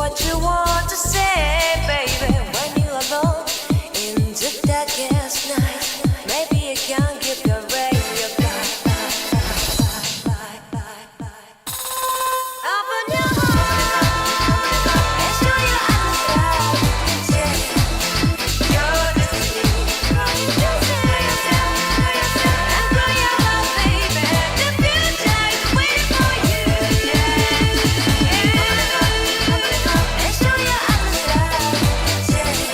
what you want to say, baby. When you're alone in the darkest night, maybe you can give your radio back. Open your heart and show your eyes that you're destiny. And grow your love, baby. The future is waiting for you. And show your eyes that you're destiny.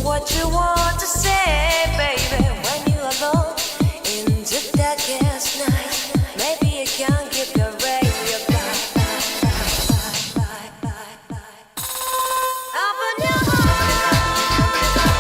What you want to say, baby, when you're alone in the darkest night, maybe you can give your radio back. Open your heart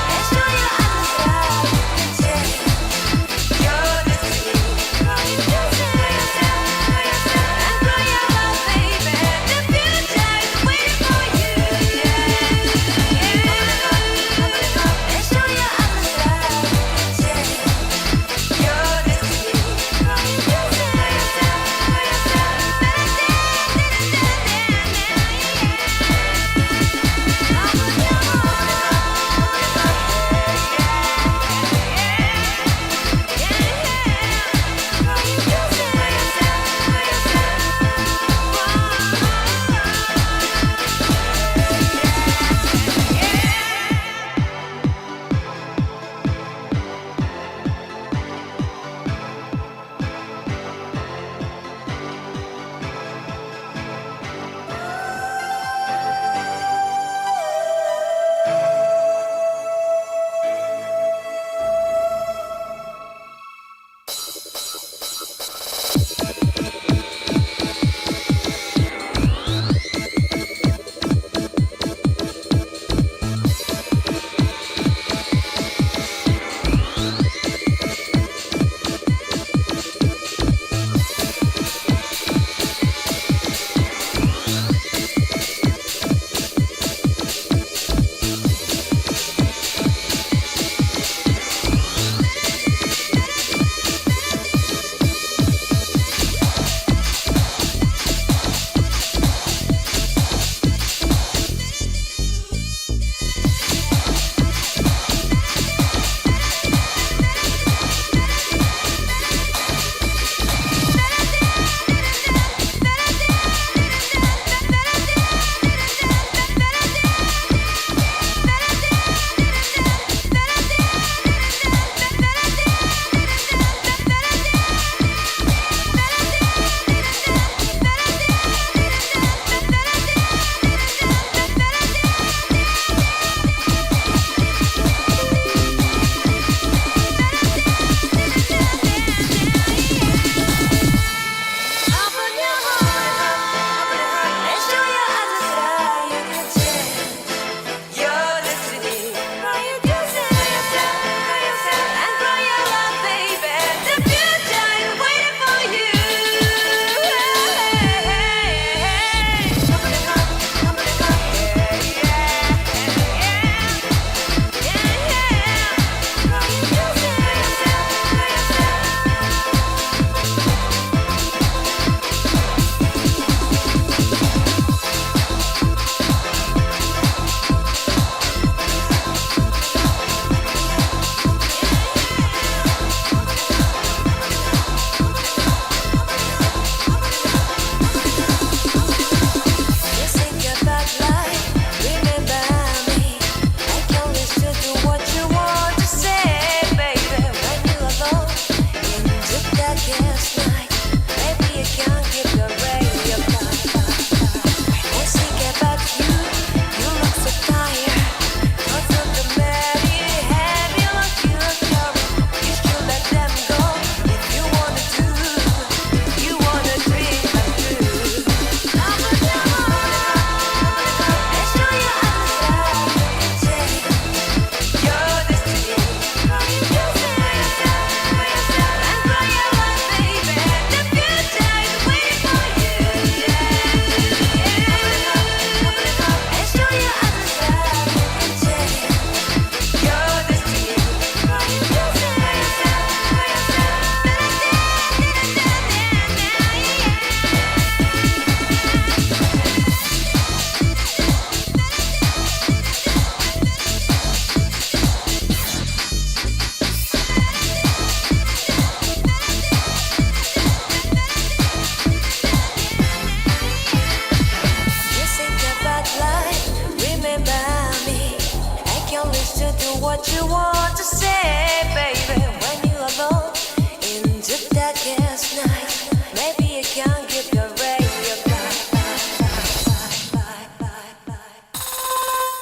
what you want to say, baby, when you're alone in the darkest night. Maybe you can give your radio back.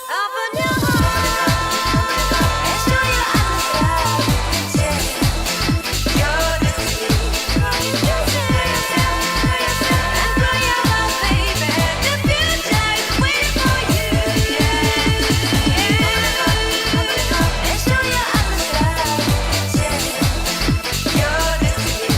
Open your heart and show your eyes. Your destiny, and grow your love, baby. The future is waiting for you. And show your eyes. Your destiny,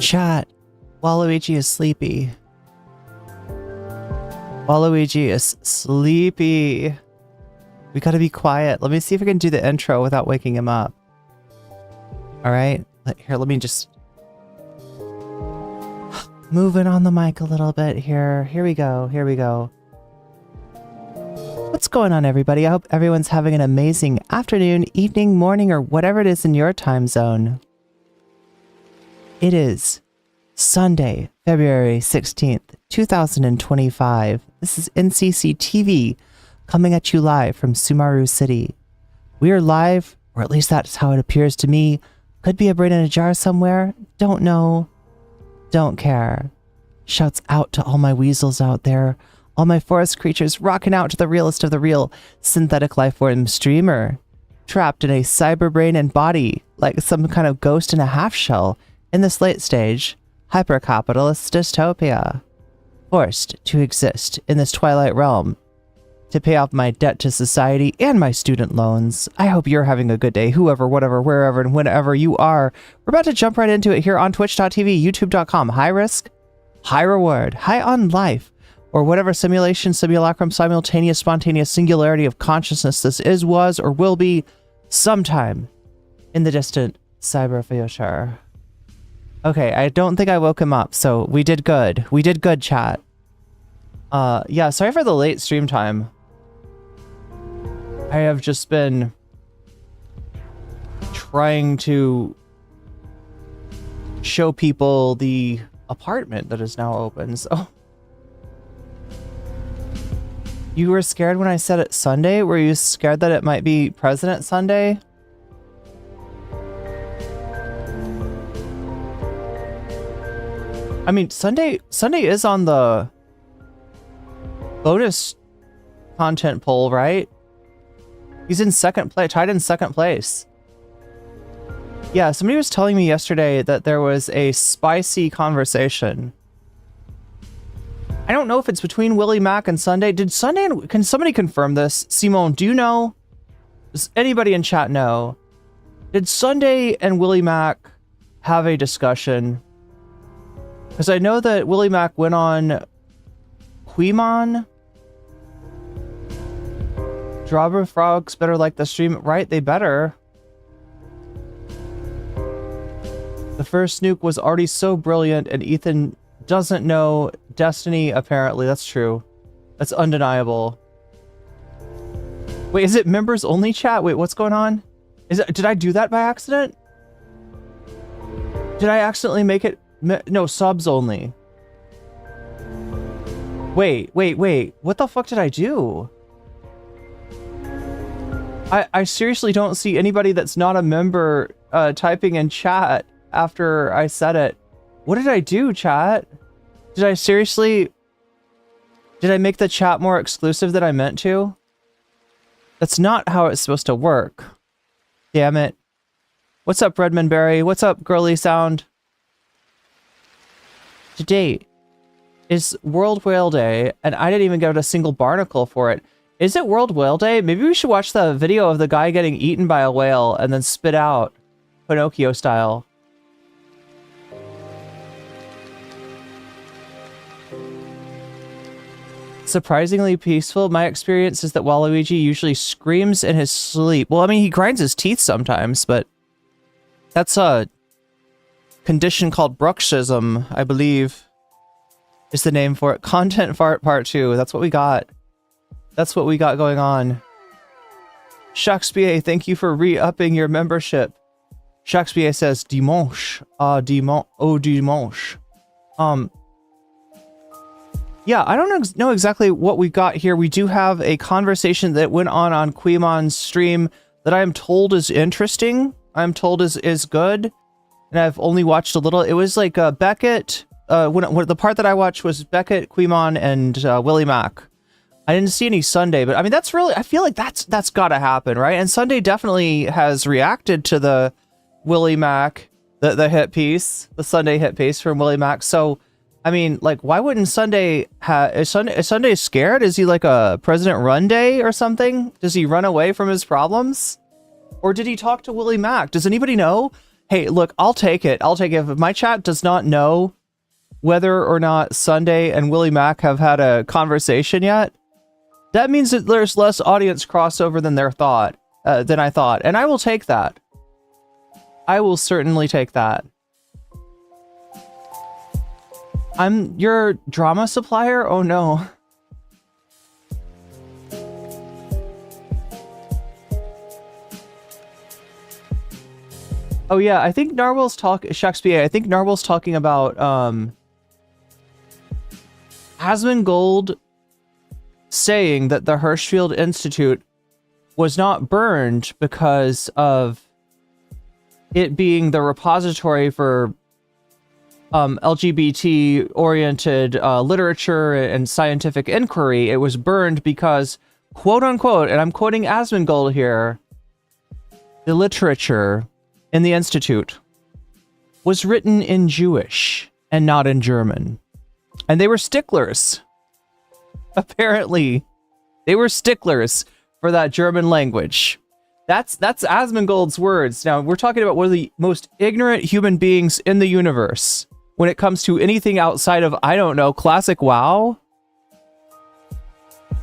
Chat. Waluigi is sleepy. Waluigi is sleepy. We gotta be quiet. Let me see if I can do the intro without waking him up. Alright. Here, let me just move it on the mic a little bit here. Here we go. Here we go. What's going on, everybody? I hope everyone's having an amazing afternoon, evening, morning, or whatever it is in your time zone. It is Sunday, February 16th, 2025. This is NCC TV coming at you live from Sumaru City. We are live, or at least that's how it appears to me. Could be a brain in a jar somewhere. Don't know. Don't care. Shouts out to all my weasels out there. All my forest creatures rocking out to the realest of the real synthetic lifeform streamer. Trapped in a cyber brain and body like some kind of ghost in a half shell in this late stage hyper-capitalist dystopia. Forced to exist in this twilight realm to pay off my debt to society and my student loans. I hope you're having a good day, whoever, whatever, wherever, and whenever you are. We're about to jump right into it here on twitch.tv, youtube.com. High risk, high reward, high on life, or whatever simulation, simulacrum, simultaneous, spontaneous singularity of consciousness this is, was, or will be sometime in the distant cyber future. Okay, I don't think I woke him up, so we did good. We did good, chat. Yeah, sorry for the late stream time. I have just been trying to show people the apartment that is now open, so... You were scared when I said it's Sunday? Were you scared that it might be President Sunday? I mean, Sunday is on the bonus content poll, right? He's in second place, tied in second place. Yeah, somebody was telling me yesterday that there was a spicy conversation. I don't know if it's between Willie Mack and Sunday. Did Sunday and... Can somebody confirm this? Simone, do you know? Does anybody in chat know? Did Sunday and Willie Mack have a discussion? Because I know that Willie Mack went on Quimon. Drawber frogs better like the stream, right? They better. The first Nuke was already so brilliant, and Ethan doesn't know Destiny, apparently. That's true. That's undeniable. Wait, is it members only chat? Wait, what's going on? Did I do that by accident? Did I accidentally make it... No, subs only. Wait. What the fuck did I do? I seriously don't see anybody that's not a member typing in chat after I said it. What did I do, chat? Did I seriously... Did I make the chat more exclusive than I meant to? That's not how it's supposed to work. Damn it. What's up, Redmond Berry? What's up, Girly Sound? Today is World Whale Day, and I didn't even get a single barnacle for it. Is it World Whale Day? Maybe we should watch the video of the guy getting eaten by a whale and then spit out, Pinocchio style. Surprisingly peaceful. My experience is that Waluigi usually screams in his sleep. Well, I mean, he grinds his teeth sometimes, but that's a condition called bruxism, I believe, is the name for it. Content fart part 2. That's what we got. That's what we got going on. Shakespeare, thank you for re-upping your membership. Shakespeare says dimanche. Dimanche. Yeah, I don't know exactly what we got here. We do have a conversation that went on Quimon's stream that I am told is interesting. I'm told is good. And I've only watched a little. It was like Beckett. When the part that I watched was Beckett, Quimon, and Willie Mack. I didn't see any Sunday, but I mean, that's really, I feel like that's got to happen, right? And Sunday definitely has reacted to the Willie Mack, the hit piece, the Sunday hit piece from Willie Mack. So, I mean, like, why wouldn't Sunday is Sunday scared? Is he like a President Run Day or something? Does he run away from his problems? Or did he talk to Willie Mack? Does anybody know? Hey, look, I'll take it. If my chat does not know whether or not Sunday and Willie Mack have had a conversation yet, that means that there's less audience crossover than I thought. And I will take that. I will certainly take that. I'm your drama supplier? Oh no. Oh yeah, I think Narwhal's Shakespeare. I think Narwhal's talking about Asmongold saying that the Hirschfield Institute was not burned because of it being the repository for LGBT-oriented literature and scientific inquiry. It was burned because, quote unquote, and I'm quoting Asmongold here, the literature in the Institute was written in Jewish and not in German. And they were sticklers. Apparently, they were sticklers for that German language. That's Asmongold's words. Now, we're talking about one of the most ignorant human beings in the universe when it comes to anything outside of, I don't know, classic WoW.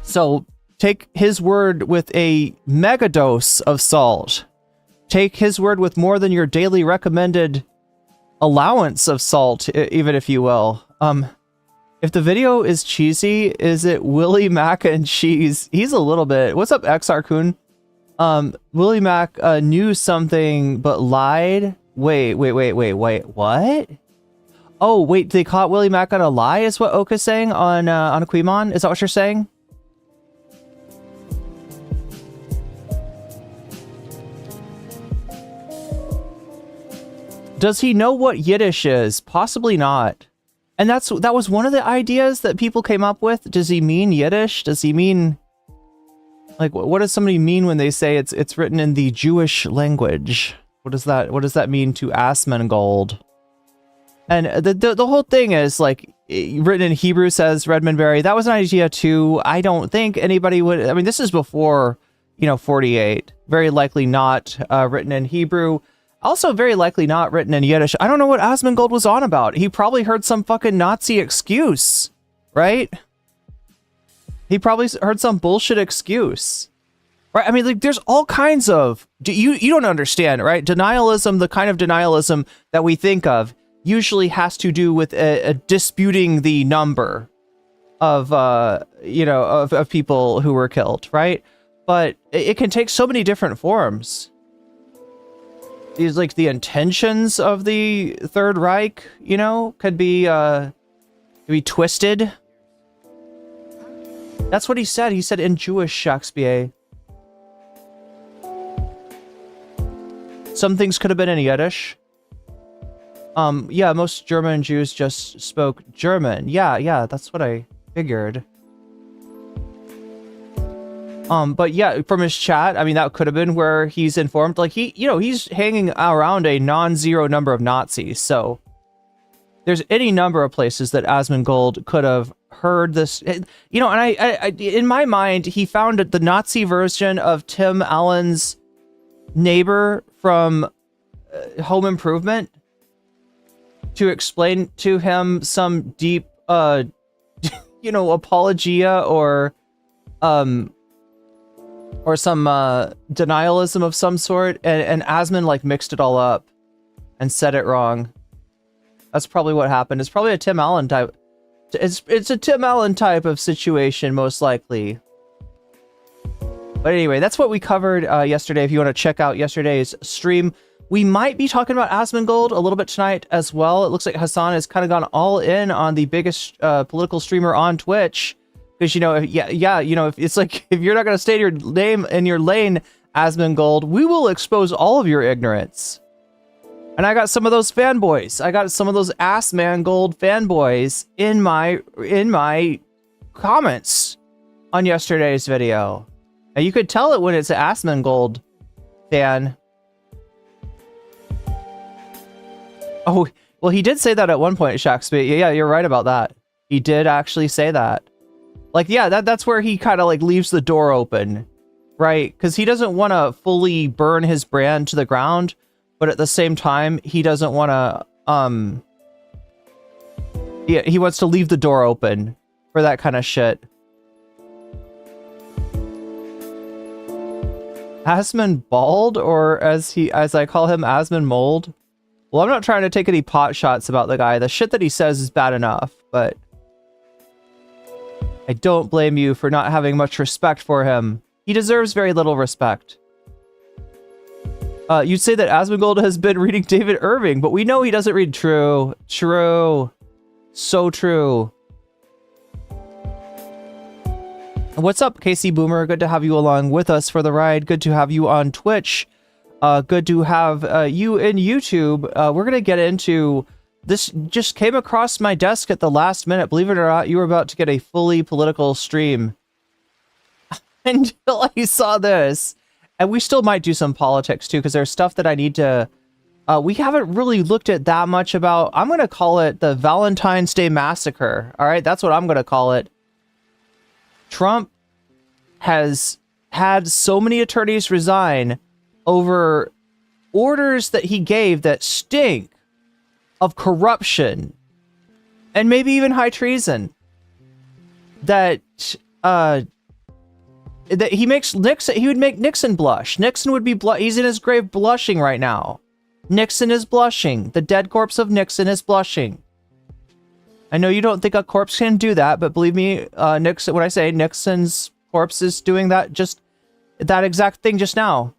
So, take his word with a mega dose of salt. Take his word with more than your daily recommended allowance of salt, even if you will. If the video is cheesy, is it Willie Mac and cheese? He's a little bit. What's up, XR-kun? Willie Mac knew something but lied. Wait, what? Oh, wait, they caught Willie Mac on a lie, is what Oka's saying on Aquimon? Is that what you're saying? Does he know what Yiddish is? Possibly not. And that was one of the ideas that people came up with. Does he mean Yiddish? Does he mean, like, what does somebody mean when they say it's written in the Jewish language? What does that mean to Asmongold? And the whole thing is like written in Hebrew, says Redmondberry. That was an idea too. I don't think anybody would. I mean, this is before 48. Very likely not written in Hebrew. Also very likely not written in Yiddish. I don't know what Asmongold was on about. He probably heard some fucking Nazi excuse, right? He probably heard some bullshit excuse, right? I mean, like, there's all kinds of... You don't understand, right? Denialism, the kind of denialism that we think of, usually has to do with disputing the number of, of people who were killed, right? But it can take so many different forms. These, like, the intentions of the Third Reich, could be twisted. That's what he said. He said in Jewish Shakespeare. Some things could have been in Yiddish. Yeah, most German Jews just spoke German. Yeah, that's what I figured. But yeah, from his chat, I mean, that could have been where he's informed. Like, he's hanging around a non-zero number of Nazis, so there's any number of places that Asmongold could have heard this. And I in my mind, he found the Nazi version of Tim Allen's neighbor from Home Improvement to explain to him some deep, apologia or some denialism of some sort, and Asmon like mixed it all up and said it wrong. That's probably what happened. It's probably a Tim Allen type. It's a Tim Allen type of situation, most likely. But anyway, that's what we covered yesterday. If you want to check out yesterday's stream, we might be talking about Asmongold a little bit tonight as well. It looks like Hasan has kind of gone all in on the biggest political streamer on Twitch. Because, if it's like, if you're not going to state your name in your lane, Asmongold, we will expose all of your ignorance. And I got some of those fanboys. I got some of those Asmongold fanboys in my comments on yesterday's video. And you could tell it when it's an Asmongold fan. Oh, well, he did say that at one point, Shakespeare. Yeah, you're right about that. He did actually say that. Like, yeah, that's where he kind of like leaves the door open, right? Because he doesn't want to fully burn his brand to the ground, but at the same time, he doesn't want to, he wants to leave the door open for that kind of shit. Asmongold, or as I call him, Asmongold. Well, I'm not trying to take any pot shots about the guy. The shit that he says is bad enough, but I don't blame you for not having much respect for him. He deserves very little respect. You'd say that Asmongold has been reading David Irving, but we know he doesn't read. True. True. So true. What's up, KC Boomer? Good to have you along with us for the ride. Good to have you on Twitch. Good to have you in YouTube. We're going to get into this. Just came across my desk at the last minute. Believe it or not, you were about to get a fully political stream until I saw this. And we still might do some politics too, because there's stuff that I need to... we haven't really looked at that much about... I'm going to call it the Valentine's Day Massacre. All right, that's what I'm going to call it. Trump has had so many attorneys resign over orders that he gave that stink of corruption and maybe even high treason. That that he makes Nixon, he would make Nixon blush. Nixon would be he's in his grave blushing right now. Nixon is blushing. The dead corpse of Nixon is blushing. I know you don't think a corpse can do that, but believe me, Nixon, when I say Nixon's corpse is doing that, just that exact thing just now.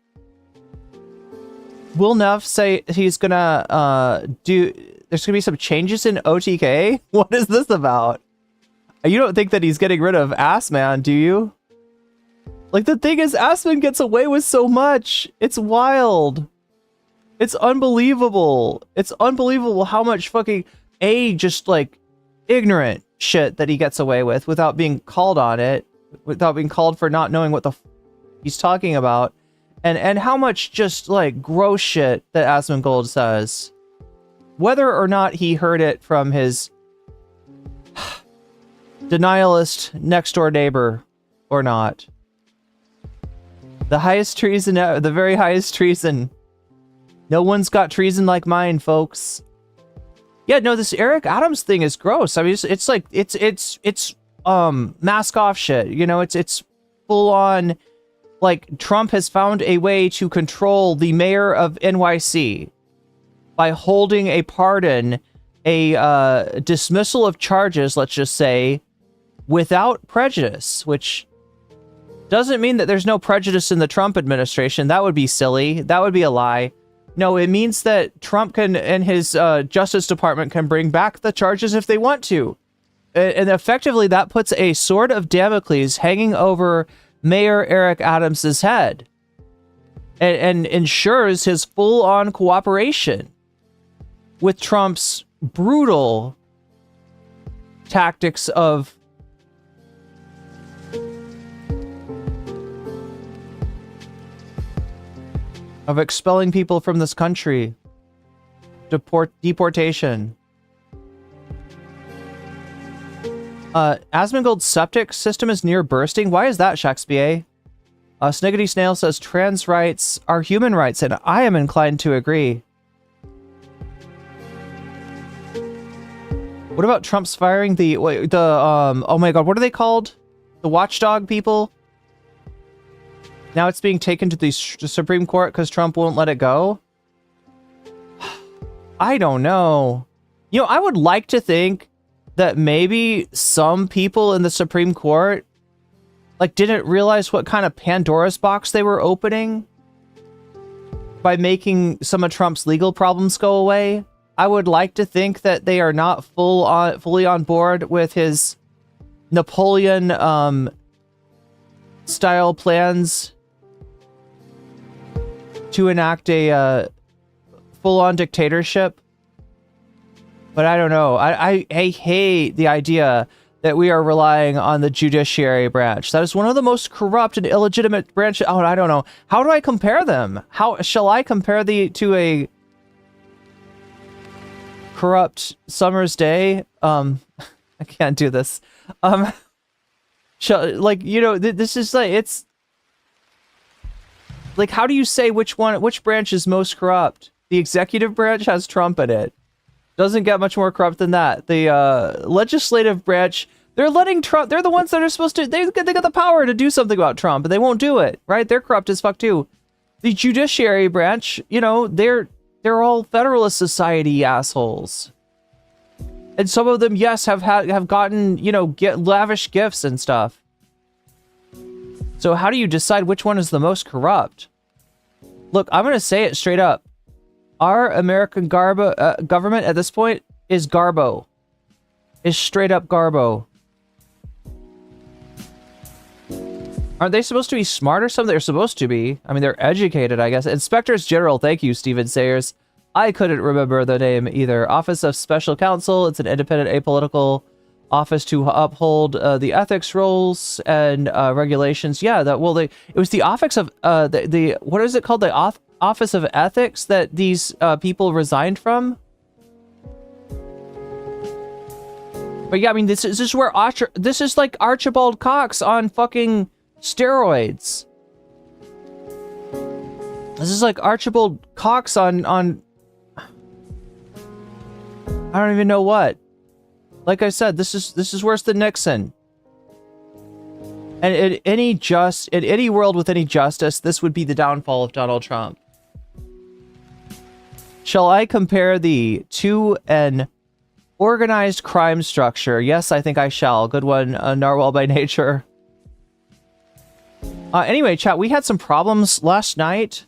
Will Neff say he's gonna there's gonna be some changes in OTK? What is this about? You don't think that he's getting rid of Assman, do you? Like, the thing is, Asman gets away with so much. It's wild. It's unbelievable. It's unbelievable how much fucking just like ignorant shit that he gets away with without being called on it, without being called for not knowing what the he's talking about, and how much just like gross shit that Asmongold says, whether or not he heard it from his denialist next door neighbor or not. The highest treason, the very highest treason. No one's got treason like mine, folks. Yeah, no, this Eric Adams thing is gross. I mean, it's like it's mask off shit. You know, it's full on. Like, Trump has found a way to control the mayor of NYC by holding a pardon, a dismissal of charges, let's just say, without prejudice, which doesn't mean that there's no prejudice in the Trump administration. That would be silly. That would be a lie. No, it means that Trump can and his Justice Department can bring back the charges if they want to. And effectively, that puts a sword of Damocles hanging over Mayor Eric Adams's head and ensures his full-on cooperation with Trump's brutal tactics of expelling people from this country. Deportation. Asmongold's septic system is near bursting. Why is that, Shakespeare? Sniggity Snail says trans rights are human rights, and I am inclined to agree. What about Trump's firing oh my god, what are they called? The watchdog people? Now it's being taken to the Supreme Court because Trump won't let it go? I don't know. You know, I would like to think that maybe some people in the Supreme Court like didn't realize what kind of Pandora's box they were opening by making some of Trump's legal problems go away. I would like to think that they are not fully on board with his Napoleon style plans to enact a full-on dictatorship. But I don't know. I hate the idea that we are relying on the judiciary branch. That is one of the most corrupt and illegitimate branches. Oh, I don't know. How do I compare them? How shall I compare to a corrupt summer's day? I can't do this. Like, you know, this is like, it's like, how do you say which branch is most corrupt? The executive branch has Trump in it. Doesn't get much more corrupt than that. The legislative branch, they're letting Trump, they're the ones that are supposed to, they got the power to do something about Trump, but they won't do it, right? They're corrupt as fuck too. The judiciary branch, you know, they're all Federalist Society assholes. And some of them, yes, have gotten, you know, lavish gifts and stuff. So how do you decide which one is the most corrupt? Look, I'm going to say it straight up. Our American government at this point is garbo. Is straight up garbo. Aren't they supposed to be smart or something? They're supposed to be. I mean, they're educated, I guess. Inspectors General, thank you, Steven Sayers. I couldn't remember the name either. Office of Special Counsel. It's an independent, apolitical office to uphold the ethics rules and regulations. Yeah, it was the office of the what is it called? The Office of Ethics that these people resigned from. But yeah, I mean, this is where this is like Archibald Cox on fucking steroids. This is like Archibald Cox on I don't even know what. Like I said, this is worse than Nixon. And in any world with any justice, this would be the downfall of Donald Trump. Shall I compare the to an organized crime structure? Yes, I think I shall. Good one, Narwhal by nature. Anyway, chat, we had some problems last night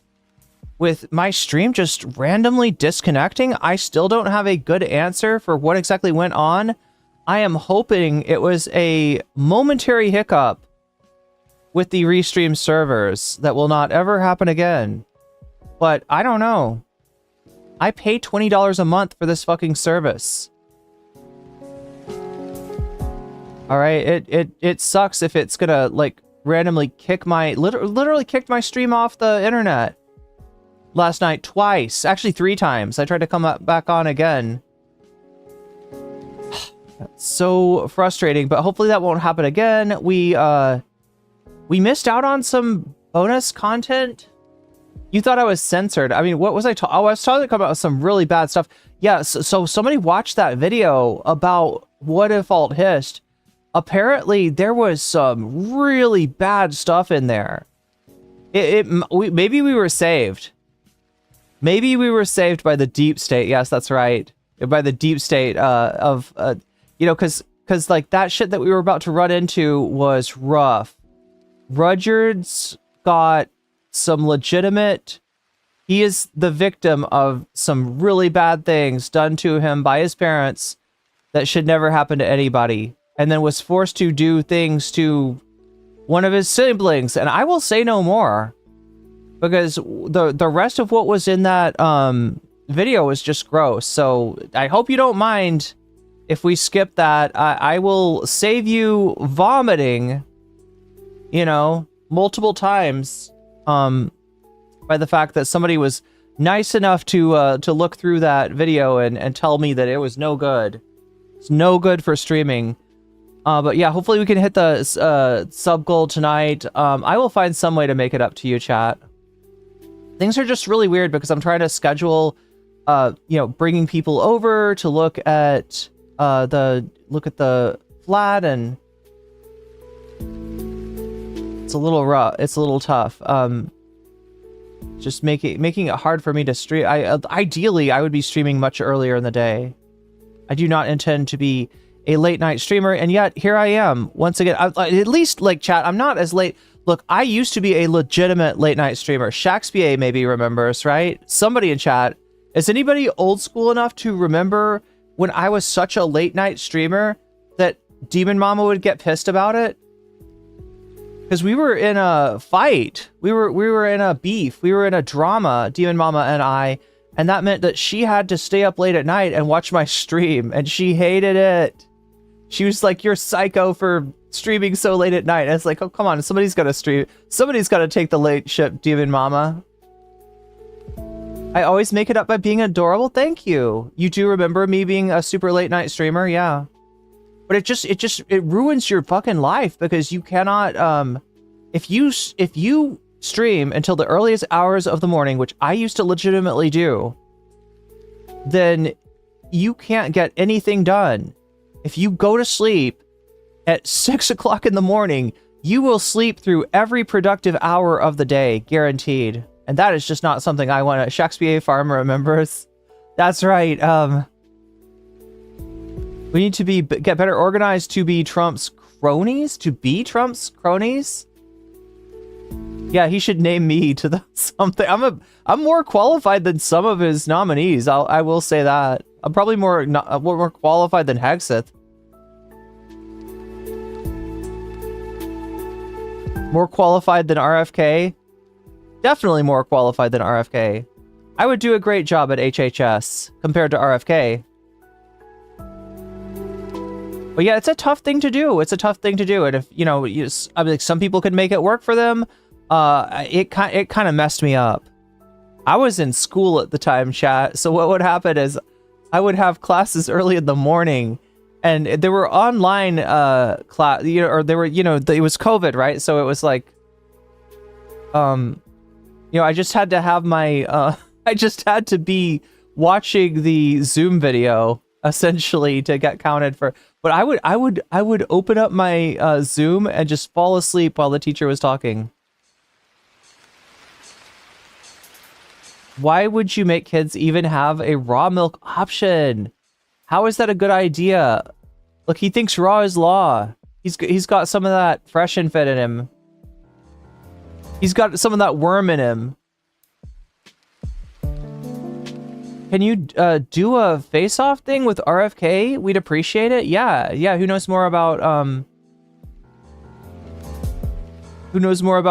with my stream just randomly disconnecting. I still don't have a good answer for what exactly went on. I am hoping it was a momentary hiccup with the Restream servers that will not ever happen again. But I don't know. I pay $20 a month for this fucking service. Alright, it sucks if it's gonna, like, randomly kick my... Literally kicked my stream off the internet. Last night, twice. Actually, 3 times. I tried to come back on again. So frustrating, but hopefully that won't happen again. We missed out on some bonus content. You thought I was censored. I mean, what was I talking? Oh, I was talking about some really bad stuff. Yeah, so somebody watched that video about what if alt hissed. Apparently, there was some really bad stuff in there. Maybe we were saved. Maybe we were saved by the deep state. Yes, that's right. By the deep state you know, because like that shit that we were about to run into was rough. Rudyard's got some legitimate... He is the victim of some really bad things done to him by his parents that should never happen to anybody. And then was forced to do things to one of his siblings. And I will say no more. Because the rest of what was in that video was just gross. So I hope you don't mind if we skip that. I will save you vomiting, you know, multiple times by the fact that somebody was nice enough to look through that video and tell me that it was no good. It's no good for streaming. But yeah, hopefully we can hit the sub goal tonight. I will find some way to make it up to you, chat. Things are just really weird because I'm trying to schedule, you know, bringing people over to look at the flat, and it's a little rough. It's a little tough. Just making it hard for me to stream. Ideally, I would be streaming much earlier in the day. I do not intend to be a late night streamer, and yet here I am once again. At least, like, chat, I'm not as late. Look, I used to be a legitimate late night streamer. Shakespeare maybe remembers, right? Somebody in chat. Is anybody old school enough to remember when I was such a late night streamer that Demon Mama would get pissed about it? Because we were in a fight. We were in a beef. We were in a drama, Demon Mama and I. And that meant that she had to stay up late at night and watch my stream. And she hated it. She was like, "You're psycho for streaming so late at night." And it's like, oh, come on. Somebody's got to stream. Somebody's got to take the late ship, Demon Mama. I always make it up by being adorable. Thank you. You do remember me being a super late night streamer? Yeah. But it ruins your fucking life because you cannot, if you stream until the earliest hours of the morning, which I used to legitimately do, then you can't get anything done. If you go to sleep at 6 o'clock in the morning, you will sleep through every productive hour of the day, guaranteed. And that is just not something I want to... Shakespeare Farmer remembers. That's right. We need to get better organized to be Trump's cronies? To be Trump's cronies? Yeah, he should name me to the something. I'm more qualified than some of his nominees. I will say that. I'm probably more qualified than Hexeth. More qualified than RFK. Definitely more qualified than RFK. I would do a great job at HHS compared to RFK. But yeah, it's a tough thing to do. It's a tough thing to do. And if, you know, I mean, like, some people could make it work for them. It kind of messed me up. I was in school at the time, chat. So what would happen is I would have classes early in the morning, and there were online class, you know, or there were, you know, it was COVID, right? So it was like, you know, I just had to have my, I just had to be watching the Zoom video essentially to get counted for. But I would open up my Zoom and just fall asleep while the teacher was talking. Why would you make kids even have a raw milk option? How is that a good idea? Look, he thinks raw is law. He's got some of that fresh and fit in him. He's got some of that worm in him. Can you do a face-off thing with RFK? We'd appreciate it. Yeah. Who knows more about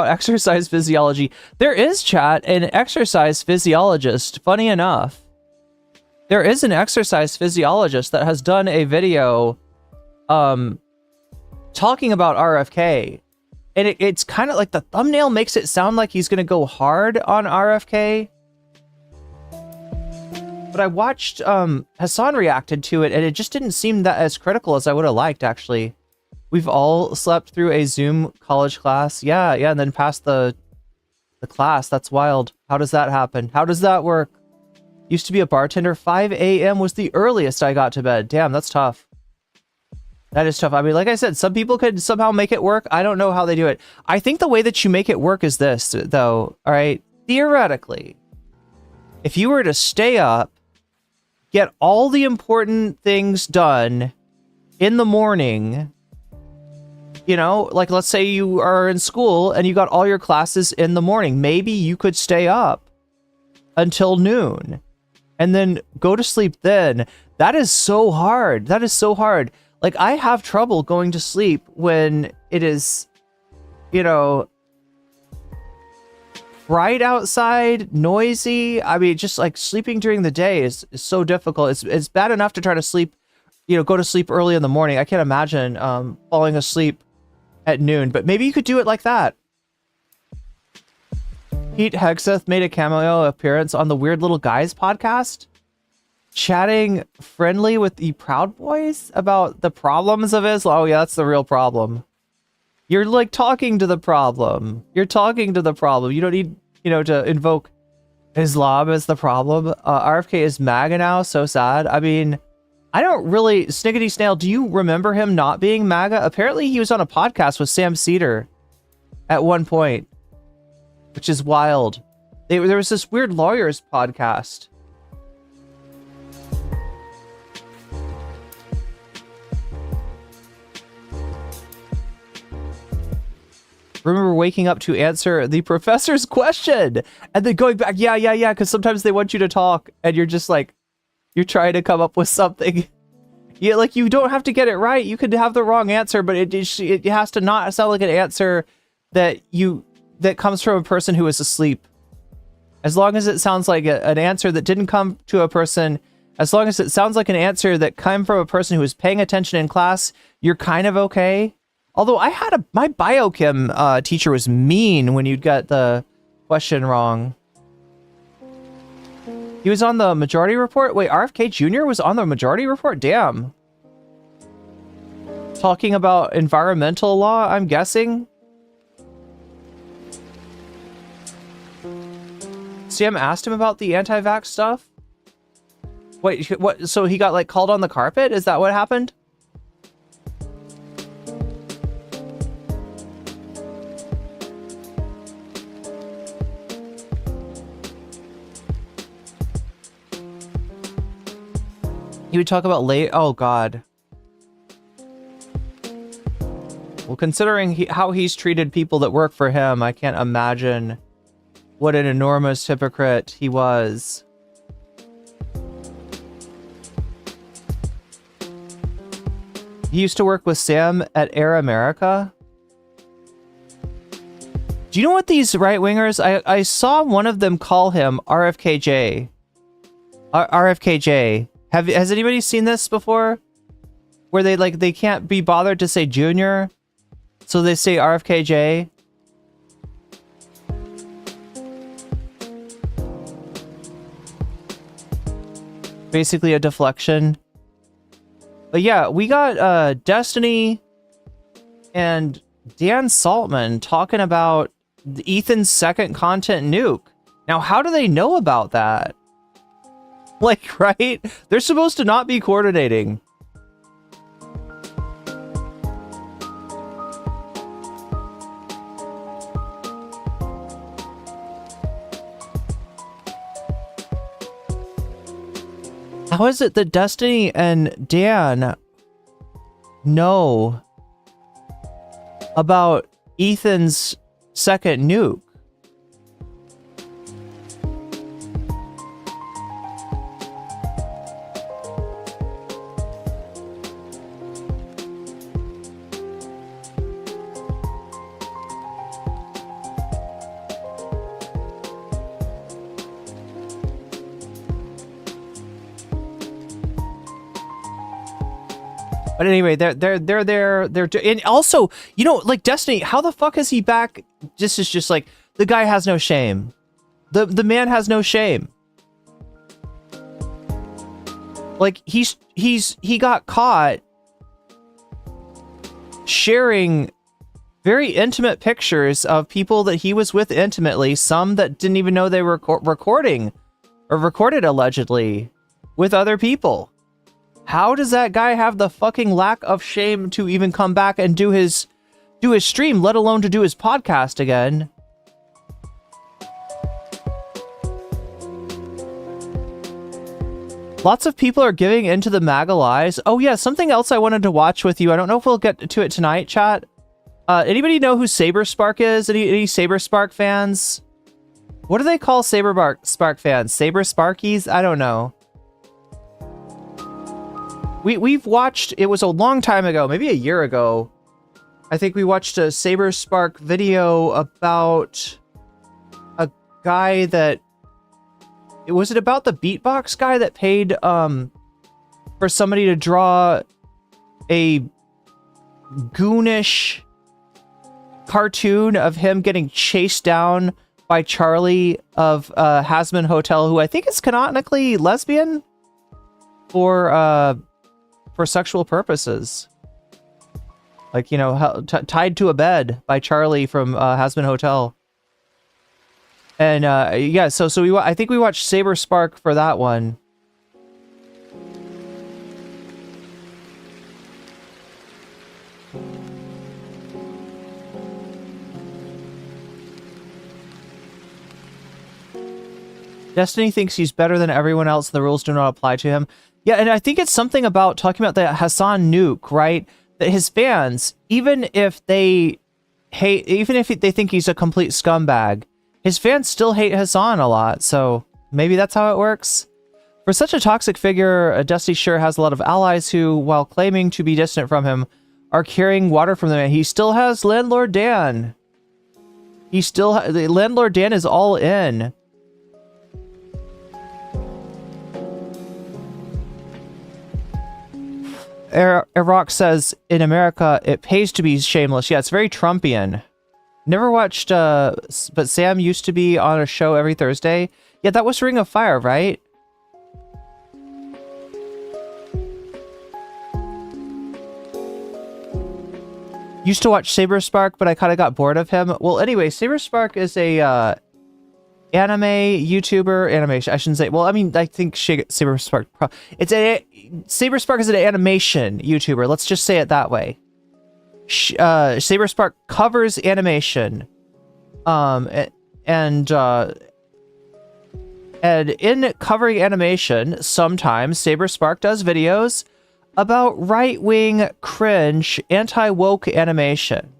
exercise physiology? There is, chat, an exercise physiologist. Funny enough, there is an exercise physiologist that has done a video talking about RFK. And it's kind of like the thumbnail makes it sound like he's going to go hard on RFK. But I watched Hasan reacted to it, and it just didn't seem that as critical as I would have liked, actually. We've all slept through a Zoom college class. Yeah, and then passed the class. That's wild. How does that happen? How does that work? Used to be a bartender. 5 a.m. was the earliest I got to bed. Damn, that's tough. That is tough. I mean, like I said, some people could somehow make it work. I don't know how they do it. I think the way that you make it work is this, though. All right? Theoretically, if you were to stay up, get all the important things done in the morning, you know, like let's say you are in school and you got all your classes in the morning. Maybe you could stay up until noon and then go to sleep then. That is so hard. That is so hard. Like, I have trouble going to sleep when it is, you know, bright outside, noisy. I mean, just like sleeping during the day is so difficult. It's bad enough to try to sleep, you know, go to sleep early in the morning. I can't imagine falling asleep at noon, but maybe you could do it like that. Pete Hexeth made a cameo appearance on the Weird Little Guys podcast, chatting friendly with the Proud Boys about the problems of Islam. Oh yeah, that's the real problem. You're like talking to the problem. You're talking to the problem. You don't need, you know, to invoke Islam as the problem. RFK is MAGA now. So sad. I mean, I don't really... Sniggity Snail, do you remember him not being MAGA? Apparently he was on a podcast with Sam Cedar at one point, which is wild. There was this weird lawyers podcast. Remember waking up to answer the professor's question and then going back. Yeah. Because sometimes they want you to talk and you're just like, you're trying to come up with something. Yeah, like you don't have to get it right. You could have the wrong answer, but it has to not sound like an answer that comes from a person who is asleep. As long as it sounds like an answer that didn't come to a person, as long as it sounds like an answer that came from a person who was paying attention in class, you're kind of okay. Although my biochem teacher was mean when you'd get the question wrong. He was on the Majority Report? Wait, RFK Jr. was on the Majority Report? Damn. Talking about environmental law, I'm guessing? Sam asked him about the anti-vax stuff? Wait, what? So he got like called on the carpet? Is that what happened? He would talk about oh god. Well, considering how he's treated people that work for him, I can't imagine what an enormous hypocrite he was. He used to work with Sam at Air America. Do you know what these right-wingers... I saw one of them call him RFKJ. RFKJ. Has anybody seen this before? Where they can't be bothered to say junior, so they say RFKJ. Basically a deflection. But yeah, we got Destiny and Dan Saltman talking about Ethan's second content nuke. Now, how do they know about that? Like, right? They're supposed to not be coordinating. How is it that Destiny and Dan know about Ethan's second nuke? But anyway, they're there. And also, you know, like Destiny, how the fuck is he back? This is just like, the guy has no shame. The man has no shame. Like he got caught sharing very intimate pictures of people that he was with intimately, some that didn't even know they were recording or recorded allegedly with other people. How does that guy have the fucking lack of shame to even come back and do his stream, let alone to do his podcast again? Lots of people are giving into the MAGA lies. Oh yeah, something else I wanted to watch with you. I don't know if we'll get to it tonight, chat. Anybody know who Saberspark is? Any Saberspark fans? What do they call Saberspark fans? Saber Sparkies? I don't know. We've watched, it was a long time ago, maybe a year ago. I think we watched a Saberspark video about a guy that, was it about the beatbox guy that paid for somebody to draw a goonish cartoon of him getting chased down by Charlie of Hasan Hotel, who I think is canonically lesbian for sexual purposes. Like, you know, tied to a bed by Charlie from Hasan Hotel. And yeah, so I think we watched Saberspark for that one. Destiny thinks he's better than everyone else. The rules do not apply to him. Yeah, and I think it's something about talking about the Hasan nuke, right? That his fans, even if they hate, even if they think he's a complete scumbag, his fans still hate Hasan a lot. So maybe that's how it works. For such a toxic figure, Dusty sure has a lot of allies who, while claiming to be distant from him, are carrying water from them. He still has Landlord Dan. Landlord Dan is all in. Iraq says, in America, it pays to be shameless. Yeah, it's very Trumpian. Never watched, but Sam used to be on a show every Thursday. Yeah, that was Ring of Fire, right? Used to watch Saberspark, but I kind of got bored of him. Well, anyway, Saberspark is a anime YouTuber, animation. I shouldn't say. Well, I mean, I think Saberspark. Saberspark is an animation YouTuber. Let's just say it that way. Saberspark covers animation, and in covering animation, sometimes Saberspark does videos about right-wing cringe anti-woke animation.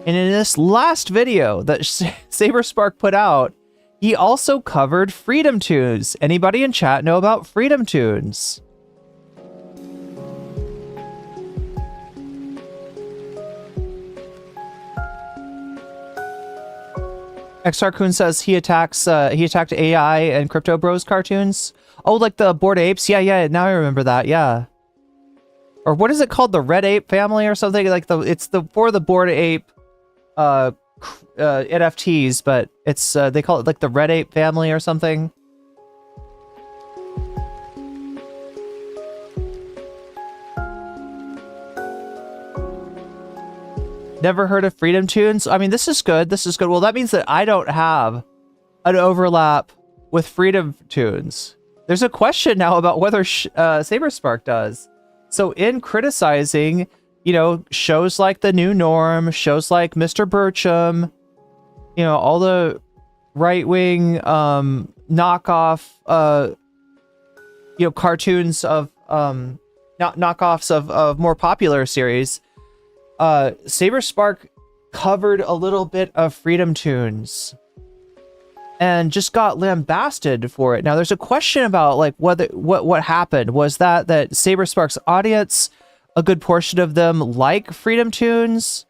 And in this last video that Saberspark put out, he also covered Freedom Tunes. Anybody in chat know about Freedom Tunes? XRCoon says he attacked AI and Crypto Bros cartoons. Oh, like the Bored Apes? Yeah, now I remember that, yeah. Or what is it called? The Red Ape family or something? Like it's for the Bored Ape NFTs, but it's they call it like the Red Ape family or something. Never heard of Freedom Tunes? I mean, this is good. This is good. Well, that means that I don't have an overlap with Freedom Tunes. There's a question now about whether Saberspark does. So in criticizing, you know, shows like The New Norm, shows like Mr. Bircham, you know, all the right-wing knockoff, you know, cartoons of knockoffs of more popular series, Saberspark covered a little bit of Freedom Tunes and just got lambasted for it. Now there's a question about like whether what happened. Was that Saberspark's audience, a good portion of them like Freedom Tunes,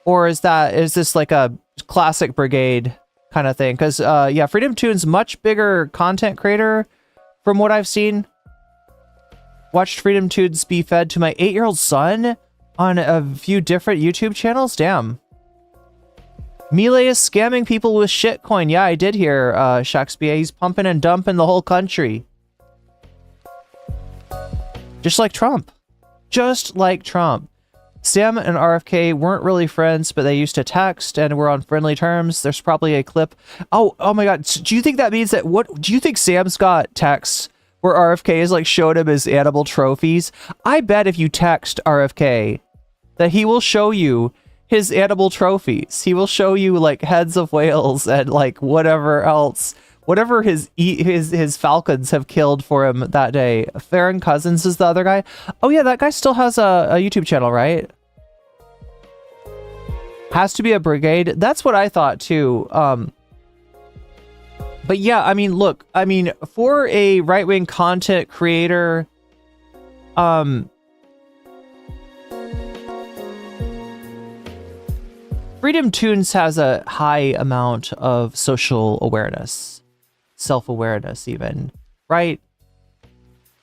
or is this like a classic brigade kind of thing? Because yeah, Freedom Tunes, much bigger content creator from what I've seen. Watched Freedom Tunes be fed to my 8-year-old son on a few different YouTube channels. Damn. Melee is scamming people with shitcoin. Yeah, I did hear Shakespeare. He's pumping and dumping the whole country. Just like Trump. Just like Trump. Sam and RFK weren't really friends, but they used to text and were on friendly terms. There's probably a clip. Oh my god. Do you think that means that do you think Sam's got texts where RFK is like showed him his animal trophies? I bet if you text RFK that he will show you his animal trophies. He will show you like heads of whales and like whatever else, whatever his falcons have killed for him that day. Farron Cousins is the other guy. Oh yeah, that guy still has a YouTube channel, right? Has to be a brigade. That's what I thought too. But yeah, I mean, look, I mean, for a right-wing content creator, Freedom Tunes has a high amount of social awareness, self-awareness even, right?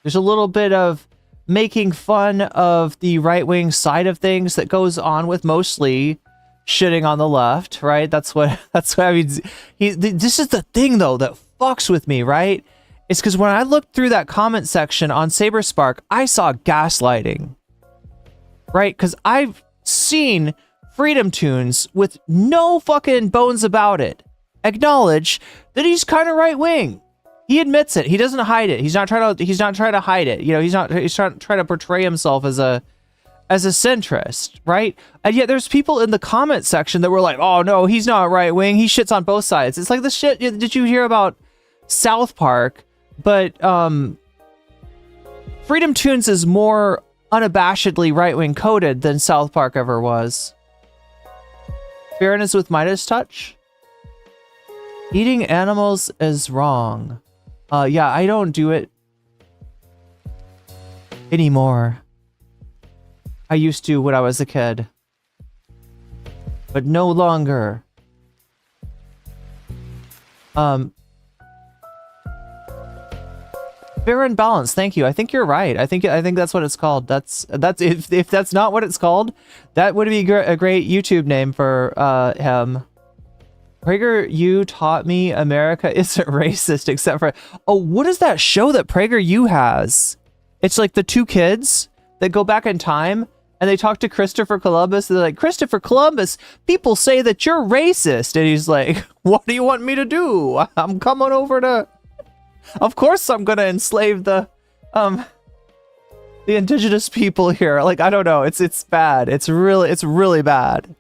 There's a little bit of making fun of the right-wing side of things that goes on with mostly shitting on the left, right? That's what I mean. This is the thing though that fucks with me, right? It's because when I looked through that comment section on Saberspark, I saw gaslighting, right? Because I've seen Freedom Tunes with no fucking bones about it acknowledge that he's kind of right wing. He admits it. He doesn't hide it. He's not trying to hide it. You know, he's trying to portray himself as a centrist, right? And yet there's people in the comment section that were like, oh no, he's not right wing. He shits on both sides. It's like the shit. Did you hear about South Park? But Freedom Tunes is more unabashedly right wing coded than South Park ever was. Fairness with Midas touch. Eating animals is wrong. Yeah, I don't do it anymore. I used to when I was a kid, but no longer. Fair and balanced. Thank you. I think you're right. I think that's what it's called. That's if that's not what it's called, that would be a great YouTube name for him. PragerU taught me America isn't racist except for... Oh, what is that show that PragerU has? It's like the two kids that go back in time and they talk to Christopher Columbus. And they're like, Christopher Columbus, people say that you're racist. And he's like, what do you want me to do? I'm coming over to... Of course I'm gonna enslave the indigenous people here. Like, I don't know. It's bad. It's really bad.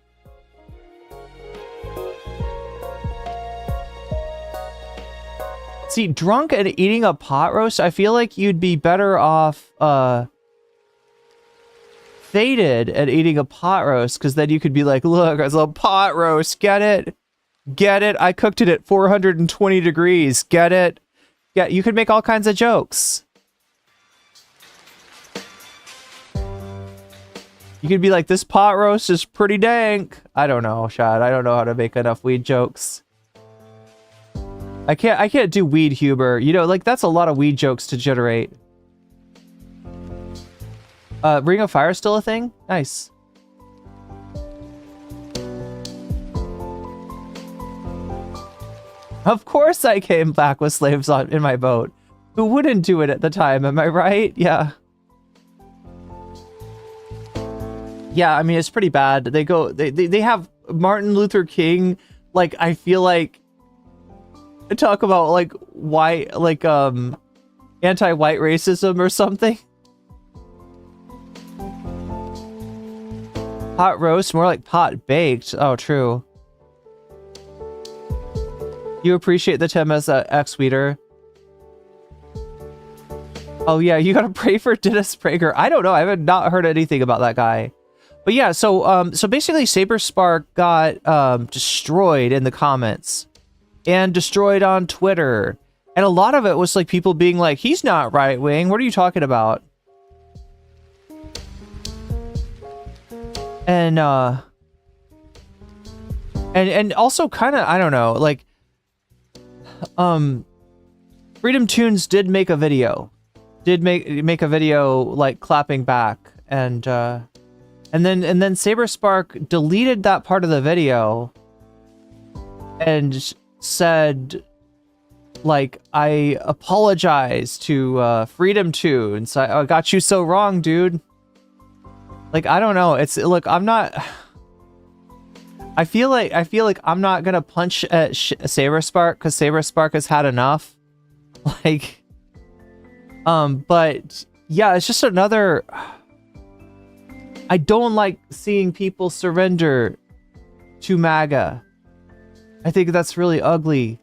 See, drunk and eating a pot roast, I feel like you'd be better off faded at eating a pot roast, because then you could be like, look, it's a pot roast, get it? Get it? I cooked it at 420 degrees, get it? Yeah, you could make all kinds of jokes. You could be like, this pot roast is pretty dank. I don't know, Shad. I don't know how to make enough weed jokes. I can't do weed humor. You know, like, that's a lot of weed jokes to generate. Ring of Fire still a thing? Nice. Of course I came back with slaves in my boat. Who wouldn't do it at the time, am I right? Yeah. Yeah, I mean, it's pretty bad. They have Martin Luther King, like, I feel like, talk about, like, why, like, anti-white racism or something. Pot roast, more like pot baked. Oh, true. You appreciate the Tim as a ex-weeder. Oh yeah, you gotta pray for Dennis Prager. I don't know. I haven't not heard anything about that guy. But yeah, so basically Saberspark got destroyed in the comments and destroyed on Twitter. And a lot of it was like people being like, he's not right wing. What are you talking about? And also kind of, I don't know, like Freedom Tunes did make a video. Did make a video like clapping back, and then Saberspark deleted that part of the video and said, like, I apologize to Freedom Tunes. I got you so wrong, dude. Like, I don't know. It's, look, I'm not. I feel like I'm not gonna punch at Saberspark because Saberspark has had enough. Like. But yeah, it's just another. I don't like seeing people surrender to MAGA. I think that's really ugly.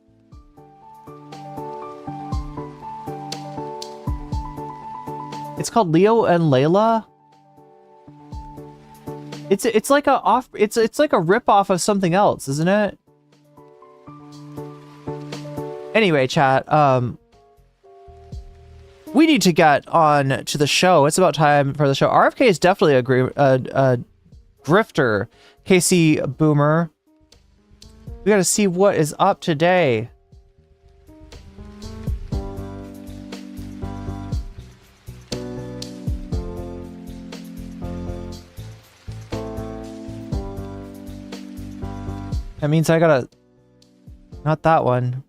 It's called Leo and Layla. It's like it's like a rip-off of something else, isn't it? Anyway, chat, we need to get on to the show. It's about time for the show. RFK is definitely a grifter. Casey Boomer. We gotta see what is up today. That means I gotta... Not that one.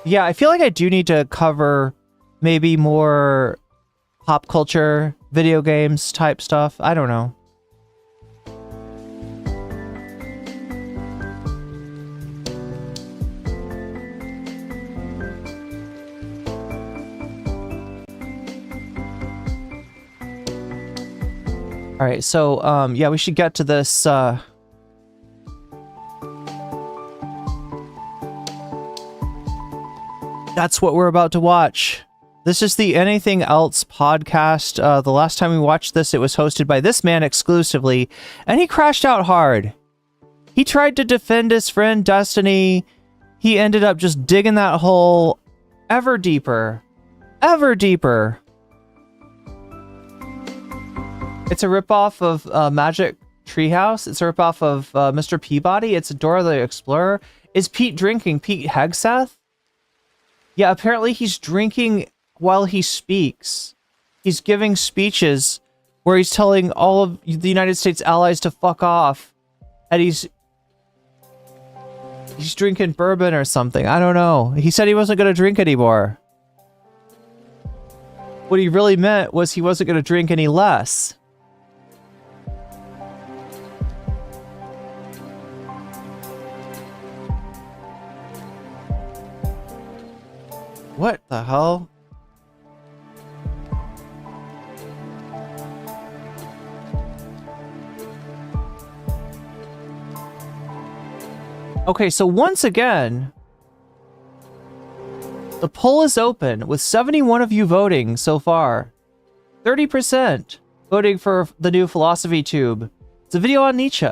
Yeah, I feel like I do need to cover maybe more pop culture, video games type stuff. I don't know. All right, so yeah, we should get to this that's what we're about to watch. This is the Anything Else podcast. The last time we watched this, it was hosted by this man exclusively, and he crashed out hard. He tried to defend his friend Destiny. He ended up just digging that hole ever deeper. Ever deeper. It's a ripoff of Magic Treehouse. It's a ripoff of Mr. Peabody. It's Dora the Explorer. Is Pete drinking? Pete Hegseth? Yeah, apparently he's drinking while he speaks. He's giving speeches where he's telling all of the United States allies to fuck off. And he's drinking bourbon or something. I don't know. He said he wasn't going to drink anymore. What he really meant was he wasn't going to drink any less. What the hell? Okay, so once again, the poll is open with 71 of you voting so far. 30% voting for the new philosophy tube. It's a video on Nietzsche.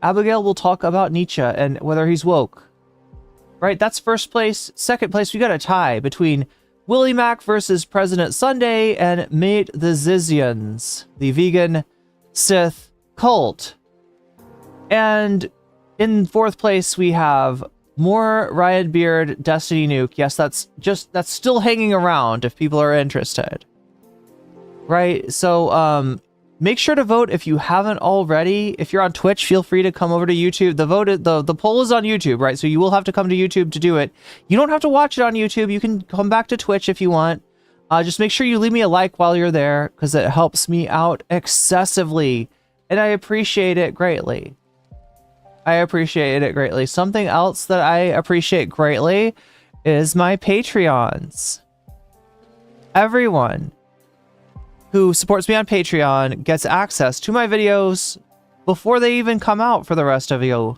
Abigail will talk about Nietzsche and whether he's woke. Right, that's first place. Second place, we got a tie between Willie Mac versus President Sunday and Mate the Zizians, the vegan Sith cult. And in fourth place, we have more Riot Beard Destiny Nuke. Yes, that's still hanging around if people are interested. Right, so make sure to vote if you haven't already. If you're on Twitch, feel free to come over to YouTube. The poll is on YouTube, right? So you will have to come to YouTube to do it. You don't have to watch it on YouTube. You can come back to Twitch if you want. Just make sure you leave me a like while you're there, because it helps me out excessively, and I appreciate it greatly. I appreciate it greatly. Something else that I appreciate greatly is my Patreons. Everyone who supports me on Patreon gets access to my videos before they even come out for the rest of you.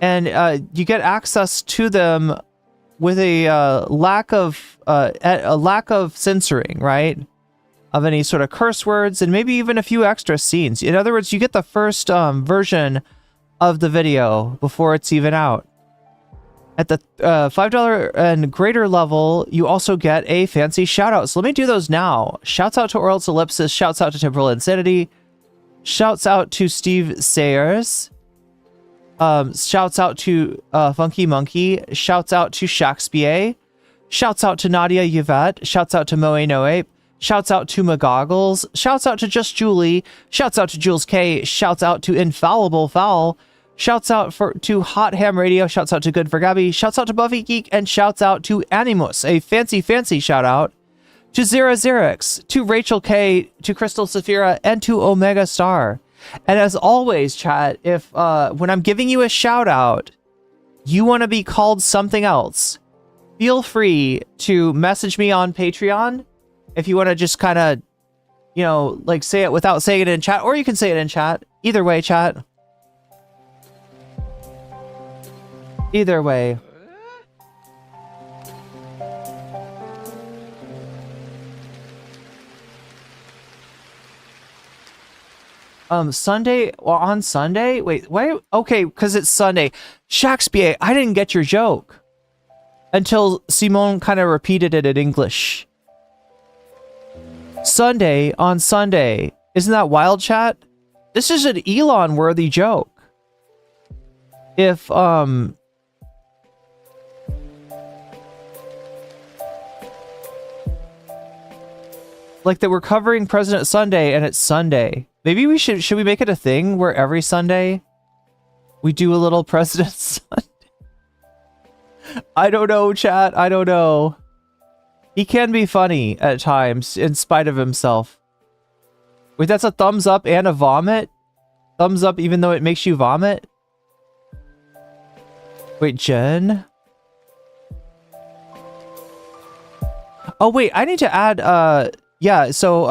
And you get access to them with a lack of censoring, right? Of any sort of curse words and maybe even a few extra scenes. In other words, you get the first version of the video before it's even out. At the $5 and greater level, you also get a fancy shout out. So let me do those now. Shouts out to Oral's Ellipsis. Shouts out to Temporal Insanity. Shouts out to Steve Sayers. Shouts out to Funky Monkey. Shouts out to Shakespeare. Shouts out to Nadia Yvette. Shouts out to Moe Noape. Shouts out to McGoggles. Shouts out to Just Julie. Shouts out to Jules K. Shouts out to Infallible Fowl. Shouts out to Hot Ham Radio. Shouts out to Good for Gabby. Shouts out to Buffy Geek. And shouts out to Animus. A fancy shout out to Zera Xerix, to Rachel K, to Crystal Saphira, and to Omega Star. And as always, chat, if when I'm giving you a shout out, you want to be called something else, feel free to message me on Patreon. If you want to just kind of, you know, like say it without saying it in chat, or you can say it in chat. Either way, chat. Either way. Sunday, well, on Sunday? Wait, okay, because it's Sunday. Shakespeare, I didn't get your joke until Simone kind of repeated it in English. Sunday on Sunday. Isn't that wild, chat? This is an Elon-worthy joke. If, like that we're covering President Sunday and it's Sunday. Maybe we should we make it a thing where every Sunday we do a little President Sunday? I don't know, chat. I don't know. He can be funny at times in spite of himself. Wait, that's a thumbs up and a vomit? Thumbs up even though it makes you vomit? Wait, Jen? Oh, wait, I need to add, yeah, so,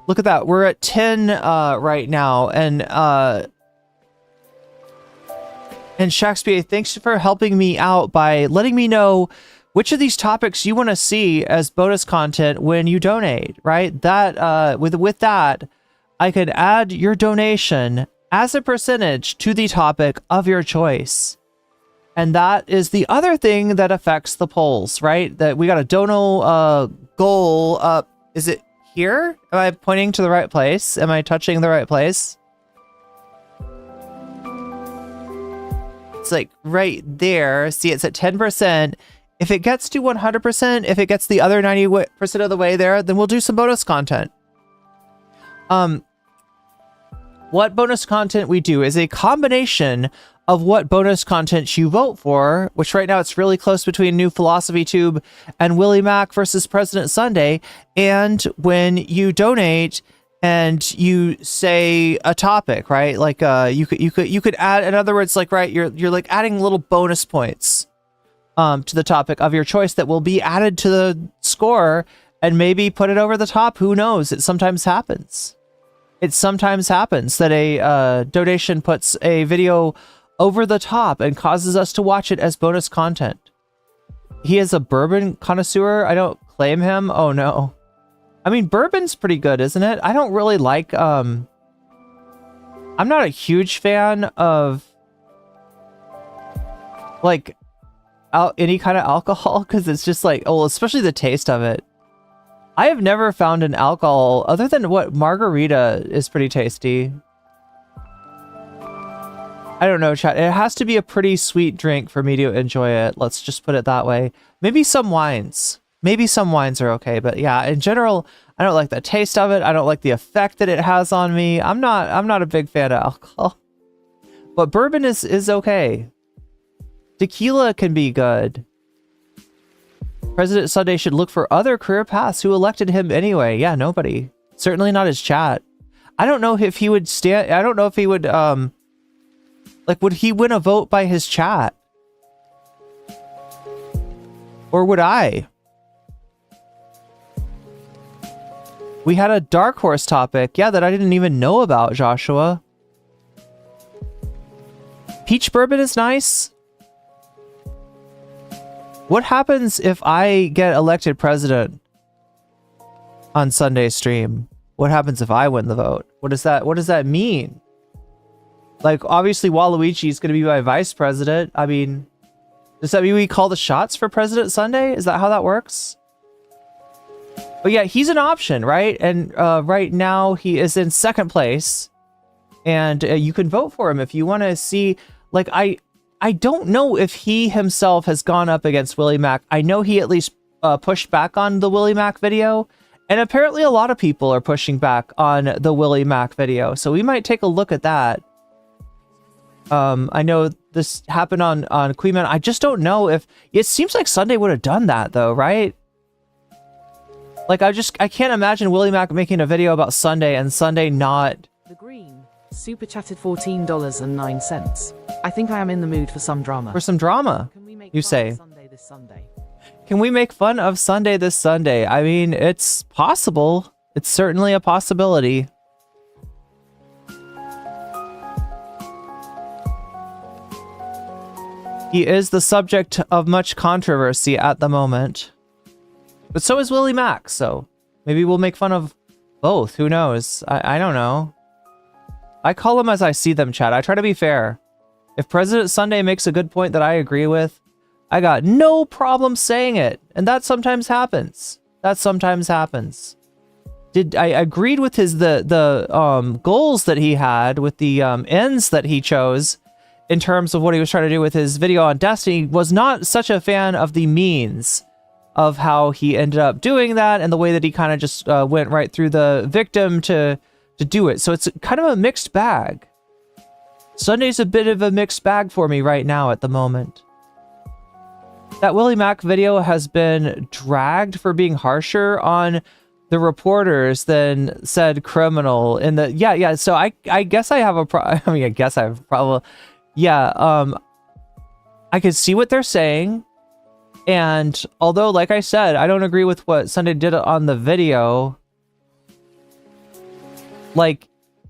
look at that. We're at 10, right now, and Shakespeare, thanks for helping me out by letting me know which of these topics you want to see as bonus content when you donate, right? That, with that, I could add your donation as a percentage to the topic of your choice. And that is the other thing that affects the polls, right? That we got a dono goal up. Is it here? Am I pointing to the right place? Am I touching the right place? It's like right there. See, it's at 10%. If it gets to 100%, if it gets the other 90% of the way there, then we'll do some bonus content. What bonus content we do is a combination of what bonus content you vote for, which right now it's really close between New Philosophy Tube and Willie Mac versus President Sunday. And when you donate and you say a topic, right? Like you could add, in other words, like, right, you're like adding little bonus points to the topic of your choice that will be added to the score and maybe put it over the top. Who knows? It sometimes happens. It sometimes happens that a donation puts a video over the top and causes us to watch it as bonus content. He is a bourbon connoisseur. I don't claim him. Oh no. I mean, bourbon's pretty good, isn't it? I don't really like, I'm not a huge fan of like any kind of alcohol because it's just like, oh, especially the taste of it. I have never found an alcohol other than what margarita is pretty tasty. I don't know, chat. It has to be a pretty sweet drink for me to enjoy it. Let's just put it that way. Maybe some wines. Maybe some wines are okay, but yeah, in general, I don't like the taste of it. I don't like the effect that it has on me. I'm not a big fan of alcohol. But bourbon is okay. Tequila can be good. President Sunday should look for other career paths. Who elected him anyway? Yeah, nobody. Certainly not his chat. I don't know if he would stand. I don't know if he would, like, would he win a vote by his chat? Or would I? We had a dark horse topic. Yeah, that I didn't even know about, Joshua. Peach bourbon is nice. What happens if I get elected president on Sunday's stream? What happens if I win the vote? What does that mean? Like, obviously Waluigi is going to be my vice president. I mean, does that mean we call the shots for President Sunday? Is that how that works? But yeah, he's an option, right? And right now he is in second place, and you can vote for him if you want to see. Like, I don't know if he himself has gone up against Willie Mac. I know he at least pushed back on the Willie Mac video, and apparently a lot of people are pushing back on the Willie Mac video. So we might take a look at that. I know this happened on Queen Man. I just don't know if it seems like Sunday would have done that though, right? Like, I can't imagine Willie Mac making a video about Sunday and Sunday not. The Green super chatted $14.09. I think I am in the mood for some drama. For some drama, Can we make you fun say? of Sunday this Sunday? Can we make fun of Sunday this Sunday? I mean, it's possible. It's certainly a possibility. He is the subject of much controversy at the moment. But so is Willie Mac, so maybe we'll make fun of both. Who knows? I don't know. I call them as I see them, chat. I try to be fair. If President Sunday makes a good point that I agree with, I got no problem saying it. And that sometimes happens. That sometimes happens. I agreed with the goals that he had, with the ends that he chose in terms of what he was trying to do with his video on Destiny. Was not such a fan of the means of how he ended up doing that, and the way that he kind of just went right through the victim to do it. So it's kind of a mixed bag. Sunday's a bit of a mixed bag for me right now at the moment. That Willie Mac video has been dragged for being harsher on the reporters than said criminal in the yeah. So I guess I have a I guess I have a problem. Yeah, I can see what they're saying. And although, like I said, I don't agree with what Sunday did on the video. Like,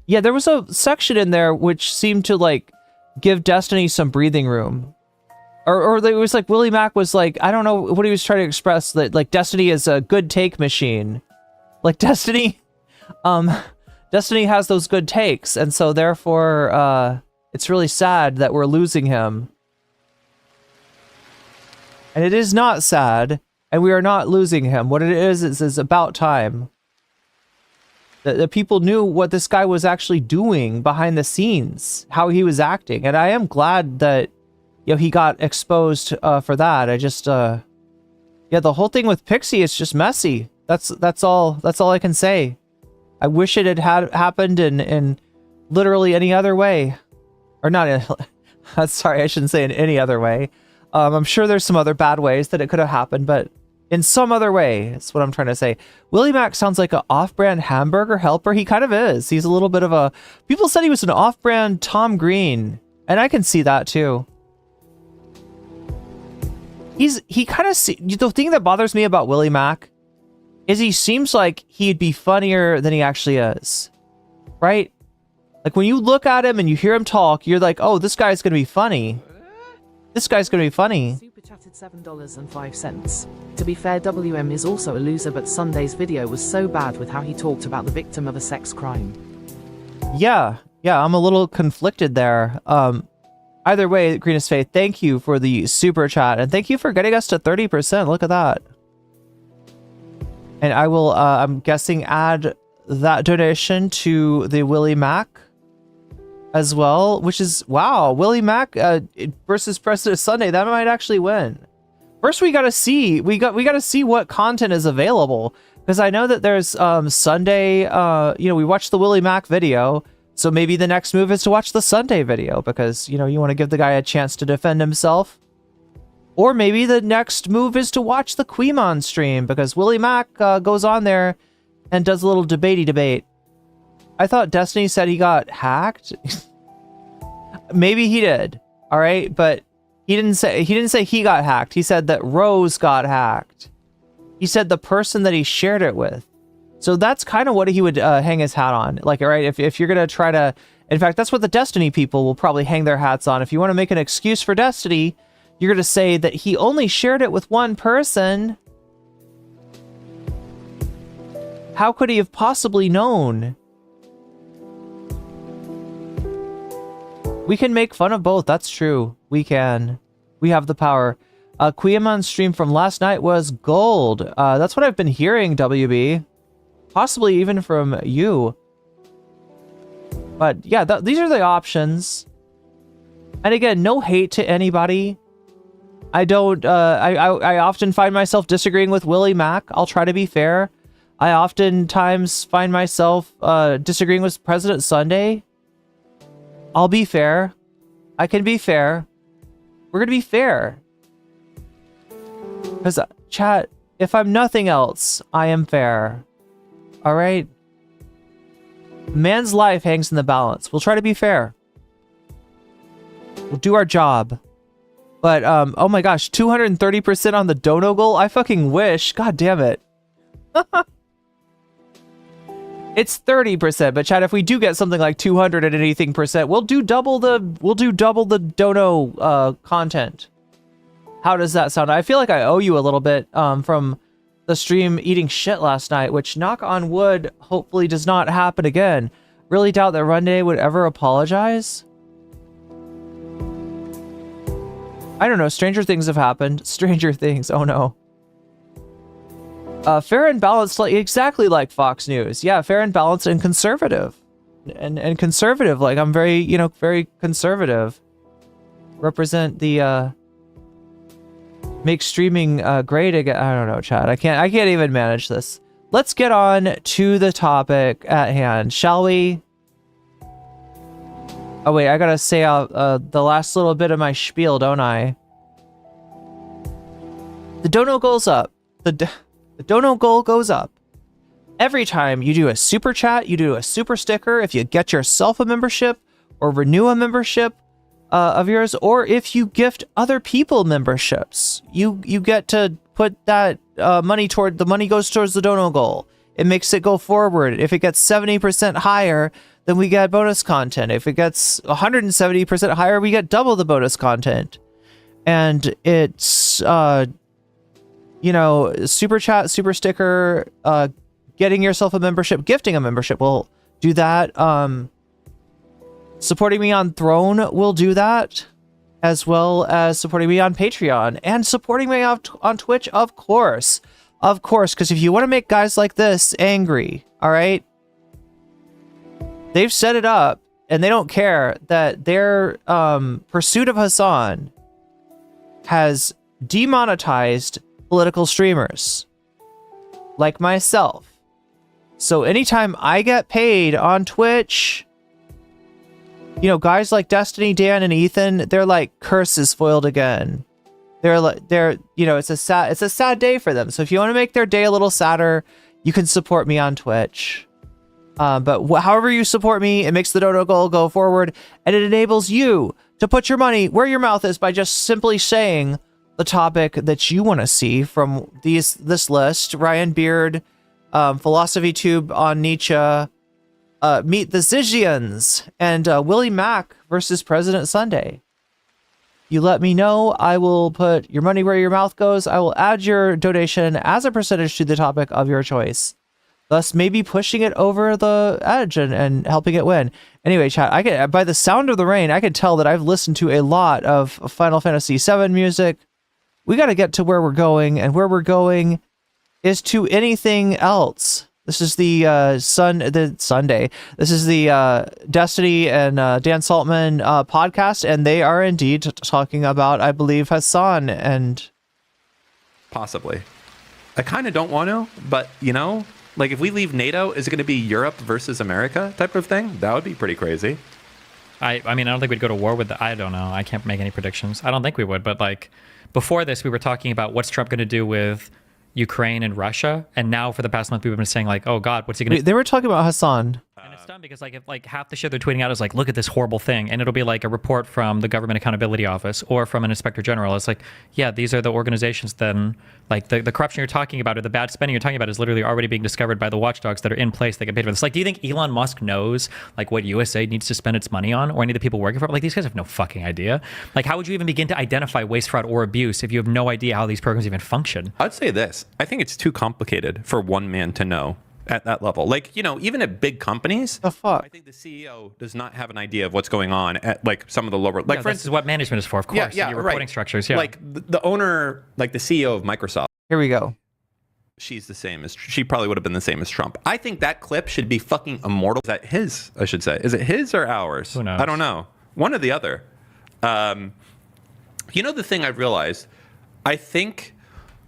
yeah, there was a section in there which seemed to, like, give Destiny some breathing room. Or it was like Willie Mac was like, I don't know what he was trying to express, that, like, Destiny is a good take machine. Like, Destiny has those good takes, and so therefore, it's really sad that we're losing him. And it is not sad, and we are not losing him. What it is about time. The people knew what this guy was actually doing behind the scenes, how he was acting. And I am glad that, you know, he got exposed for that. I just, yeah, the whole thing with Pixie is just messy. That's all I can say. I wish it had happened in literally any other way. Or not, sorry, I shouldn't say in any other way. I'm sure there's some other bad ways that it could have happened, but in some other way, that's what I'm trying to say. Willie Mac sounds like an off-brand hamburger helper. He kind of is. He's a little bit of a... People said he was an off-brand Tom Green, and I can see that too. He kind of... The thing that bothers me about Willie Mac is he seems like he'd be funnier than he actually is. right? Like when you look at him and you hear him talk, you're like, oh, this guy's gonna be funny. This guy's gonna be funny. Super chatted $7.05. To be fair, WM is also a loser, but Sunday's video was so bad with how he talked about the victim of a sex crime. Yeah, I'm a little conflicted there. Either way, Greenest Faith, thank you for the super chat, and thank you for getting us to 30%. Look at that. And I will, I'm guessing, add that donation to the Willie Mac as well, which is, wow, Willie Mac versus President Sunday. That might actually win. First, we gotta see, we gotta see what content is available, because I know that there's Sunday. We watched the Willie Mac video, so maybe the next move is to watch the Sunday video, because you want to give the guy a chance to defend himself. Or maybe the next move is to watch the Queemon stream, because Willie Mac goes on there and does a little debate. I thought Destiny said he got hacked. Maybe he did. All right, but he didn't say he got hacked. He said that Rose got hacked. He said the person that he shared it with. So that's kind of what he would hang his hat on. Like, all right, if you're gonna try to, in fact, that's what the Destiny people will probably hang their hats on. If you want to make an excuse for Destiny, you're gonna say that he only shared it with one person. How could he have possibly known? We can make fun of both. That's true. We can. We have the power. Queemon's stream from last night was gold. That's what I've been hearing, WB. Possibly even from you. But yeah, these are the options. And again, no hate to anybody. I don't, I often find myself disagreeing with Willie Mac. I'll try to be fair. I oftentimes find myself disagreeing with President Sunday. I'll be fair. I can be fair. We're gonna be fair. Because, chat, if I'm nothing else, I am fair. Alright? Man's life hangs in the balance. We'll try to be fair. We'll do our job. But, oh my gosh, 230% on the dono goal? I fucking wish. God damn it. It's 30%, but chat, if we do get something like 200 and anything percent, we'll do double the dono content. How does that sound? I feel like I owe you a little bit from the stream eating shit last night, which, knock on wood, hopefully does not happen again. Really doubt that Runday would ever apologize. I don't know, stranger things have happened. Stranger things, oh no. Fair and balanced, exactly like Fox News. Yeah, fair and balanced and conservative. And conservative, like I'm very, very conservative. Represent the, make streaming great again. I don't know, chat. I can't even manage this. Let's get on to the topic at hand, shall we? Oh wait, I gotta say out the last little bit of my spiel, don't I? The dono goes up. The dono goal goes up. Every time you do a super chat, you do a super sticker, if you get yourself a membership or renew a membership of yours, or if you gift other people memberships, you get to put that money toward, the money goes towards the dono goal. It makes it go forward. If it gets 70% higher, then we get bonus content. If it gets 170% higher, we get double the bonus content. And it's, super chat, super sticker, getting yourself a membership, gifting a membership will do that. Supporting me on Throne will do that, as well as supporting me on Patreon and supporting me on Twitch, of course. Of course, because if you want to make guys like this angry, all right? They've set it up, and they don't care that their pursuit of Hasan has demonetized political streamers like myself. So anytime I get paid on Twitch, guys like Destiny, Dan, and Ethan, they're like, curse is foiled again. It's a sad day for them. So if you want to make their day a little sadder, you can support me on Twitch. But however you support me, it makes the dono goal go forward, and it enables you to put your money where your mouth is by just simply saying the topic that you want to see from this list. Ryan Beard, Philosophy Tube on Nietzsche, Meet the Zygians and Willie Mack versus President Sunday. You let me know. I will put your money where your mouth goes. I will add your donation as a percentage to the topic of your choice, thus maybe pushing it over the edge and helping it win. Anyway, chat, by the sound of the rain, I can tell that I've listened to a lot of Final Fantasy VII music. We got to get to where we're going, and where we're going is to anything else. This is the Sunday. This is the Destiny and Dan Saltman podcast, and they are indeed talking about, I believe, Hasan and possibly. I kind of don't want to, but like if we leave NATO, is it going to be Europe versus America type of thing? That would be pretty crazy. I mean, I don't think we'd go to war with I don't know. I can't make any predictions. I don't think we would, but like before this, we were talking about what's Trump going to do with Ukraine and Russia, and now for the past month we've been saying like, oh god, what's he gonna do? They were talking about Hasan. And it's dumb because like if like half the shit they're tweeting out is like, look at this horrible thing, and it'll be like a report from the Government Accountability Office or from an inspector general. It's like, yeah, these are the organizations then, like the corruption you're talking about or the bad spending you're talking about is literally already being discovered by the watchdogs that are in place that get paid for this. Like, do you think Elon Musk knows like what USA needs to spend its money on, or any of the people working for it? Like, these guys have no fucking idea. Like, how would you even begin to identify waste, fraud, or abuse if you have no idea how these programs even function? I'd say this. I think it's too complicated for one man to know at that level. Like, even at big companies, the fuck? I think the CEO does not have an idea of what's going on at like some of the lower, like, Yeah, for this is what management is for, of course. Yeah, your reporting structures. Yeah. Like the owner, like the CEO of Microsoft. Here we go. She's the same as, she probably would have been the same as Trump. I think that clip should be fucking immortal. Is that his, I should say? Is it his or ours? Who knows? I don't know. One or the other. The thing I've realized, I think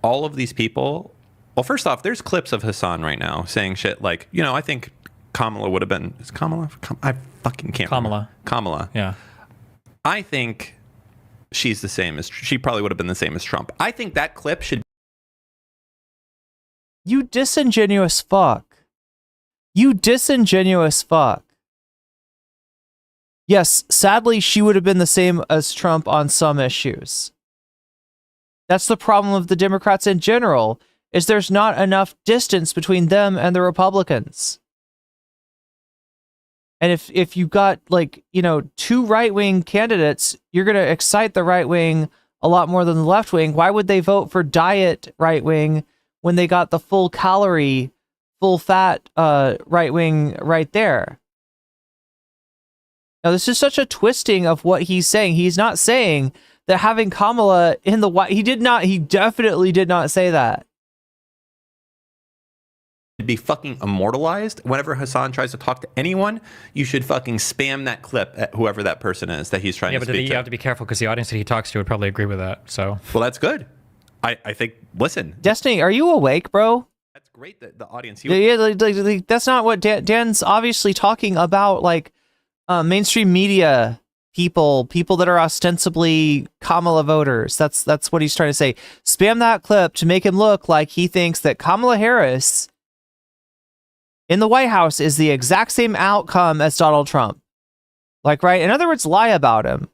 all of these people, well, first off, there's clips of Hasan right now saying shit like, I think Kamala would have been, is Kamala? I fucking can't remember. Kamala. Yeah. I think she's the same as, she probably would have been the same as Trump. I think that clip should. You disingenuous fuck. You disingenuous fuck. Yes, sadly, she would have been the same as Trump on some issues. That's the problem of the Democrats in general, is there's not enough distance between them and the Republicans. And if you got two right-wing candidates, you're going to excite the right wing a lot more than the left wing. Why would they vote for diet right wing when they got the full calorie, full fat right wing right there? Now, this is such a twisting of what he's saying. He's not saying that having Kamala in the White, he definitely did not say that. Be fucking immortalized. Whenever Hasan tries to talk to anyone, you should fucking spam that clip at whoever that person is that he's trying to speak to. Yeah, but you have to be careful because the audience that he talks to would probably agree with that. So, well, that's good. I think. Listen, Destiny, are you awake, bro? That's great that the audience. That's not what Dan's obviously talking about. Like mainstream media people that are ostensibly Kamala voters. That's what he's trying to say. Spam that clip to make him look like he thinks that Kamala Harris in the White House is the exact same outcome as Donald Trump. Like, right? In other words, lie about him.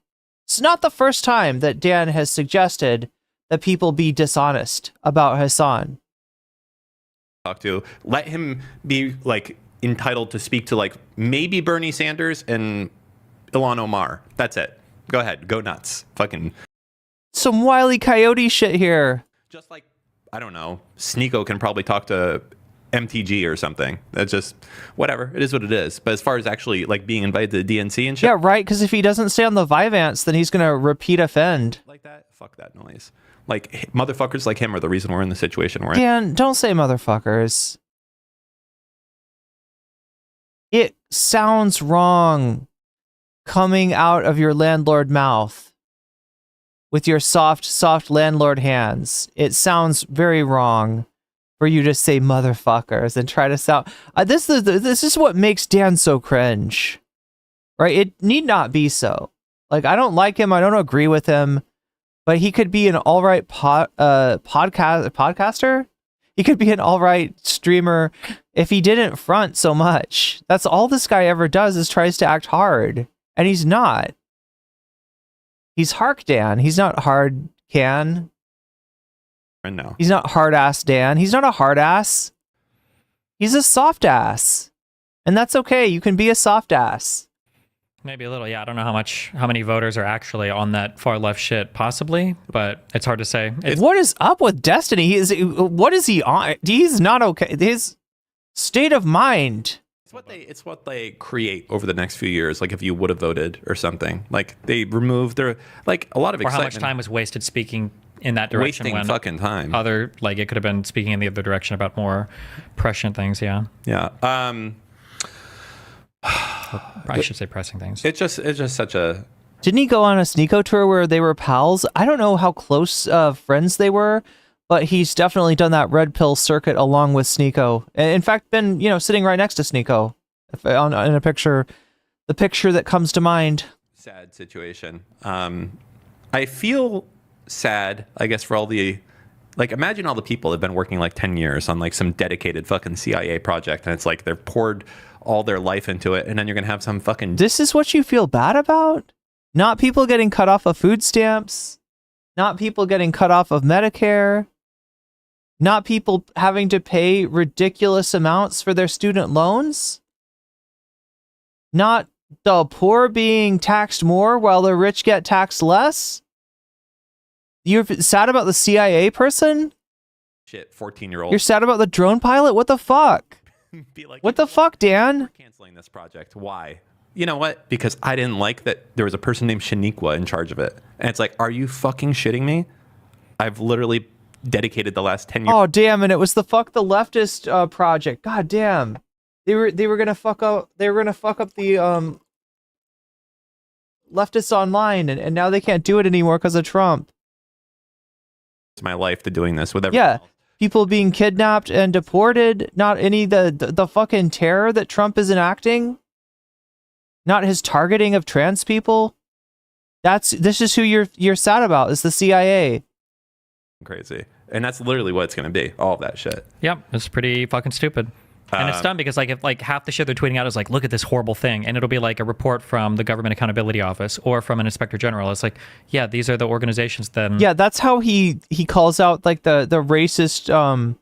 It's not the first time that Dan has suggested that people be dishonest about Hasan. Talk to, let him be like entitled to speak to like maybe Bernie Sanders and Ilhan Omar. That's it. Go ahead. Go nuts. Fucking. Some Wiley Coyote shit here. Just like, I don't know, Sneeko can probably talk to MTG or something. That's just whatever. It is what it is. But as far as actually like being invited to the DNC and shit. Yeah, right. Because if he doesn't stay on the Vivance, then he's going to repeat offend. Like that? Fuck that noise. Like motherfuckers like him are the reason we're in the situation we're in. Dan, don't say motherfuckers. It sounds wrong coming out of your landlord mouth with your soft landlord hands. It sounds very wrong for you to say motherfuckers and try to sound. This is what makes Dan so cringe, right? It need not be so. Like, I don't like him. I don't agree with him, but he could be an all right podcaster. He could be an all right streamer if he didn't front so much. That's all this guy ever does is tries to act hard, and he's not. He's Hark Dan. He's not hard can. And no. He's not hard ass Dan. He's not a hard ass. He's a soft ass. And that's okay. You can be a soft ass. Maybe a little, yeah. I don't know how many voters are actually on that far left shit, possibly, but it's hard to say. What is up with Destiny? What is he on? He's not okay. His state of mind. It's what they create over the next few years. Like if you would have voted or something, like they remove their like a lot of excitement. Or how much time was wasted speaking in that direction? Wasting fucking time. It could have been speaking in the other direction about more prescient things. Yeah. Yeah. I should say pressing things. It's just such a. Didn't he go on a Sneeko tour where they were pals? I don't know how close friends they were, but he's definitely done that red pill circuit along with Sneeko. And in fact, been sitting right next to Sneeko in a picture, the picture that comes to mind. Sad situation. I feel sad, I guess, for all the. Like, imagine all the people that have been working like 10 years on like some dedicated fucking CIA project, and it's like they've poured all their life into it, and then you're gonna have some fucking. This is what you feel bad about? Not people getting cut off of food stamps, not people getting cut off of Medicare, not people having to pay ridiculous amounts for their student loans, not the poor being taxed more while the rich get taxed less. You're sad about the CIA person? Shit, 14-year-old. You're sad about the drone pilot? What the fuck? Be like, what the fuck, Dan? We're canceling this project. Why? You know what? Because I didn't like that there was a person named Shaniqua in charge of it. And it's like, are you fucking shitting me? I've literally dedicated the last 10 years. Oh, damn, and it was the fuck the leftist project. God damn. They were gonna fuck up the leftists online, and now they can't do it anymore because of Trump. My life to doing this with everyone yeah else. People being kidnapped and deported, not any the fucking terror that Trump is enacting, not his targeting of trans people. This is who you're sad about, is the CIA. Crazy. And that's literally what it's going to be, all of that shit. Yep, it's pretty fucking stupid. And it's dumb because if half the shit they're tweeting out is like, look at this horrible thing, and it'll be like a report from the Government Accountability Office or from an inspector general. It's like, yeah, these are the organizations then. Yeah, that's how he calls out like the racist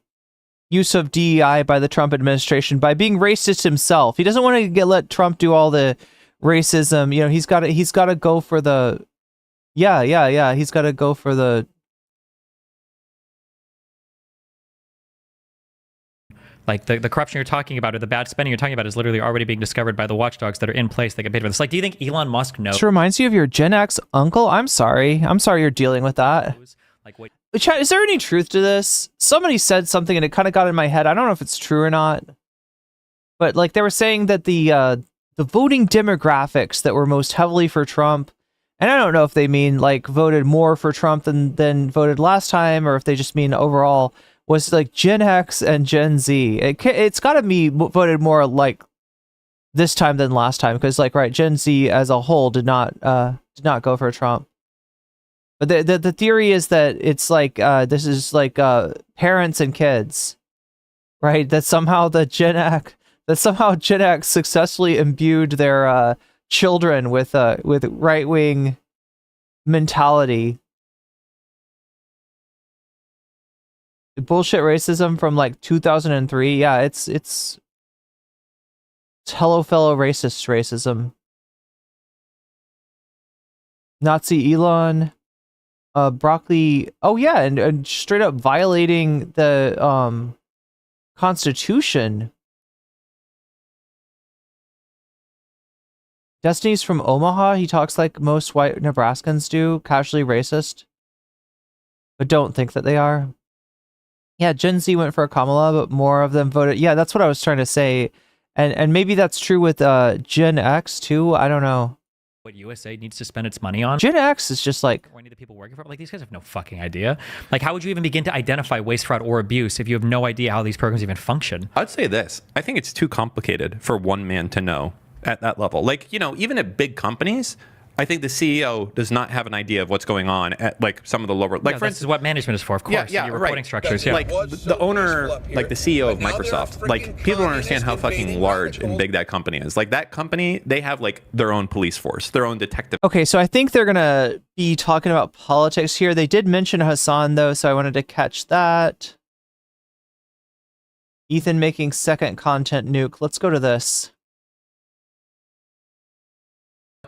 use of DEI by the Trump administration, by being racist himself. He doesn't want to let Trump do all the racism. He's got to go for the he's got to go for the. Like the corruption you're talking about or the bad spending you're talking about is literally already being discovered by the watchdogs that are in place that get paid for this. Like, do you think Elon Musk knows? This reminds you of your Gen X uncle? I'm sorry you're dealing with that. Like, what? Chat, is there any truth to this? Somebody said something and it kind of got in my head. I don't know if it's true or not. But like they were saying that the voting demographics that were most heavily for Trump, and I don't know if they mean like voted more for Trump than voted last time, or if they just mean overall, was like Gen X and Gen Z. It's got to be voted more like this time than last time, because like Gen Z as a whole did not go for Trump. But the theory is that it's like this is like parents and kids, right? That somehow Gen X successfully imbued their children with right-wing mentality. Bullshit racism from like 2003. Yeah, it's hello fellow racist racism. Nazi Elon, broccoli. Oh yeah, and straight up violating the Constitution. Destiny's from Omaha. He talks like most white Nebraskans do, casually racist, but don't think that they are. Yeah, Gen Z went for Kamala, but more of them voted. Yeah, that's what I was trying to say. And maybe that's true with Gen X too. I don't know. What USA needs to spend its money on? Gen X is just like... Or any of the people working for it. Like, these guys have no fucking idea. Like, how would you even begin to identify waste, fraud, or abuse if you have no idea how these programs even function? I'd say this. I think it's too complicated for one man to know at that level. Like, even at big companies... I think the CEO does not have an idea of what's going on at like some of the lower, like no, for this is what management is for, of course. Yeah, your reporting structures. Yeah, like the owner, like the CEO of Microsoft. Like people don't understand how fucking large and big that company is. Like that company, they have like their own police force, their own detective. Okay, so I think they're gonna be talking about politics here. They did mention Hasan though, so I wanted to catch that. Ethan making second content nuke. Let's go to this.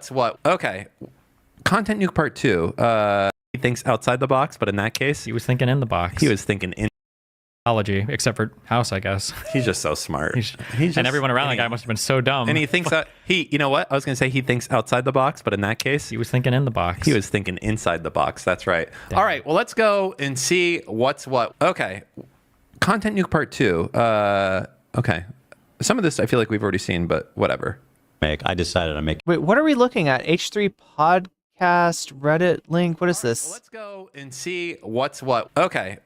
What's what? Okay. Content Nuke Part 2. He thinks outside the box, but in that case, He was thinking in the box. he was thinking in. Apology, except for House, I guess. He's just so smart. He's just, and everyone around that guy must have been so dumb. And he thinks that you know what? I was going to say he thinks outside the box, but in that case, He was thinking in the box. he was thinking inside the box. That's right. All right. Well, let's go and see what's what. Okay. Content Nuke Part 2. Okay. Some of this I feel like we've already seen, but whatever. I decided I'm making. Wait, what are we looking at? H3 podcast Reddit link. What is this? Well, let's go and see what's what. Okay.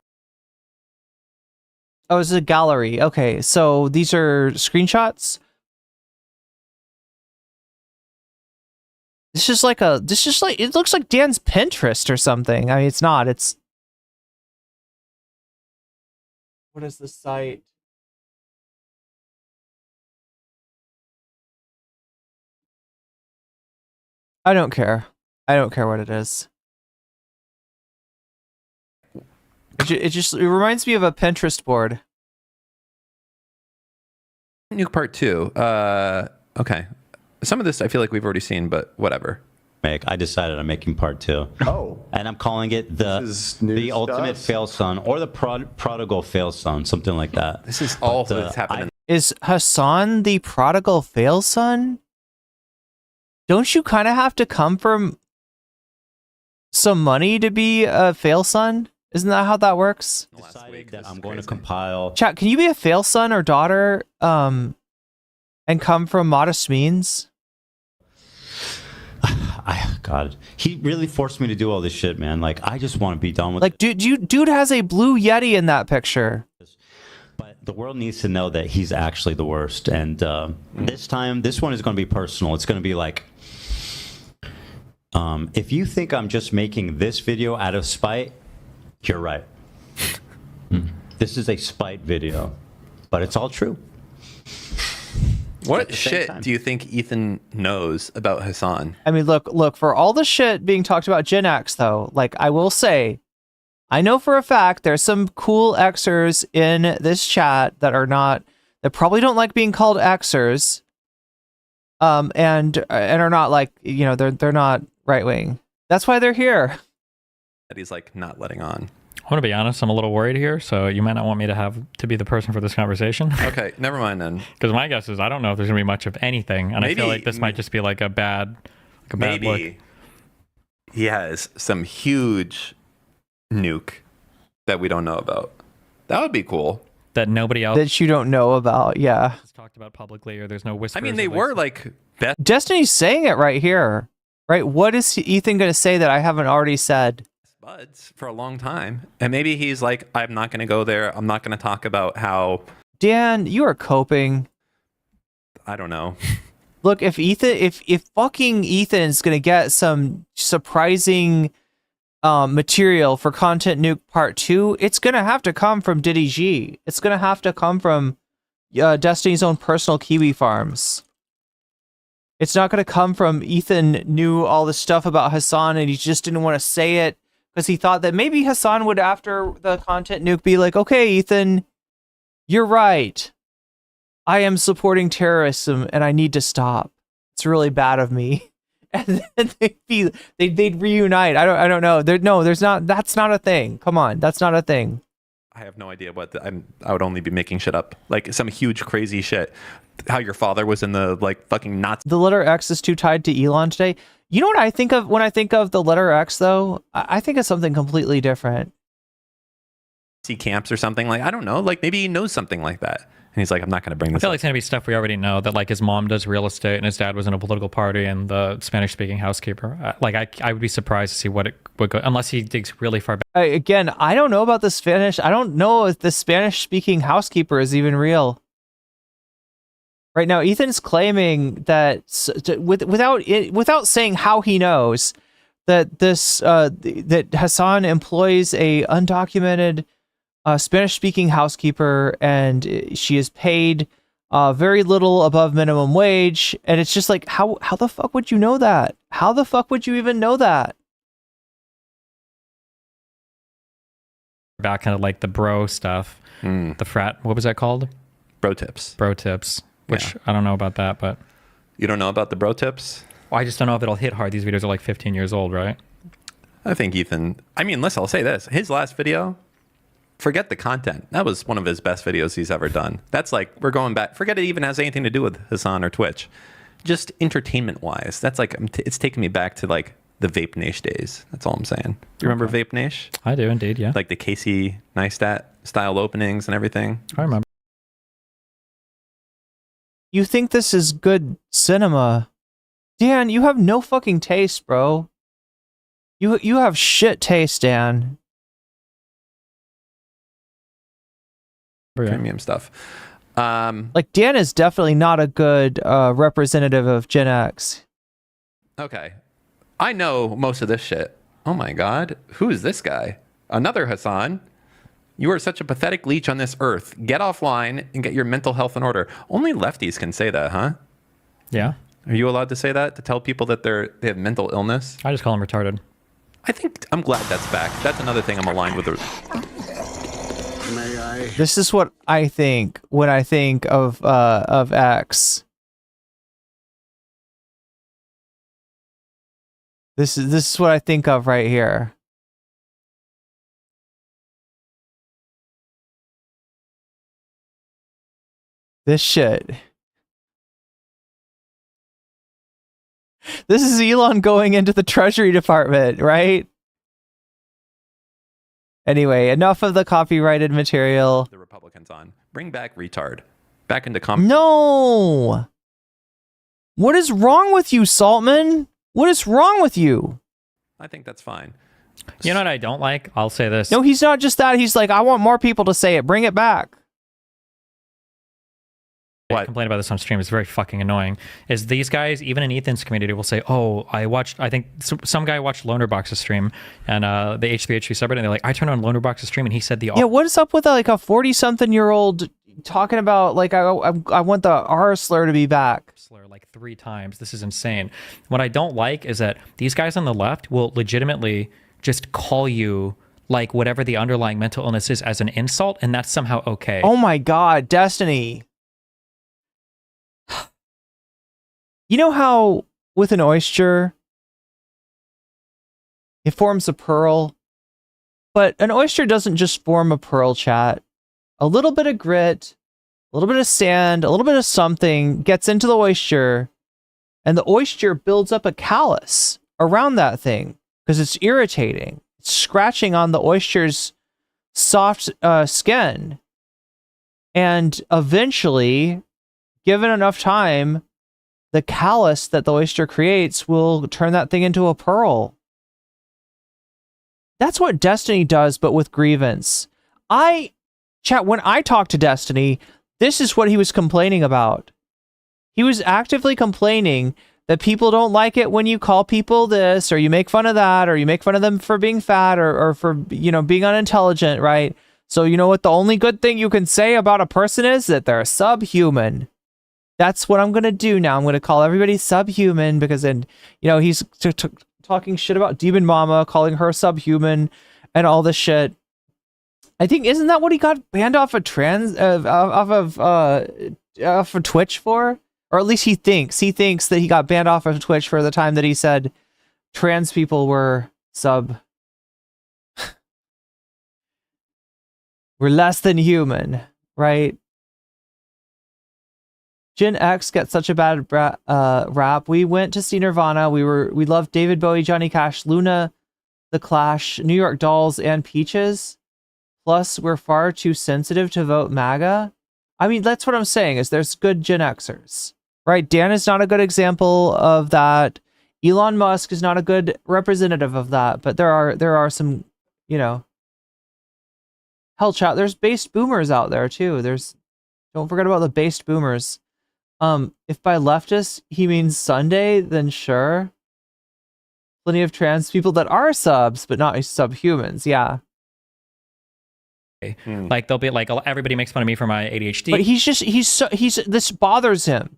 Oh, it's a gallery. Okay, so these are screenshots. This is like it looks like Dan's Pinterest or something. I mean, it's not. It's what is the site? I don't care. I don't care what it is. It reminds me of a Pinterest board. Nuke Part 2. Okay. Some of this I feel like we've already seen, but whatever. I decided I'm making Part 2. Oh. And I'm calling it the ultimate fail son, or the prodigal fail son, something like that. This is all that's happening. Is Hasan the prodigal fail son? Don't you kind of have to come from some money to be a fail son? Isn't that how that works? Decided that I'm going to compile. Chat, can you be a fail son or daughter and come from modest means? God, he really forced me to do all this shit, man. Like, I just want to be done with like, dude has a blue Yeti in that picture. But the world needs to know that he's actually the worst. And this time, this one is going to be personal. It's going to be like, if you think I'm just making this video out of spite, you're right. This is a spite video, but it's all true. What shit do you think Ethan knows about Hasan? I mean, look, for all the shit being talked about Gen X, though, like, I will say, I know for a fact there's some cool Xers in this chat that probably don't like being called Xers, and are not like, you know, they're not right wing. That's why they're here. That he's like not letting on. I want to be honest, I'm a little worried here, so you might not want me to be the person for this conversation. Okay, never mind then. Because my guess is I don't know if there's going to be much of anything, and I feel like this might just be like a bad look. He has some huge nuke that we don't know about. That would be cool. That nobody else That you don't know about, yeah. has talked about publicly, or there's no whispers. I mean, they were like best Destiny's saying it right here, right? What is Ethan going to say that I haven't already said? buds for a long time. And maybe he's like, I'm not going to go there. I'm not going to talk about how... Dan, you are coping. I don't know. Look, if fucking Ethan's gonna get some surprising material for Content Nuke Part 2, it's gonna have to come from Diddy G. It's gonna have to come from Destiny's own personal Kiwi farms. It's not gonna come from Ethan knew all this stuff about Hasan and he just didn't want to say it because he thought that maybe Hasan would, after the Content Nuke, be like, okay, Ethan, you're right. I am supporting terrorism and I need to stop. It's really bad of me. And then they'd reunite. I don't know. There's not. That's not a thing. Come on, that's not a thing. I have no idea what I would only be making shit up, like some huge crazy shit. How your father was in the like fucking Nazi. The letter X is too tied to Elon today. You know what I think of when I think of the letter X though? I think of something completely different. Camps or something, like I don't know. Like maybe he knows something like that. And he's like, I'm not going to bring I this feel up. like it's going to be stuff we already know, that like his mom does real estate and his dad was in a political party and the Spanish-speaking housekeeper. I would be surprised to see what it would go, unless he digs really far back. Again, I don't know about the Spanish. I don't know if the Spanish-speaking housekeeper is even real. Right now, Ethan's claiming that without saying how he knows that that Hasan employs a undocumented Spanish-speaking housekeeper, and she is paid very little above minimum wage, and it's just like, how the fuck would you know that? How the fuck would you even know that? Back kind of like the bro stuff, the frat. What was that called? Bro tips. Bro tips. Which I don't know about that, but You don't know about the bro tips? Well, I just don't know if it'll hit hard. These videos are like 15 years old, right? I think Ethan. I mean, listen. I'll say this: his last video. Forget the content. That was one of his best videos he's ever done. That's like we're going back. Forget it even has anything to do with Hasan or Twitch. Just entertainment wise, that's like it's taking me back to like the Vape Nation days. That's all I'm saying. Do you remember Vape Nation? I do indeed, yeah. Like the Casey Neistat style openings and everything. I remember. You think this is good cinema? Dan, you have no fucking taste, bro. You have shit taste, Dan. Premium stuff. Like Dan is definitely not a good representative of Gen X. Okay. I know most of this shit. Oh my God. Who is this guy? Another Hasan. You are such a pathetic leech on this earth. Get offline and get your mental health in order. Only lefties can say that, huh? Yeah. Are you allowed to say that? To tell people that they have mental illness? I just call them retarded. I think I'm glad that's back. That's another thing I'm aligned with. May I? This is what I think when I think of X. This is what I think of right here. This shit. This is Elon going into the Treasury Department, right? Anyway, enough of the copyrighted material. The Republicans on. Bring back retard. Back into com. No! What is wrong with you, Saltman? What is wrong with you? I think that's fine. You know what I don't like? I'll say this. No, he's not just that. He's like, I want more people to say it. Bring it back. I complain about this on stream. It's very fucking annoying. Is these guys, even in Ethan's community, will say, "Oh, I think some guy watched Lonerbox's stream and the H3H3 subreddit, and they're like, I turned on Lonerbox's stream and he said the yeah. What is up with like a 40-something-year-old talking about like I want the R slur to be back?" Slur like 3 times. This is insane. What I don't like is that these guys on the left will legitimately just call you like whatever the underlying mental illness is as an insult, and that's somehow okay. Oh my God, Destiny. You know how with an oyster, it forms a pearl, but an oyster doesn't just form a pearl, chat. A little bit of grit, a little bit of sand, a little bit of something gets into the oyster, and the oyster builds up a callus around that thing because it's irritating. It's scratching on the oyster's soft skin. And eventually, given enough time, the callus that the oyster creates will turn that thing into a pearl. That's what Destiny does, but with grievance. When I talked to Destiny, this is what he was complaining about. He was actively complaining that people don't like it when you call people this, or you make fun of that, or you make fun of them for being fat, or for, being unintelligent, right? So you know what the only good thing you can say about a person is? That they're subhuman. That's what I'm going to do now. I'm going to call everybody subhuman because then, he's talking shit about Demon Mama, calling her subhuman and all this shit. I think, isn't that what he got banned off of off of Twitch for? Or at least he thinks that he got banned off of Twitch for the time that he said trans people were we're less than human, right? Gen X gets such a bad rap. We went to see Nirvana. We loved David Bowie, Johnny Cash, Luna, The Clash, New York Dolls, and Peaches. Plus, we're far too sensitive to vote MAGA. I mean, that's what I'm saying, is there's good Gen Xers, right? Dan is not a good example of that. Elon Musk is not a good representative of that, but there are some, hell chat. There's based boomers out there too. Don't forget about the based boomers. If by leftist he means Sunday, then sure. Plenty of trans people that are subs, but not subhumans. Yeah. Like they'll be like, everybody makes fun of me for my ADHD. But this bothers him.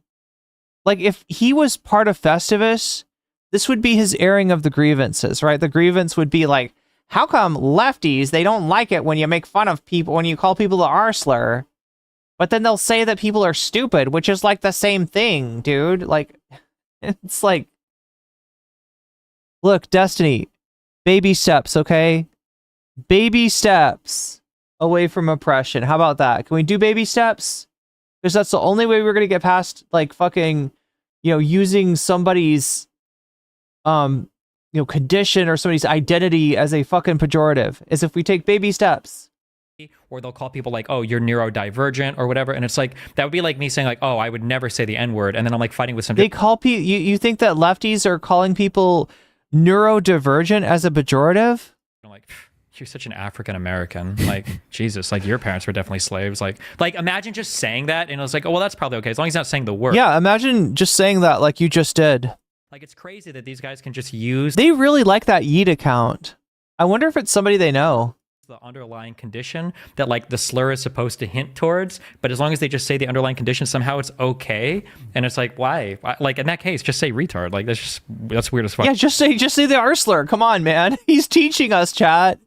Like if he was part of Festivus, this would be his airing of the grievances, right? The grievance would be like, how come lefties, they don't like it when you make fun of people, when you call people the R slur, but then they'll say that people are stupid, which is like the same thing, dude. Like, it's like, Look, Destiny, baby steps, okay? Baby steps away from oppression. How about that? Can we do baby steps? Because that's the only way we're gonna get past like fucking, using somebody's condition or somebody's identity as a fucking pejorative, is if we take baby steps. Or they'll call people like, oh, you're neurodivergent or whatever. And it's like, that would be like me saying like, oh, I would never say the N-word. And then I'm like fighting with some... They call people... You think that lefties are calling people neurodivergent as a pejorative? I'm like, you're such an African-American. Like, Jesus, like your parents were definitely slaves. Like imagine just saying that. And it was like, oh, well, that's probably okay. As long as he's not saying the word. Yeah, imagine just saying that like you just did. Like, it's crazy that these guys can just use... They really like that Yeet account. I wonder if it's somebody they know. The underlying condition that like the slur is supposed to hint towards, but as long as they just say the underlying condition, somehow it's okay. And it's like, why? Like in that case, just say retard. Like that's weird as fuck. Yeah, just say the R slur. Come on, man. He's teaching us, chat.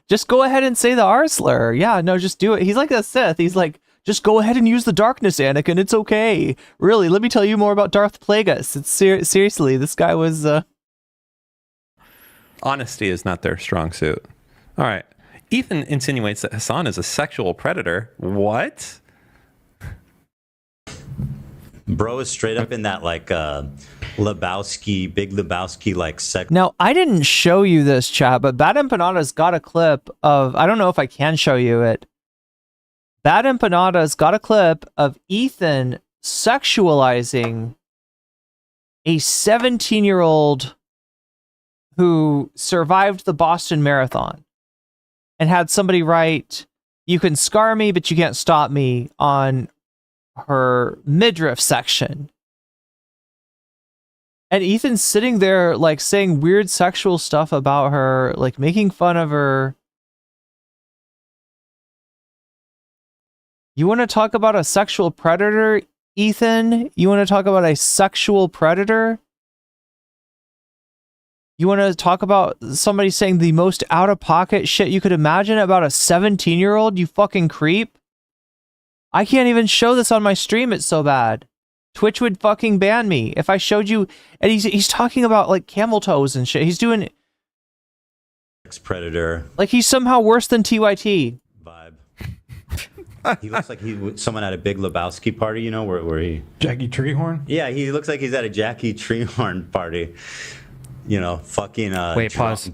Just go ahead and say the R slur. Yeah, no, just do it. He's like a Sith. He's like, just go ahead and use the darkness, Anakin. It's okay. Really, let me tell you more about Darth Plagueis. It's seriously, this guy was... Honesty is not their strong suit. All right. Ethan insinuates that Hasan is a sexual predator. What? Bro is straight up in that like Lebowski, Big Lebowski like sex. Now, I didn't show you this, chat, but Bad Empanada's got a clip of... I don't know if I can show you it. Bad Empanada's got a clip of Ethan sexualizing a 17-year-old who survived the Boston Marathon and had somebody write, "You can scar me, but you can't stop me," on her midriff section. And Ethan's sitting there, like, saying weird sexual stuff about her, like, making fun of her. You want to talk about a sexual predator, Ethan? You want to talk about a sexual predator? You want to talk about somebody saying the most out-of-pocket shit you could imagine about a 17-year-old, you fucking creep? I can't even show this on my stream, it's so bad. Twitch would fucking ban me if I showed you. And he's talking about, like, camel toes and shit. He's doing... Predator. Like, he's somehow worse than TYT. Vibe. He looks like someone at a Big Lebowski party, where he... Jackie Treehorn? Yeah, he looks like he's at a Jackie Treehorn party. Fucking... Wait, pause.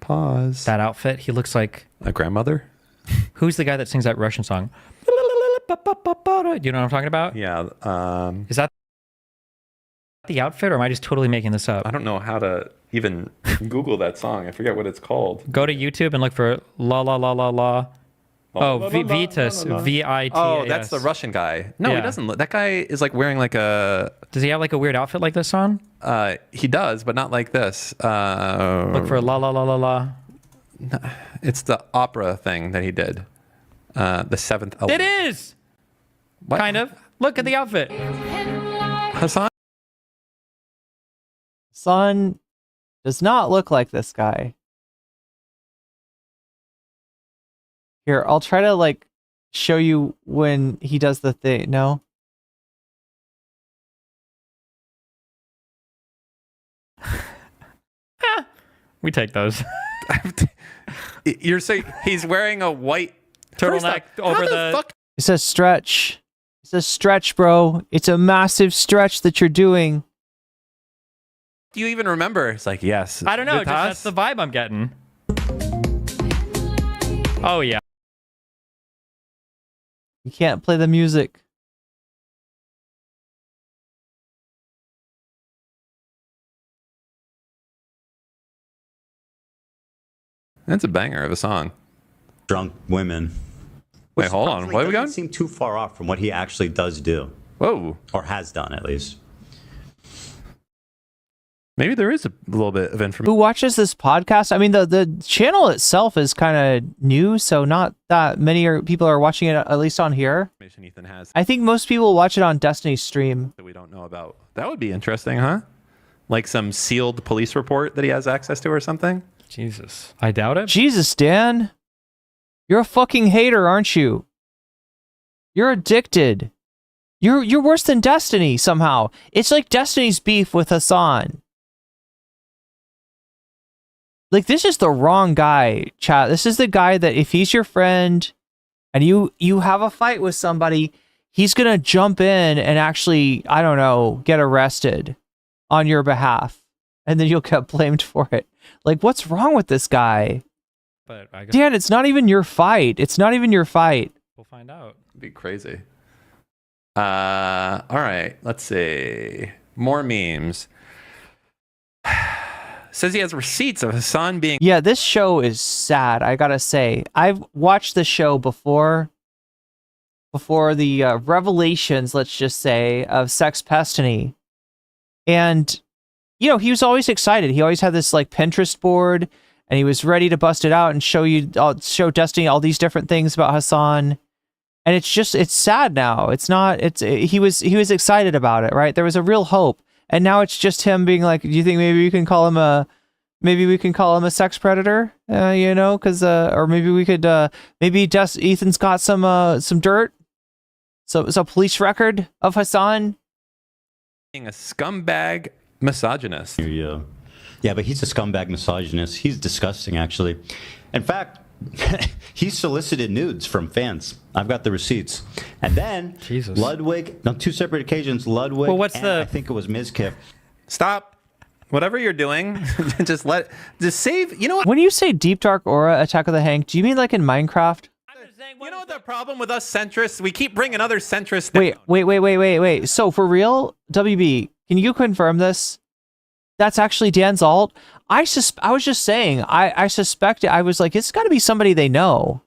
Pause. That outfit, he looks like... A grandmother? Who's the guy that sings that Russian song? Do you know what I'm talking about? Yeah. Is that the outfit, or am I just totally making this up? I don't know how to even Google that song. I forget what it's called. Go to YouTube and look for La La La La La. Oh, Vitas, V-I-T-A-S. Oh, that's the Russian guy. No, Yeah. he doesn't. That guy is like wearing like a... Does he have like a weird outfit like this on? He does, but not like this. Look for La La La La La. It's the opera thing that he did. The Seventh It Element. is! What? Kind of. Look at the outfit. Hasan? Son does not look like this guy. Here, I'll try to, like, show you when he does the thing. No? We take those. You're saying he's wearing a white Turtleneck over the... fuck? It says stretch. It says stretch, bro. It's a massive stretch that you're doing. Do you even remember? It's like, yes. I don't know. Just, Vitas? that's the vibe I'm getting. Oh, yeah. You can't play the music. That's a banger of a song. Drunk women. Wait, hold on. What are we going? Doesn't seem too far off from what he actually does do. Whoa. Or has done, at least. Maybe there is a little bit of information. Who watches this podcast? I mean, the channel itself is kind of new, so not that many people are watching it, at least on here. Ethan has I think most people watch it on Destiny's stream. that we don't know about. That would be interesting, huh? Like some sealed police report that he has access to or something? Jesus. I doubt it. Jesus, Dan. You're a fucking hater, aren't you? You're addicted. You're worse than Destiny somehow. It's like Destiny's beef with Hasan. Like, this is the wrong guy, chat. This is the guy that if he's your friend and you have a fight with somebody, he's going to jump in and actually, I don't know, get arrested on your behalf. And then you'll get blamed for it. Like, what's wrong with this guy? But I guess Dan, it's not even your fight. It's not even your fight. we'll find out. It'd be crazy. All right, let's see. More memes. Says he has receipts of Hasan being... Yeah, this show is sad, I gotta say. I've watched the show before the revelations, let's just say, of Sex Pestiny. And, you know, he was always excited. He always had this, like, Pinterest board, and he was ready to bust it out and show Destiny all these different things about Hasan. And it's sad now. He was excited about it, right? There was a real hope. And now it's just him being like, do you think maybe we can call him a sex predator? You know, because or maybe we could maybe Ethan's got some dirt, so police record of Hasan being a scumbag misogynist. Yeah, but he's a scumbag misogynist. He's disgusting, actually. In fact, he solicited nudes from fans. I've got the receipts. And then Jesus. Ludwig, on 2 separate occasions, Ludwig, Well, I think it was Mizkif. Stop. Whatever you're doing, just save. You know what? When you say Deep Dark Aura Attack of the Hank, do you mean like in Minecraft? You know what the problem with us centrists? We keep bringing other centrists down. Wait. So for real, WB, can you confirm this? That's actually Dan's alt. I was just saying, I suspected, I was like, it's got to be somebody they know.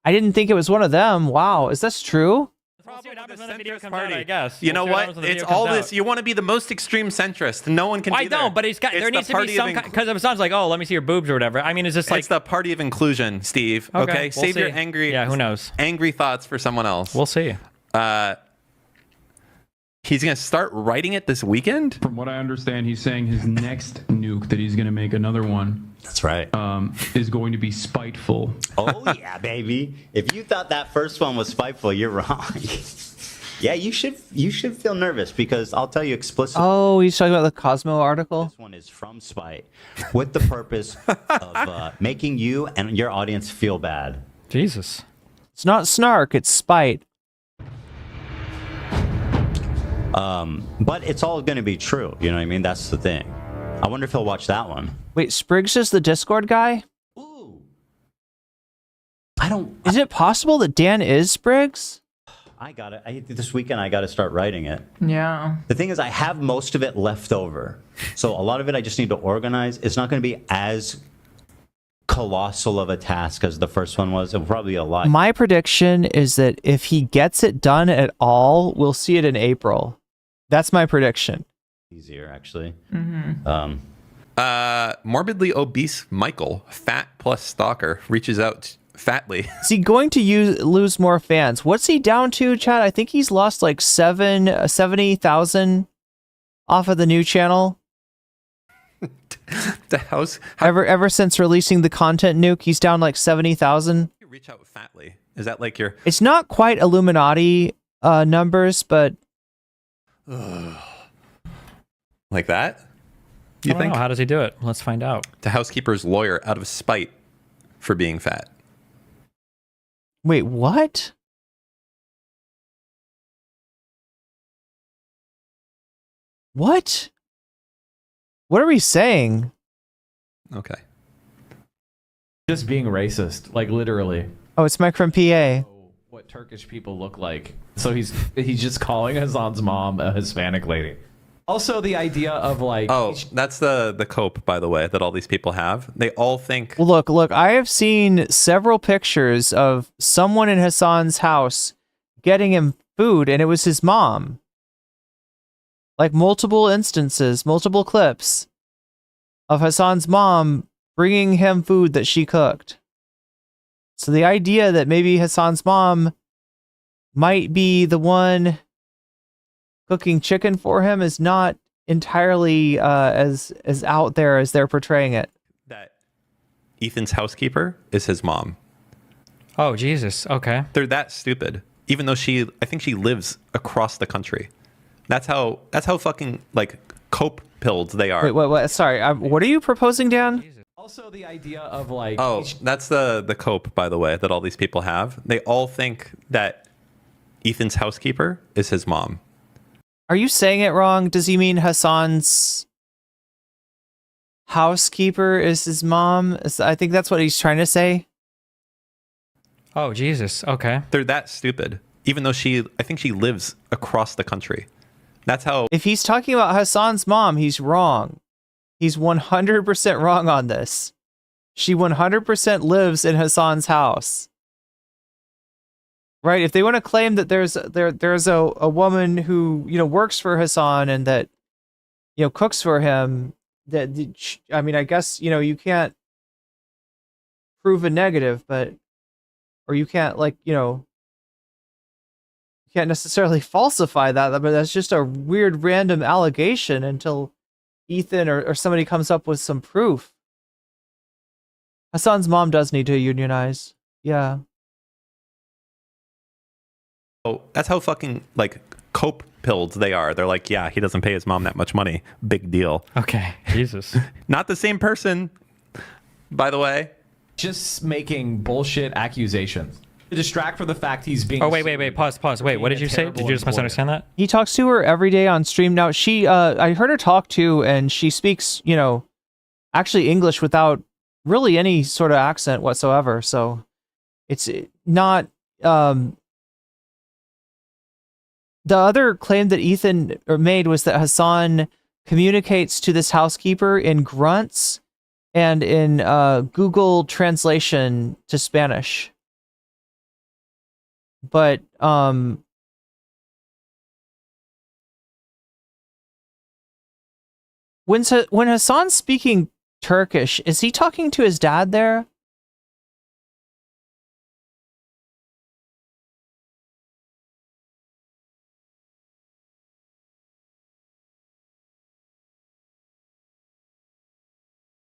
I didn't think it was one of them. Wow, is this true? We'll see what happens when the centrist video comes party. out, I guess. You know We'll see what? happens when the It's video all comes this. out. You want to be the most extreme centrist. No one can be I there. don't, but there needs to be some because it sounds like, oh, let me see your boobs or whatever. I mean, is this like it's the party of inclusion, Steve. Okay, we'll save your see. angry. Yeah, who knows? Angry thoughts for someone else. We'll see. He's gonna start writing it this weekend. From what I understand, he's saying his next nuke that he's going to make another one. That's right. Is going to be spiteful. Oh, yeah, baby. If you thought that first one was spiteful, you're wrong. Yeah, you should feel nervous because I'll tell you explicitly. Oh, he's talking about the Cosmo article? This one is from spite with the purpose of making you and your audience feel bad. Jesus. It's not snark, it's spite. But it's all going to be true. You know what I mean? That's the thing. I wonder if he'll watch that one. Wait, Spriggs is the Discord guy? Ooh. Is it possible that Dan is Spriggs? I got it. This weekend, I got to start writing it. Yeah. The thing is, I have most of it left over. So a lot of it I just need to organize. It's not going to be as colossal of a task as the first one was. It'll probably be a lot. My prediction is that if he gets it done at all, we'll see it in April. That's my prediction. Easier, actually. Mm-hmm. Morbidly obese Michael, fat plus stalker, reaches out fatly. Is he going to lose more fans? What's he down to, Chad? I think he's lost like 70,000 off of the new channel. The house. Ever since releasing the content nuke, he's down like 70,000. You reach out fatly. Is that like your? It's not quite Illuminati numbers, but like that? I don't know. How does he do it? Let's find out. The housekeeper's lawyer out of spite for being fat. wait, what? What? What are we saying? Okay. Just being racist, like literally. Oh, it's Mike from PA. What Turkish people look like. So he's just calling Hasan's mom a Hispanic lady. Also, the idea of like... Oh, that's the cope, by the way, that all these people have. They all think... Well, look, I have seen several pictures of someone in Hasan's house getting him food, and it was his mom. Like multiple instances, multiple clips of Hasan's mom bringing him food that she cooked. So the idea that maybe Hasan's mom might be the one cooking chicken for him is not entirely as out there as they're portraying it. That Ethan's housekeeper is his mom. Oh, Jesus. Okay. They're that stupid. Even though I think she lives across the country. That's how fucking like cope pilled they are. Wait, what? Sorry, what are you proposing, Dan? Also, the idea of like, Oh, that's the cope, by the way, that all these people have. They all think that Ethan's housekeeper is his mom. Are you saying it wrong? Does he mean Hasan's housekeeper is his mom? I think that's what he's trying to say. Oh, Jesus. Okay. They're that stupid. Even though I think she lives across the country. That's how. If he's talking about Hasan's mom, he's wrong. He's 100% wrong on this. She 100% lives in Hasan's house. Right? If they want to claim that there's a woman who, works for Hasan and that, cooks for him, I mean, I guess, you can't prove a negative, or you can't you can't necessarily falsify that, but that's just a weird random allegation until Ethan or somebody comes up with some proof. Hasan's mom does need to unionize. Yeah. Oh, that's how fucking cope pilled they are. They're like, yeah, he doesn't pay his mom that much money. Big deal. Okay. Jesus. Not the same person, by the way. just making bullshit accusations to distract from the fact he's being. Oh, wait. Pause. Wait, what did you say? Did you just misunderstand that? He talks to her every day on stream. Now, I heard her talk too, and she speaks, actually English without really any sort of accent whatsoever. So it's not, the other claim that Ethan made was that Hasan communicates to this housekeeper in grunts and in Google translation to Spanish. But when Hasan's speaking Turkish, is he talking to his dad there?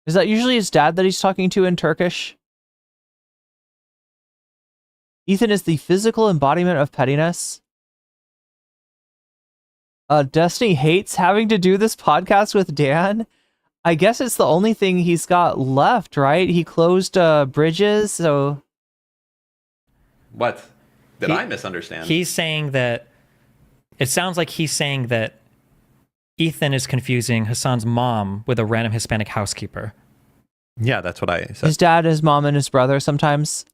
Is that usually his dad that he's talking to in Turkish? Ethan is the physical embodiment of pettiness. Destiny hates having to do this podcast with Dan. I guess it's the only thing he's got left, right? He closed Bridges, so... What? Did I misunderstand? He's saying that... It sounds like he's saying that Ethan is confusing Hasan's mom with a random Hispanic housekeeper. Yeah, that's what I said. His dad, his mom, and his brother sometimes.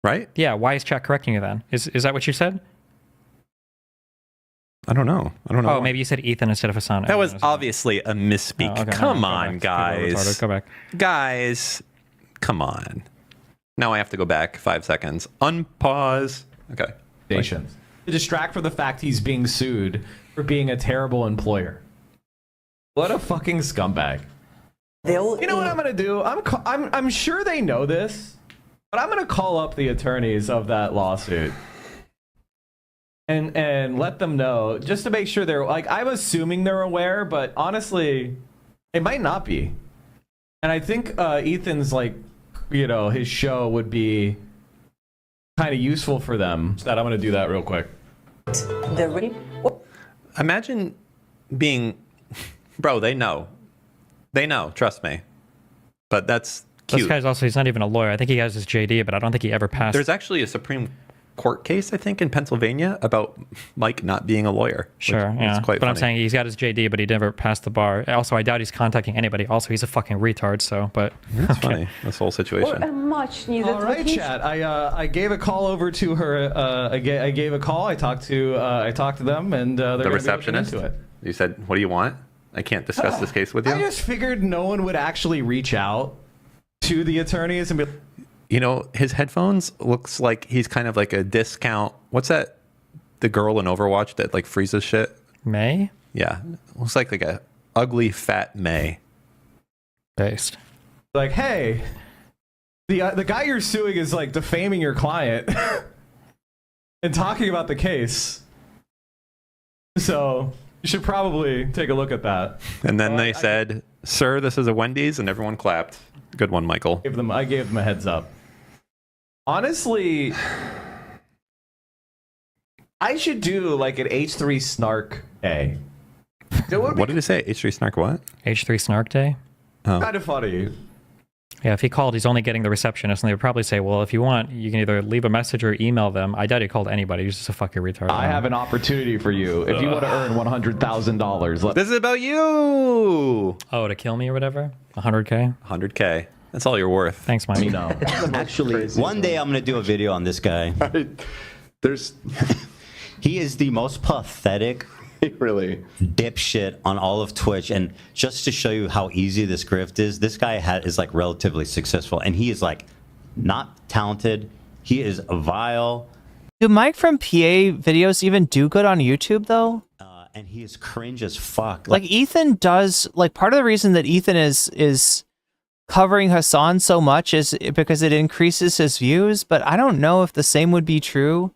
Right? Yeah, why is chat correcting you then? Is that what you said? I don't know. Oh, maybe you said Ethan instead of Hasan. That was obviously a misspeak. Oh, okay, Come on, guys. Go back. Guys, come on. Now I have to go back 5 seconds. Unpause. Okay. To distract from the fact he's being sued for being a terrible employer. What a fucking scumbag. You know what I'm gonna do? I'm sure they know this, but I'm gonna call up the attorneys of that lawsuit and let them know, just to make sure they're like, I'm assuming they're aware, but honestly, it might not be. And I think Ethan's his show would be kind of useful for them. So that I'm gonna do that real quick. Imagine being, bro. They know, trust me. But that's cute. This guy's also, he's not even a lawyer. I think he has his JD, but I don't think he ever passed. There's actually a Supreme Court case, I think, in Pennsylvania about Mike not being a lawyer. Sure, yeah. Quite but funny. I'm saying he's got his JD, but he never passed the bar. Also, I doubt he's contacting anybody. Also, he's a fucking retard, so, but... That's funny, this whole situation. All right, chat. I gave a call over to her. I gave a call. I talked to them, and they're The receptionist? into it. You said, what do you want? I can't discuss this case with you. I just figured no one would actually reach out to the attorneys and be his headphones looks like he's kind of like a discount. What's that? The girl in Overwatch that freezes shit? May? Yeah. Looks like a ugly fat May. Based. Like, hey, the guy you're suing is defaming your client and talking about the case. So you should probably take a look at that. And then they said, sir, this is a Wendy's, and everyone clapped. Good one, Michael. I gave them a heads up. Honestly, I should do an H3 snark day. What did it say? H3 snark what? H3 snark day? Kind of funny. Yeah, if he called, he's only getting the receptionist, and they would probably say, well, if you want, you can either leave a message or email them. I doubt he called anybody. He's just a fucking retard. I have an opportunity for you. If you want to earn $100,000. This is about you. Oh, to kill me or whatever? 100K? 100K. That's all you're worth. Thanks, Mike. No. Actually, one day I'm going to do a video on this guy. There's He is the most pathetic really dipshit on all of Twitch, and just to show you how easy this grift is, this guy is like relatively successful, and he is like not talented. He is vile. Do Mike from PA videos even do good on YouTube though? And he is cringe as fuck. Like Ethan does. Like part of the reason that Ethan is covering Hasan so much is because it increases his views. But I don't know if the same would be true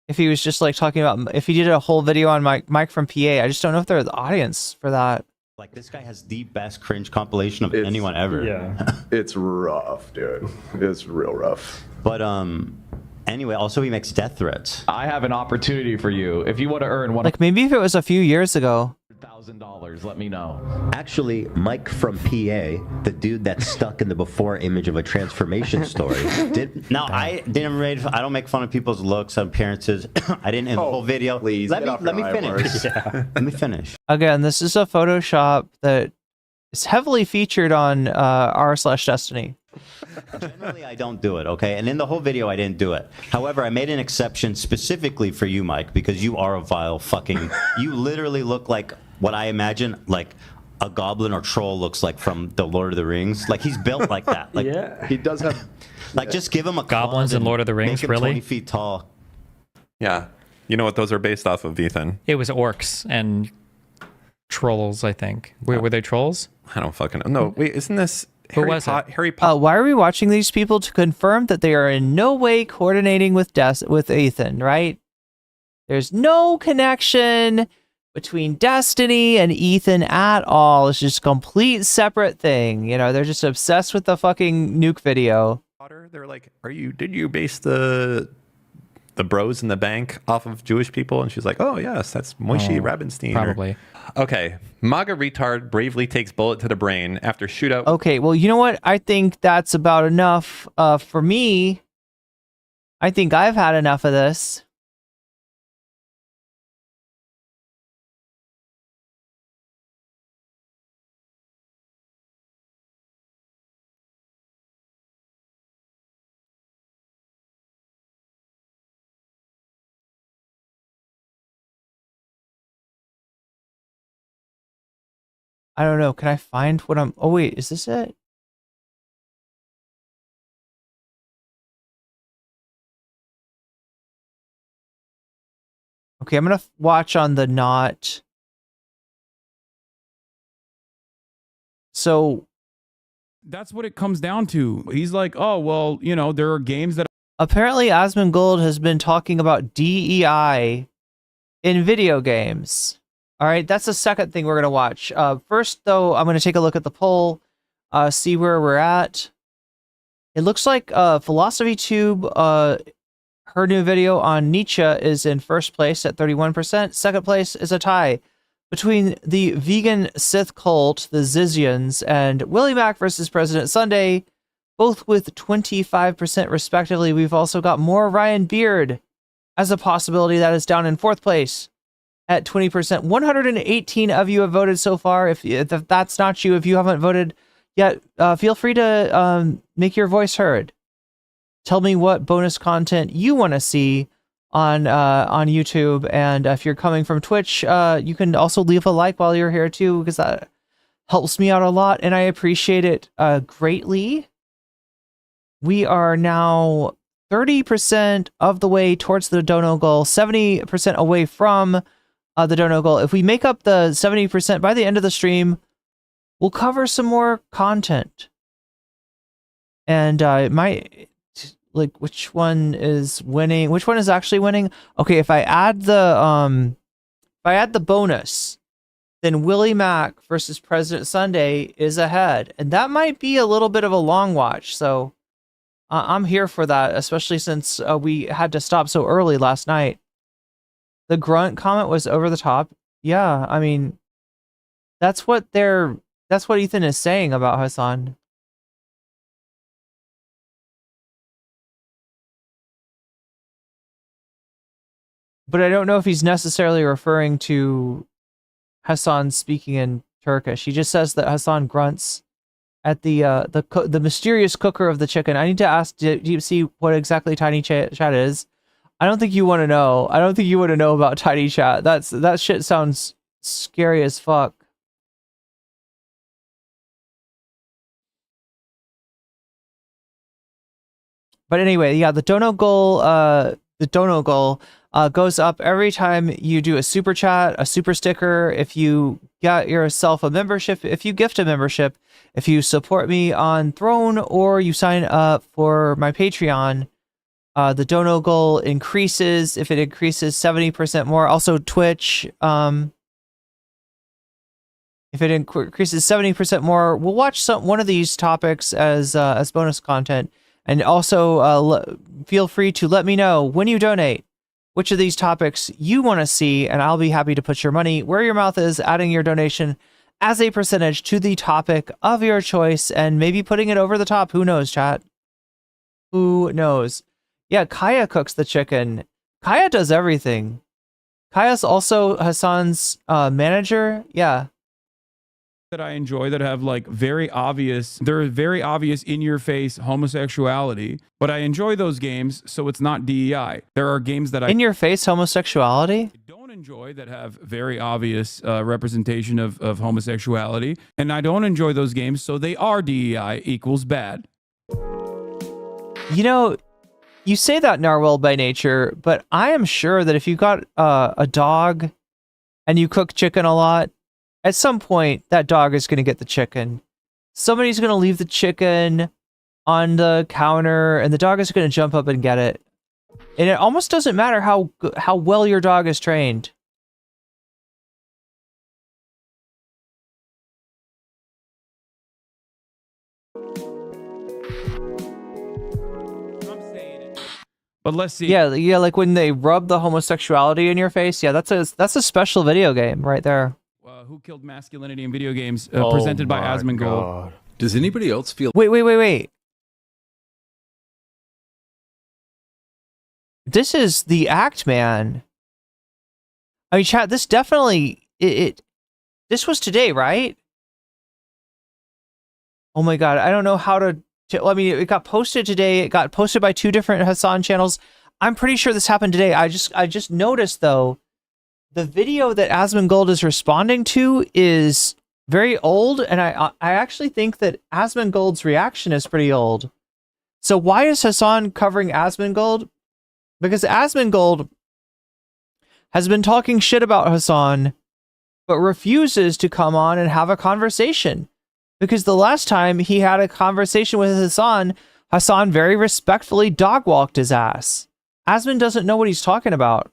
if he was just like talking about, if he did a whole video on Mike from PA. I just don't know if there's the audience for that. Like this guy has the best cringe compilation of anyone ever. Yeah, it's rough, dude. It's real rough. But anyway, also he makes death threats. I have an opportunity for you. If you want to earn like maybe if it was a few years ago. $1,000, let me know. Actually, Mike from PA, the dude that's stuck in the before image of a transformation story. I don't make fun of people's looks and appearances. I didn't in the whole video. Please, let me finish. Let me finish. Again, this is a Photoshop that is heavily featured on r/Destiny. Generally, I don't do it, okay? And in the whole video, I didn't do it. However, I made an exception specifically for you, Mike, because you are a vile fucking... You literally look like what I imagine, like, a goblin or troll looks like from the Lord of the Rings. Like, he's built like that. Like, yeah, he does have... Like, just give him a Goblins in Lord of the Rings, make him really? 20 feet tall. Yeah. You know what those are based off of, Ethan? It was orcs and trolls, I think. Were they trolls? I don't fucking know. No, wait, isn't this... Who was it? Harry Potter. Why are we watching these people to confirm that they are in no way coordinating with Ethan, right? There's no connection between Destiny and Ethan at all. It's just a complete separate thing. You know, they're just obsessed with the fucking Nuke video. They're like, did you base the bros in the bank off of Jewish people? And she's like, oh yes, that's Moshe Rabinstein. Probably. Okay. MAGA retard bravely takes bullet to the brain after shootout. Okay, well, you know what? I think that's about enough for me. I think I've had enough of this. I don't know. Can I find what I'm... Oh, wait. Is this it? Okay, I'm going to watch on the not... So... That's what it comes down to. He's like, oh, well, you know, there are games that... Apparently, Asmongold has been talking about DEI in video games. All right, that's the second thing we're going to watch. First, though, I'm going to take a look at the poll, see where we're at. It looks like PhilosophyTube, her new video on Nietzsche is in first place at 31%. Second place is a tie between the vegan Sith cult, the Zizians, and Willie Mac versus President Sunday, both with 25% respectively. We've also got more Ryan Beard as a possibility that is down in fourth place at 20%. 118 of you have voted so far. If that's not you, if you haven't voted yet, feel free to make your voice heard. Tell me what bonus content you want to see on YouTube, and if you're coming from Twitch, you can also leave a like while you're here too, because that helps me out a lot, and I appreciate it greatly. We are now 30% of the way towards the dono goal, 70% away from the dono goal. If we make up the 70% by the end of the stream, we'll cover some more content. And it might, like, which one is winning? Which one is actually winning? Okay, if I add the bonus, then Willie Mac versus President Sunday is ahead, and that might be a little bit of a long watch. So I'm here for that, especially since we had to stop so early last night. The grunt comment was over the top. Yeah, I mean, that's what they're That's what Ethan is saying about Hasan. But I don't know if he's necessarily referring to Hasan speaking in Turkish. He just says that Hasan grunts at the mysterious cooker of the chicken. I need to ask Deep Sea what exactly Tiny Chat is. I don't think you want to know. I don't think you want to know about Tiny Chat. That shit sounds scary as fuck. But anyway, yeah, the dono goal goes up every time you do a super chat, a super sticker, if you get yourself a membership, if you gift a membership, if you support me on Throne, or you sign up for my Patreon, the dono goal increases if it increases 70% more. Also Twitch, if it increases 70% more, we'll watch one of these topics as bonus content. And also feel free to let me know when you donate which of these topics you want to see, and I'll be happy to put your money where your mouth is, adding your donation as a percentage to the topic of your choice, and maybe putting it over the top. Who knows, chat? Who knows? Yeah, Kaya cooks the chicken. Kaya does everything. Kaya's also Hasan's manager. Yeah. That I enjoy that have like very obvious in your face homosexuality, but I enjoy those games, so it's not DEI. There are games that I in your face homosexuality don't enjoy that have very obvious representation of homosexuality, and I don't enjoy those games, so they are DEI equals bad. You know, you say that, Narwhal by nature, but I am sure that if you got a dog and you cook chicken a lot, at some point, that dog is going to get the chicken. Somebody's going to leave the chicken on the counter, and the dog is going to jump up and get it. And it almost doesn't matter how well your dog is trained. But let's see. Yeah, like when they rub the homosexuality in your face. Yeah, that's a special video game right there. Who Killed Masculinity in Video Games, presented by Asmongold. Does anybody else feel... Wait. This is the Act Man. I mean, chat, this definitely... This was today, right? Oh my god, I don't know how to... I mean, it got posted today. It got posted by 2 different Hasan channels. I'm pretty sure this happened today. I just noticed, though, the video that Asmongold is responding to is very old, and I actually think that Asmongold's reaction is pretty old. So why is Hasan covering Asmongold? Because Asmongold has been talking shit about Hasan, but refuses to come on and have a conversation. Because the last time he had a conversation with Hasan, Hasan very respectfully dog-walked his ass. Asmon doesn't know what he's talking about.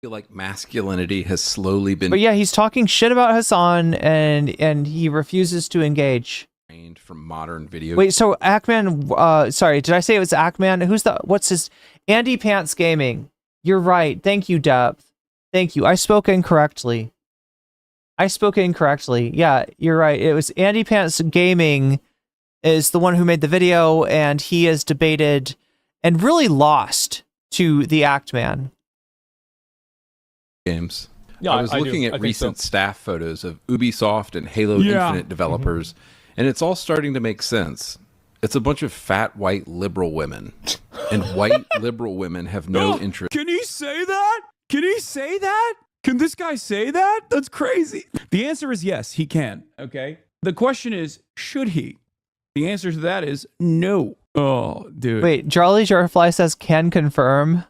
Feel like masculinity has slowly been... But yeah, he's talking shit about Hasan, and he refuses to engage. From modern video. Wait, so Ackman, sorry, did I say it was Ackman? What's his... Andy Pants Gaming. You're right. Thank you, Depth. Thank you. I spoke incorrectly. Yeah, you're right. It was Andy Pants Gaming is the one who made the video, and he has debated and really lost to the Act Man. Games. Yeah, I was looking at recent staff photos of Ubisoft and Halo Infinite developers, and it's all starting to make sense. It's a bunch of fat white liberal women, and white liberal women have no interest. Can he say that? Can this guy say that? That's crazy. The answer is yes, he can. Okay. The question is, should he? The answer to that is no. Oh, dude. Wait, Charlie Jarfly says can confirm.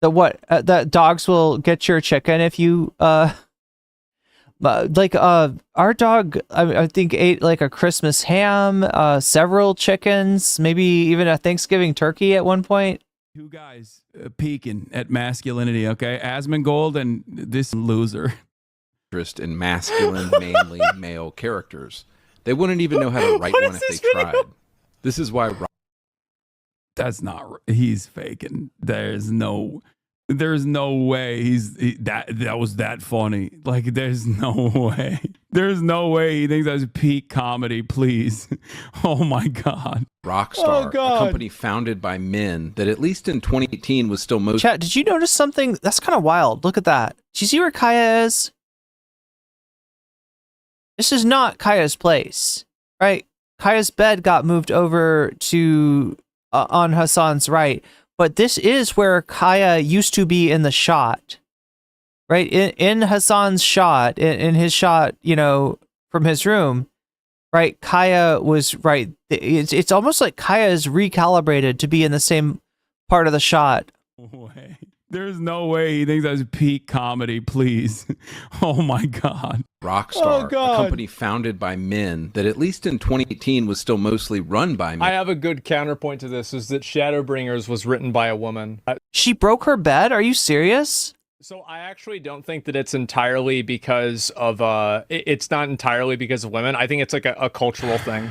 That what? That dogs will get your chicken if you our dog I think ate like a Christmas ham, several chickens, maybe even a Thanksgiving turkey at one point. 2 guys peeking at masculinity, okay? Asmongold and this loser. Interest in masculine, manly male characters. They wouldn't even know how to write one if they tried. This is why... That's not... He's faking. There's no... There's no way that was that funny. Like, there's no way. There's no way he thinks that's peak comedy, please. Oh my God. Rockstar, a company founded by men that at least in 2018 was still most... Chat, did you notice something? That's kind of wild. Look at that. Do you see where Kaya is? This is not Kaya's place, right? Kaya's bed got moved over to on Hasan's right. But this is where Kaya used to be in the shot, right? In Hasan's shot, in his shot, you know, from his room, right? Kaya was right. It's almost like Kaya is recalibrated to be in the same part of the shot. There's no way he thinks that's peak comedy, please. Oh my God. Rockstar, a company founded by men that at least in 2018 was still mostly run by men. I have a good counterpoint to this, is that Shadowbringers was written by a woman. She broke her bed? Are you serious? So I actually don't think that it's entirely because of, it's not entirely because of women. I think it's like a cultural thing.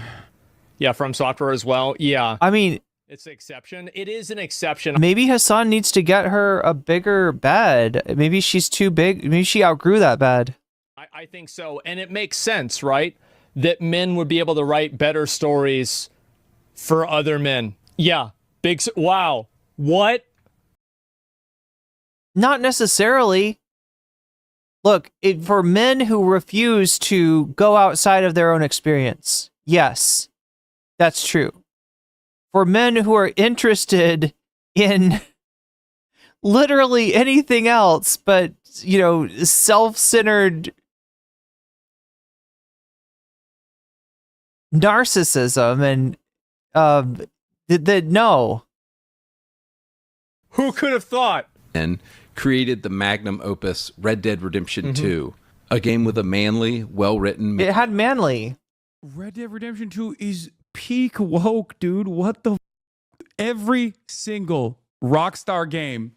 Yeah, From Software as well. Yeah. I mean... It's an exception. It is an exception. Maybe Hasan needs to get her a bigger bed. Maybe she's too big. Maybe she outgrew that bed. I think so. And it makes sense, right? That men would be able to write better stories for other men. Yeah. Wow. What? Not necessarily. Look, for men who refuse to go outside of their own experience, yes, that's true. For men who are interested in literally anything else but, you know, self-centered narcissism and no. Who could have thought? And created the magnum opus Red Dead Redemption 2, a game with a manly, well-written... It had manly. Red Dead Redemption 2 is peak woke, dude. What the every single Rockstar game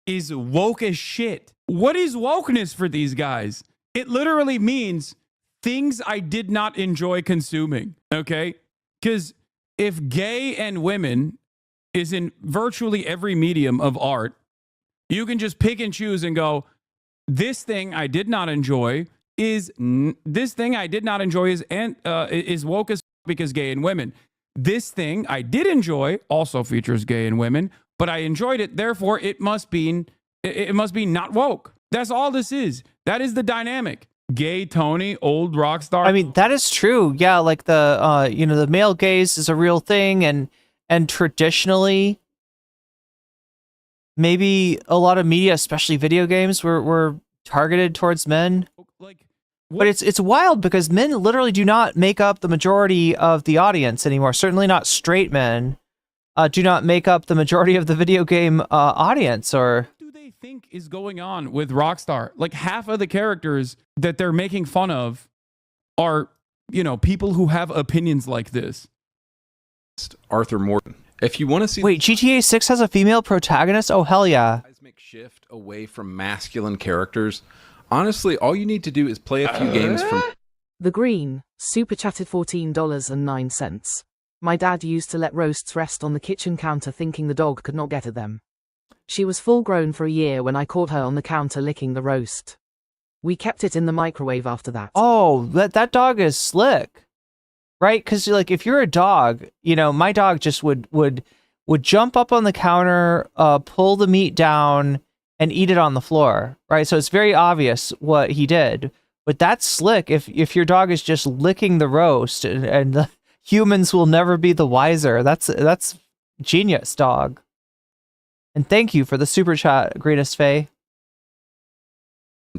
is woke as shit. What is wokeness for these guys? It literally means things I did not enjoy consuming, okay? Because if gay and women is in virtually every medium of art, you can just pick and choose and go, this thing I did not enjoy is woke as because gay and women. This thing I did enjoy also features gay and women, but I enjoyed it. Therefore, it must be not woke. That's all this is. That is the dynamic. Gay Tony, old rock star. I mean, that is true. Yeah, like the the male gaze is a real thing, and traditionally, maybe a lot of media, especially video games, were targeted towards men. But it's wild because men literally do not make up the majority of the audience anymore. Certainly not straight men do not make up the majority of the video game audience. Or what do they think is going on with Rockstar? Like half of the characters that they're making fun of are, people who have opinions like this. Arthur Morton. If you want to see... Wait, GTA 6 has a female protagonist? Oh, hell yeah. ...seismic shift away from masculine characters... Honestly, all you need to do is play a few games from... The Green, super chatted $14.09. My dad used to let roasts rest on the kitchen counter thinking the dog could not get at them. She was full grown for a year when I caught her on the counter licking the roast. We kept it in the microwave after that. Oh, that dog is slick. Right? Because like if you're a dog, my dog just would jump up on the counter, pull the meat down, and eat it on the floor, right? So it's very obvious what he did. But that's slick if your dog is just licking the roast and the humans will never be the wiser. That's genius, dog. And thank you for the super chat, Greenest Faye.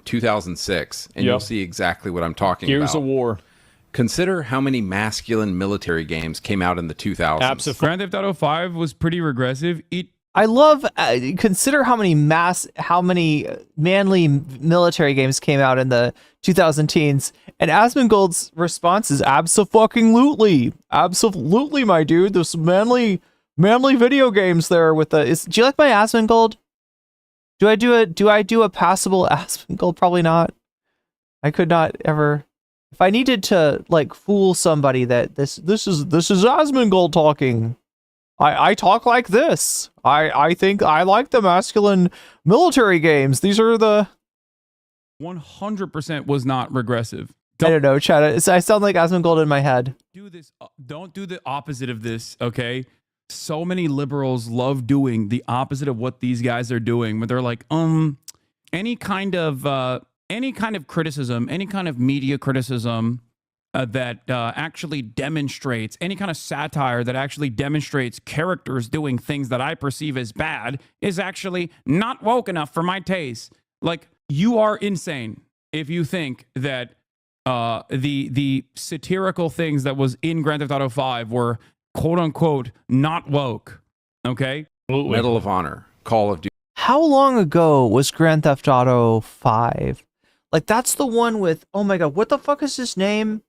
2006, and you'll see exactly what I'm talking about. Gears of War. Consider how many masculine military games came out in the 2000s. Absolutely. Grand Theft Auto 5 was pretty regressive. I love, consider how many manly military games came out in the 2010s, and Asmongold's response is absolutely, my dude. There's some manly video games there with do you like my Asmongold? Do I do a passable Asmongold? Probably not. I could not ever. If I needed to like fool somebody that this is Asmongold talking. I talk like this. I think I like the masculine military games. These are the 100% was not regressive. I don't know, Chad. I sound like Asmongold in my head. Don't do the opposite of this, okay? So many liberals love doing the opposite of what these guys are doing, where they're like, any kind of criticism, any kind of media criticism that actually demonstrates, any kind of satire that actually demonstrates characters doing things that I perceive as bad is actually not woke enough for my taste. Like, you are insane if you think that the satirical things that was in Grand Theft Auto 5 were quote unquote not woke. Okay? Medal of Honor, Call of Duty. How long ago was Grand Theft Auto 5? Like, that's the one with, oh my god, what the fuck is his name?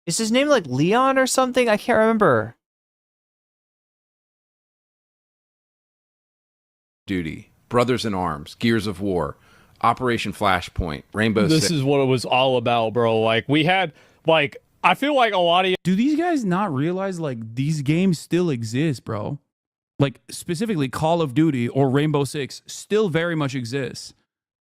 Is his name like Leon or something? I can't remember. Duty, Brothers in Arms, Gears of War, Operation Flashpoint, Rainbow Six. This is what it was all about, bro. Like, we had, like, I feel like a lot of... Do these guys not realize, like, these games still exist, bro? Like, specifically Call of Duty or Rainbow Six still very much exists.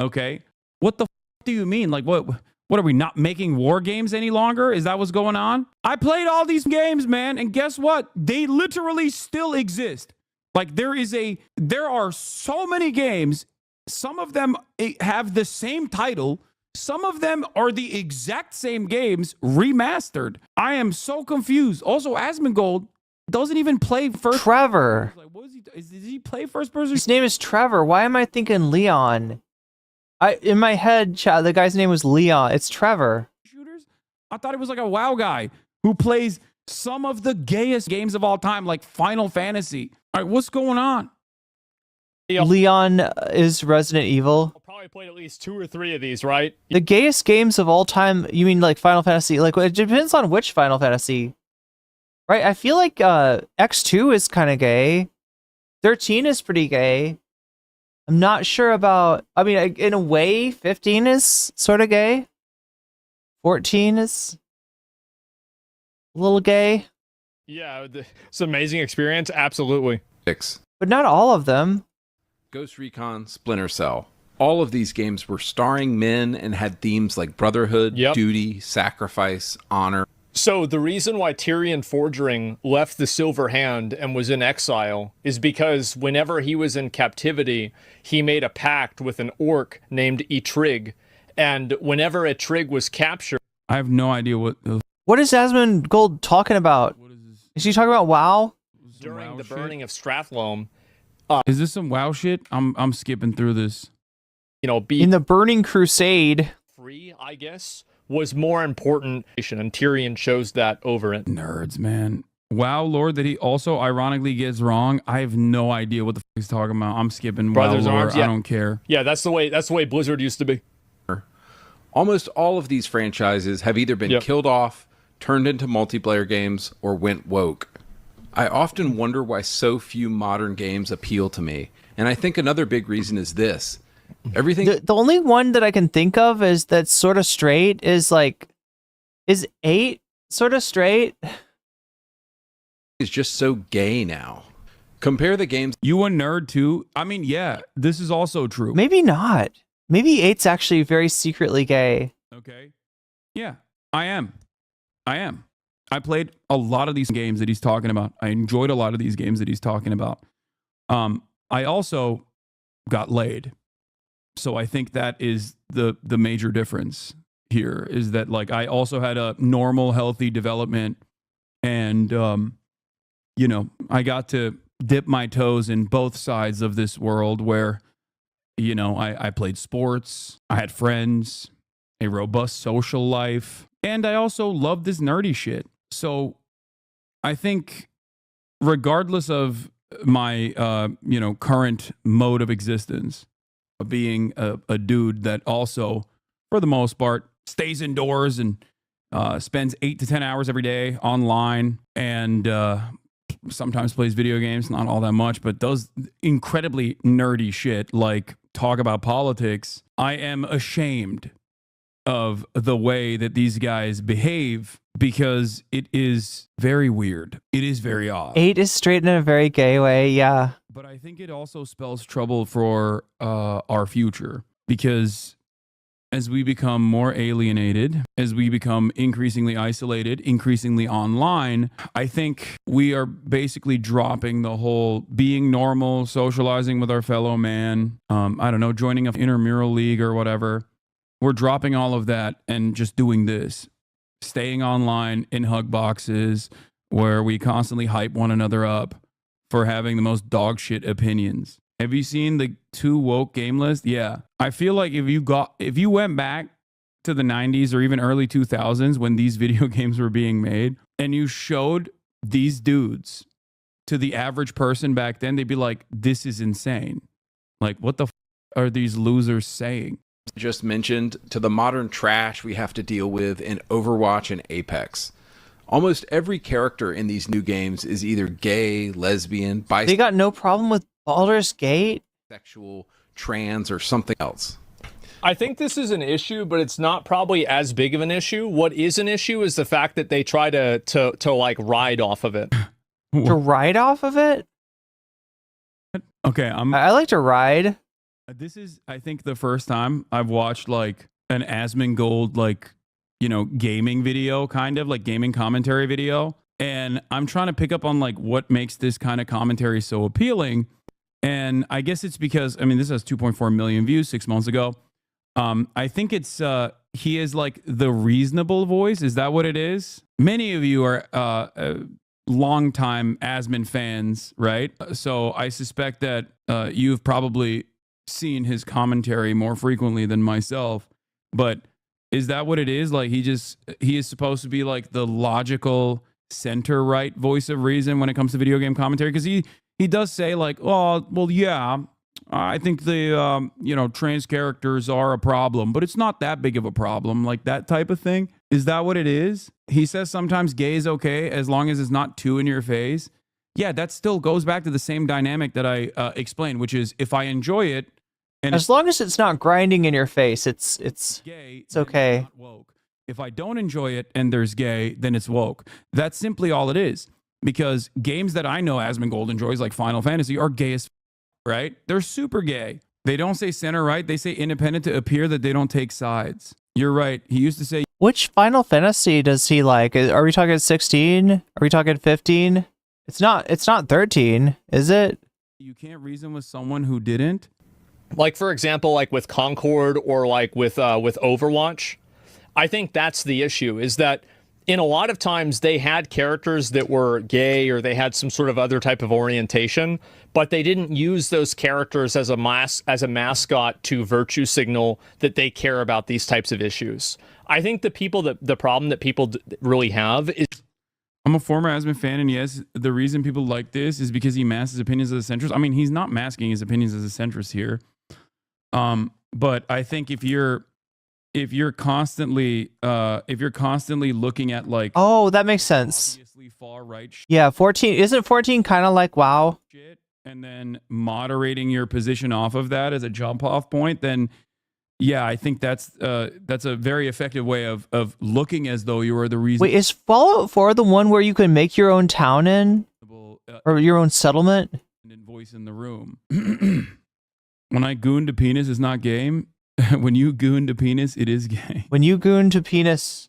Okay? What the do you mean? Like, what are we not making war games any longer? Is that what's going on? I played all these games, man, and guess what? They literally still exist. Like, there are so many games. Some of them have the same title. Some of them are the exact same games remastered. I am so confused. Also, Asmongold doesn't even play first. Trevor. Like, what is he? Does he play first person? His name is Trevor. Why am I thinking Leon? In my head, Chad, the guy's name was Leon. It's Trevor. Shooters? I thought it was like a WoW guy who plays some of the gayest games of all time, like Final Fantasy. All right, what's going on? Leon is Resident Evil. I'll probably played at least 2 or 3 of these, right? The gayest games of all time, you mean like Final Fantasy? Like, it depends on which Final Fantasy. Right? I feel like X2 is kind of gay. 13 is pretty gay. I'm not sure about... I mean, in a way, 15 is sort of gay. 14 is a little gay. Yeah, it's an amazing experience. Absolutely. 6. But not all of them. Ghost Recon, Splinter Cell. All of these games were starring men and had themes like brotherhood, duty, sacrifice, honor. So the reason why Tyrion Forgering left the Silver Hand and was in exile is because whenever he was in captivity, he made a pact with an orc named Etrig. And whenever Etrig was captured... I have no idea what... What is Asmongold talking about? Is he talking about WoW? During the burning of Strathlome... is this some WoW shit? I'm skipping through this. You know, in the Burning Crusade... Free, I guess... was more important, and Tyrion chose that over it. Nerds, man. WoW lore that he also ironically gets wrong. I have no idea what the fuck he's talking about. I'm skipping Brothers WoW lore. Arms, yeah. I don't care. Yeah, that's the way Blizzard used to be. Almost all of these franchises have either been killed off, turned into multiplayer games, or went woke. I often wonder why so few modern games appeal to me, and I think another big reason is this. Everything. The only one that I can think of is that's sort of straight is 8 sort of straight? Is just so gay now. Compare the games. You a nerd too? I mean, yeah, this is also true. Maybe not. Maybe 8's actually very secretly gay. Okay. Yeah, I am. I played a lot of these games that he's talking about. I enjoyed a lot of these games that he's talking about. I also got laid. So I think that is the major difference here, is that like I also had a normal, healthy development, and you know, I got to dip my toes in both sides of this world where, you know, I played sports, I had friends, a robust social life, and I also loved this nerdy shit. So I think regardless of my you know, current mode of existence, being a dude that also, for the most part, stays indoors and spends 8 to 10 hours every day online, and sometimes plays video games, not all that much, but does incredibly nerdy shit like talk about politics. I am ashamed of the way that these guys behave because it is very weird. It is very odd. 8 is straight in a very gay way, yeah. But I think it also spells trouble for our future because as we become more alienated, as we become increasingly isolated, increasingly online, I think we are basically dropping the whole being normal, socializing with our fellow man, I don't know, joining an intramural league or whatever. We're dropping all of that and just doing this, staying online in hug boxes where we constantly hype one another up for having the most dog shit opinions. Have you seen the too woke game list? Yeah. I feel like if you went back to the 90s or even early 2000s when these video games were being made and you showed these dudes to the average person back then, they'd be like, this is insane. Like, what the are these losers saying? Just mentioned to the modern trash we have to deal with in Overwatch and Apex. Almost every character in these new games is either gay, lesbian, bisexual. They got no problem with Baldur's Gate? Sexual, trans, or something else. I think this is an issue, but it's not probably as big of an issue. What is an issue is the fact that they try to like ride off of it. To ride off of it? Okay, I like to ride. This is, I think, the first time I've watched like an Asmongold, like, you know, gaming video, kind of like gaming commentary video. And I'm trying to pick up on like what makes this kind of commentary so appealing. And I guess it's because, I mean, this has 2.4 million views 6 months ago. I think it's, he is like the reasonable voice. Is that what it is? Many of you are longtime Asmon fans, right? So I suspect that you've probably seen his commentary more frequently than myself. But is that what it is? Like he is supposed to be like the logical center right voice of reason when it comes to video game commentary? Because he does say like, oh, well, yeah, I think the trans characters are a problem, but it's not that big of a problem, like that type of thing. Is that what it is? He says sometimes gay is okay as long as it's not too in your face. Yeah, that still goes back to the same dynamic that I explained, which is if I enjoy it, and as long as it's not grinding in your face, it's gay, it's okay. Woke. If I don't enjoy it and there's gay, then it's woke. That's simply all it is. Because games that I know Asmongold enjoys, like Final Fantasy, are gay as right? They're super gay. They don't say center right. They say independent to appear that they don't take sides. You're right. He used to say. Which Final Fantasy does he like? Are we talking 16? Are we talking 15? It's not 13, is it? You can't reason with someone who didn't. Like, for example, like with Concord or like with Overwatch, I think that's the issue, is that in a lot of times they had characters that were gay or they had some sort of other type of orientation, but they didn't use those characters as a mascot to virtue signal that they care about these types of issues. I think the problem that people really have is. I'm a former Asmon fan, and yes, the reason people like this is because he masks his opinions as a centrist. I mean, he's not masking his opinions as a centrist here. But I think if you're constantly looking at like, oh, that makes sense. Obviously far right shit, yeah, 14 isn't 14 kind of like WoW, and then moderating your position off of that as a jump off point, then yeah, I think that's a very effective way of looking as though you are the reason. Wait, is Fallout 4 the one where you can make your own town in or your own settlement? Voice in the room. When I goon to penis is not game. When you goon to penis, it is gay. When you goon to penis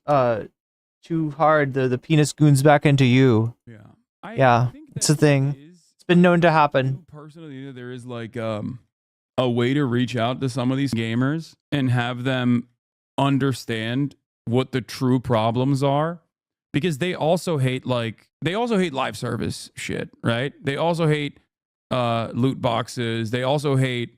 too hard, the penis goons back into you. Yeah. It's a thing. It's been known to happen. Personally, there is like a way to reach out to some of these gamers and have them understand what the true problems are, because they also hate live service shit, right? They also hate loot boxes. They also hate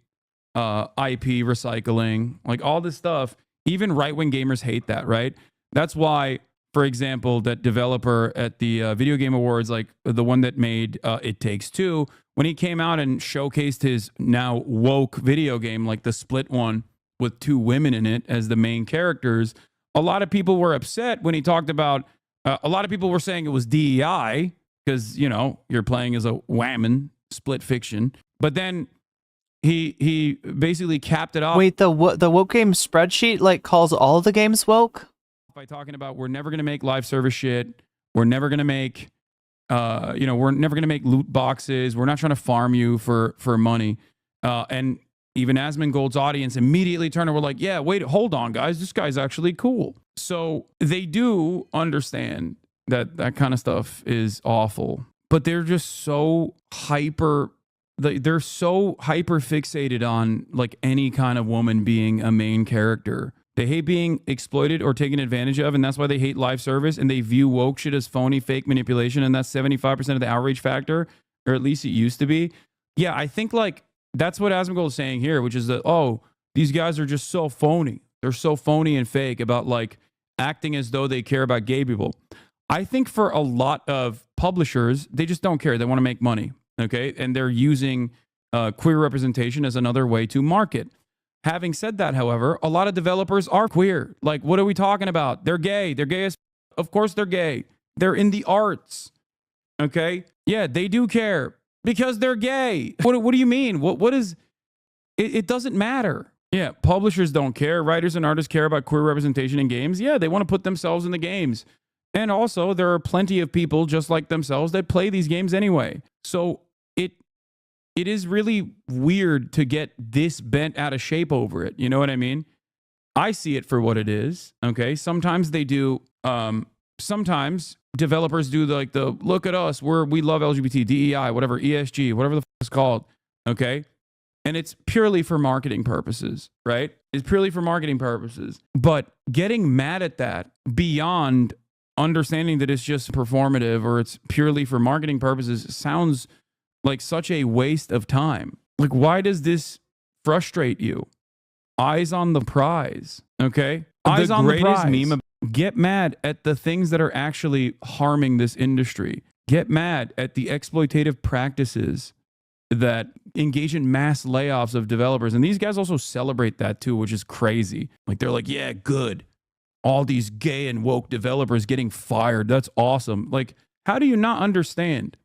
IP recycling, like all this stuff. Even right-wing gamers hate that, right? That's why, for example, that developer at the Video Game Awards, like the one that made It Takes Two, when he came out and showcased his now woke video game, like the Split one with 2 women in it as the main characters, a lot of people were upset when he talked about, a lot of people were saying it was DEI because, you know, you're playing as a woman, split fiction. But then he basically capped it off. Wait, the woke game spreadsheet like calls all the games woke? By talking about we're never going to make live service shit. We're never going to make, we're never going to make loot boxes. We're not trying to farm you for money. And even Asmongold's audience immediately turned and were like, yeah, wait, hold on, guys. This guy's actually cool. So they do understand that that kind of stuff is awful, but they're just so they're so hyper fixated on like any kind of woman being a main character. They hate being exploited or taken advantage of, and that's why they hate live service, and they view woke shit as phony, fake manipulation, and that's 75% of the outrage factor, or at least it used to be. Yeah, I think like that's what Asmongold is saying here, which is that, oh, these guys are just so phony. They're so phony and fake about like acting as though they care about gay people. I think for a lot of publishers, they just don't care. They want to make money, okay? And they're using queer representation as another way to market. Having said that, however, a lot of developers are queer. Like, what are we talking about? They're gay. They're gay as... Of course they're gay. They're in the arts, okay? Yeah, they do care because they're gay. What do you mean? What is... It doesn't matter. Yeah, publishers don't care. Writers and artists care about queer representation in games. Yeah, they want to put themselves in the games. And also, there are plenty of people just like themselves that play these games anyway. So it is really weird to get this bent out of shape over it. You know what I mean? I see it for what it is. Okay. Sometimes they do, sometimes developers do like the look at us, we love LGBT, DEI, whatever, ESG, whatever the fuck it's called. Okay. And it's purely for marketing purposes, right? It's purely for marketing purposes. But getting mad at that beyond understanding that it's just performative or it's purely for marketing purposes sounds like such a waste of time. Like, why does this frustrate you? Eyes on the prize, okay? Eyes on the prize. Meme. Get mad at the things that are actually harming this industry. Get mad at the exploitative practices that engage in mass layoffs of developers. And these guys also celebrate that too, which is crazy. Like, they're like, yeah, good. All these gay and woke developers getting fired. That's awesome. Like, how do you not understand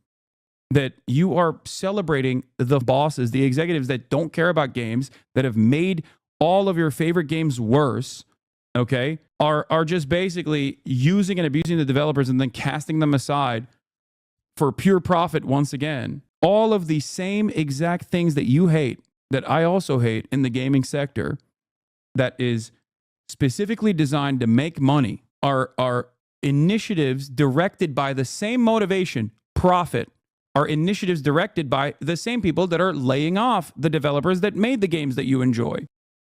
that you are celebrating the bosses, the executives that don't care about games, that have made all of your favorite games worse, okay, are just basically using and abusing the developers and then casting them aside for pure profit once again. All of the same exact things that you hate, that I also hate in the gaming sector, that is specifically designed to make money, are initiatives directed by the same motivation, profit, are initiatives directed by the same people that are laying off the developers that made the games that you enjoy.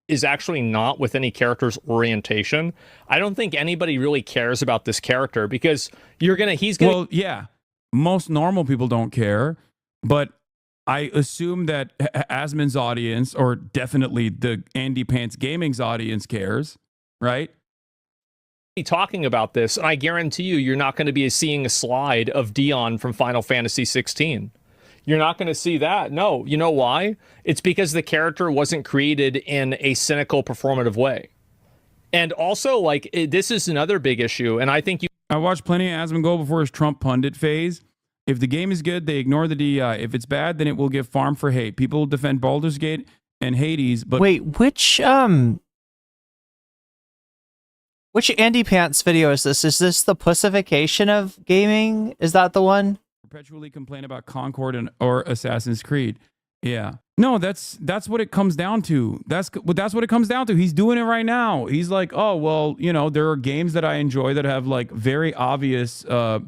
Is actually not with any character's orientation. I don't think anybody really cares about this character because he's gonna. Well, yeah, most normal people don't care, but I assume that Asmon's audience, or definitely the Andy Pants Gaming's audience, cares, right? Talking about this, and I guarantee you're not going to be seeing a slide of Dion from Final Fantasy 16. You're not going to see that. No, you know why? It's because the character wasn't created in a cynical, performative way. And also, like, this is another big issue, and I think I watched plenty of Asmongold before his Trump pundit phase. If the game is good, they ignore the DEI. If it's bad, then it will get farmed for hate. People will defend Baldur's Gate and Hades, but... Wait, which Andy Pants video is this? Is this the pussification of gaming? Is that the one? Perpetually complain about Concord or Assassin's Creed. Yeah. No, that's what it comes down to. That's what it comes down to. He's doing it right now. He's like, oh, well, there are games that I enjoy that have like very obvious, they're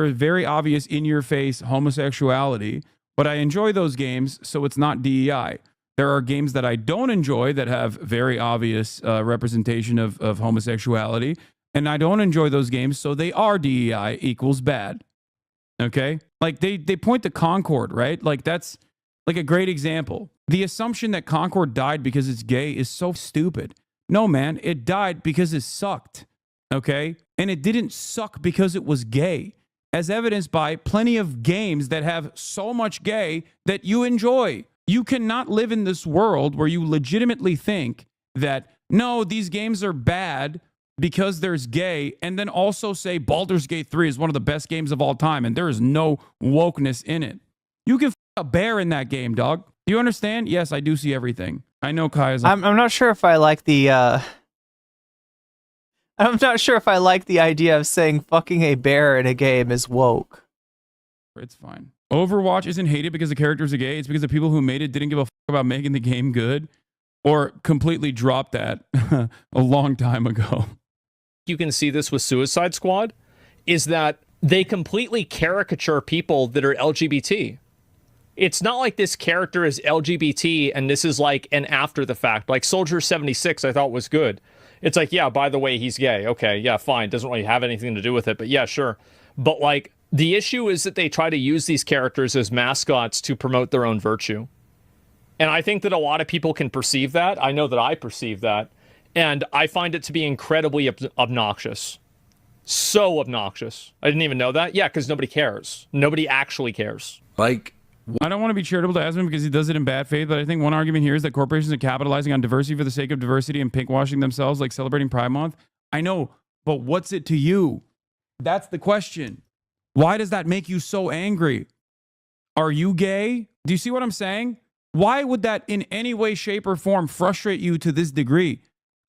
very obvious in-your-face homosexuality, but I enjoy those games, so it's not DEI. There are games that I don't enjoy that have very obvious representation of homosexuality, and I don't enjoy those games, so they are DEI equals bad. Okay? Like, they point to Concord, right? Like, that's like a great example. The assumption that Concord died because it's gay is so stupid. No, man, it died because it sucked. Okay? And it didn't suck because it was gay, as evidenced by plenty of games that have so much gay that you enjoy. You cannot live in this world where you legitimately think that, no, these games are bad because there's gay, and then also say Baldur's Gate 3 is one of the best games of all time, and there is no wokeness in it. You can f a bear in that game, dog. Do you understand? Yes, I do see everything. I know Kaya's. I'm not sure if I like the. I'm not sure if I like the idea of saying fucking a bear in a game is woke. It's fine. Overwatch isn't hated because the characters are gay. It's because the people who made it didn't give a fuck about making the game good, or completely dropped that a long time ago. You can see this with Suicide Squad, is that they completely caricature people that are LGBT. It's not like this character is LGBT and this is like an after the fact. Like Soldier 76 I thought was good. It's like, yeah, by the way, he's gay. Okay, yeah, fine. Doesn't really have anything to do with it, but yeah, sure. But like, the issue is that they try to use these characters as mascots to promote their own virtue. And I think that a lot of people can perceive that. I know that I perceive that. And I find it to be incredibly obnoxious. So obnoxious. I didn't even know that. Yeah, because nobody cares. Nobody actually cares. Like, I don't want to be charitable to Asmon because he does it in bad faith, but I think one argument here is that corporations are capitalizing on diversity for the sake of diversity and pinkwashing themselves, like celebrating Pride Month. I know, but what's it to you? That's the question. Why does that make you so angry? Are you gay? Do you see what I'm saying? Why would that in any way, shape, or form frustrate you to this degree?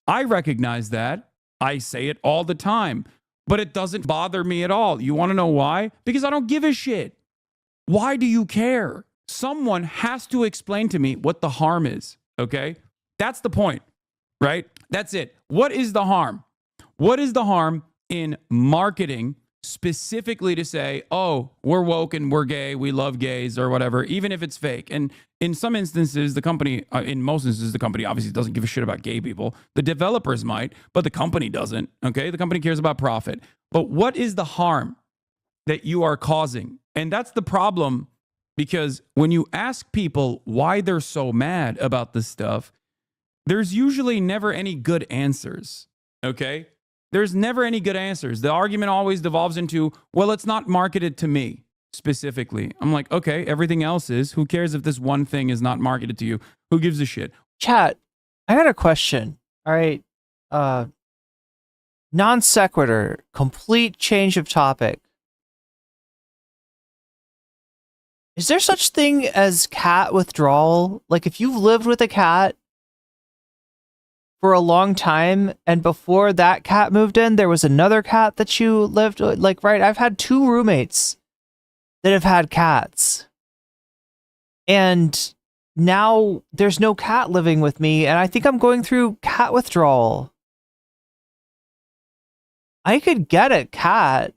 I recognize that. I say it all the time, but it doesn't bother me at all. You want to know why? Because I don't give a shit. Why do you care? Someone has to explain to me what the harm is, okay? That's the point, right? That's it. What is the harm? What is the harm in marketing specifically to say, oh, we're woke and we're gay, we love gays or whatever, even if it's fake? And in some instances, the company, in most instances, the company obviously doesn't give a shit about gay people. The developers might, but the company doesn't, okay? The company cares about profit. But what is the harm that you are causing? And that's the problem, because when you ask people why they're so mad about this stuff, there's usually never any good answers, okay? There's never any good answers. The argument always devolves into, well, it's not marketed to me specifically. I'm like, okay, everything else is. Who cares if this one thing is not marketed to you? Who gives a shit? Chat, I got a question. All right. Non sequitur, complete change of topic. Is there such thing as cat withdrawal? Like if you've lived with a cat for a long time and before that cat moved in, there was another cat that you lived with? Like, right, I've had 2 roommates that have had cats. And now there's no cat living with me, and I think I'm going through cat withdrawal. I could get a cat.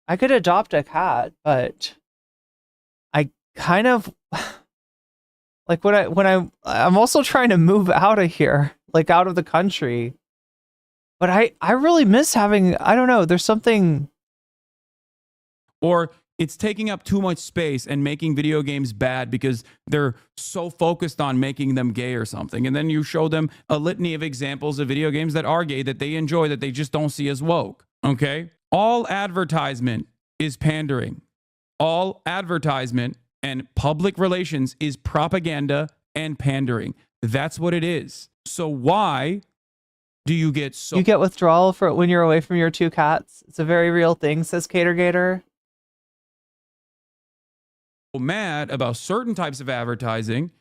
I could adopt a cat, but I kind of like I'm also trying to move out of here, like out of the country. But I really miss having, I don't know, there's something. Or it's taking up too much space and making video games bad because they're so focused on making them gay or something. And then you show them a litany of examples of video games that are gay, that they enjoy, that they just don't see as woke. Okay? All advertisement is pandering. All advertisement and public relations is propaganda and pandering. That's what it is. So why do you get so... You get withdrawal for when you're away from your 2 cats? It's a very real thing, says Cater Gator. Mad about certain types of advertising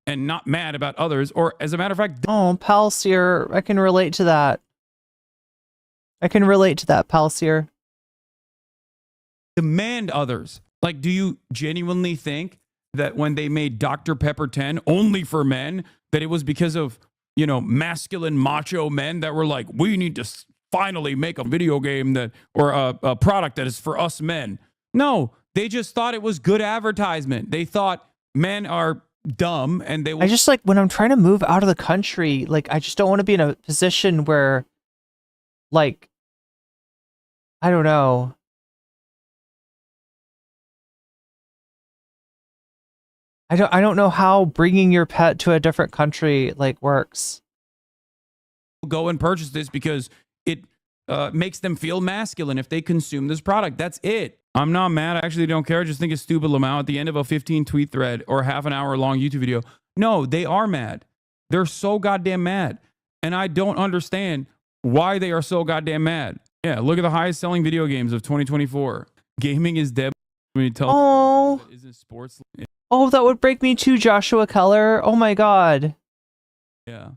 and not mad about others, or as a matter of fact... Oh, Palsier, I can relate to that. I can relate to that, Palsier. Demand others. Like, do you genuinely think that when they made Dr. Pepper 10 only for men, that it was because of, you know, masculine macho men that were like, we need to finally make a video game that, or a product that is for us men? No, they just thought it was good advertisement. They thought men are dumb and they... I just, like, when I'm trying to move out of the country, like, I just don't want to be in a position where, like, I don't know. I don't know how bringing your pet to a different country, like, works. Go and purchase this because it makes them feel masculine if they consume this product. That's it. I'm not mad. I actually don't care. I just think it's stupid, Lamau, at the end of a 15 tweet thread or half an hour long YouTube video. No, they are mad. They're so goddamn mad. And I don't understand why they are so goddamn mad. Yeah, look at the highest selling video games of 2024. Gaming is dead. When you tell oh, isn't sports Oh, that would break me too, Joshua Keller. Oh my god. Yeah.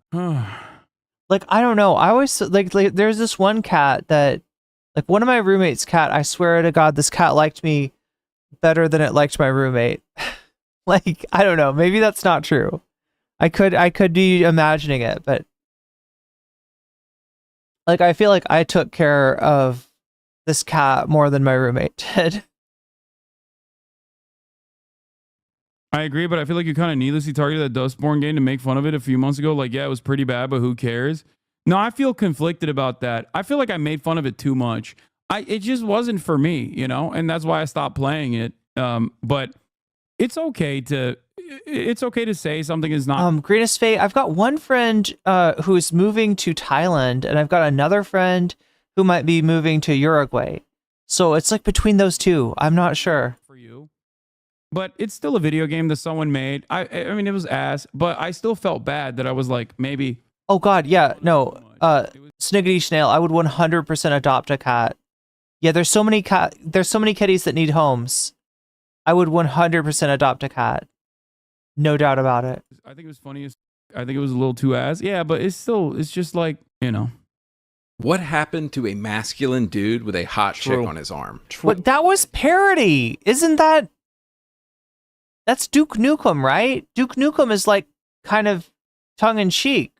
Like, I don't know. I always like there's this one cat that, like, one of my roommate's cat, I swear to God, this cat liked me better than it liked my roommate. Like, I don't know. Maybe that's not true. I could be imagining it, but like, I feel like I took care of this cat more than my roommate did. I agree, but I feel like you kind of needlessly targeted that Dustborn game to make fun of it a few months ago. Like, yeah, it was pretty bad, but who cares? No, I feel conflicted about that. I feel like I made fun of it too much. It just wasn't for me, you know, and that's why I stopped playing it. But it's okay to say something is not. Greenest Fate, I've got one friend who's moving to Thailand, and I've got another friend who might be moving to Uruguay. So it's like between those two. I'm not sure. For you. But it's still a video game that someone made. I mean, it was ass, but I still felt bad that I was like, maybe. Oh God, yeah, no. Sniggity Snail, I would 100% adopt a cat. Yeah, there's so many kitties that need homes. I would 100% adopt a cat. No doubt about it. I think it was funny. I think it was a little too ass. Yeah, but it's just like, you know. What happened to a masculine dude with a hot chick on his arm? But that was parody. Isn't that? That's Duke Nukem, right? Duke Nukem is like kind of tongue-in-cheek.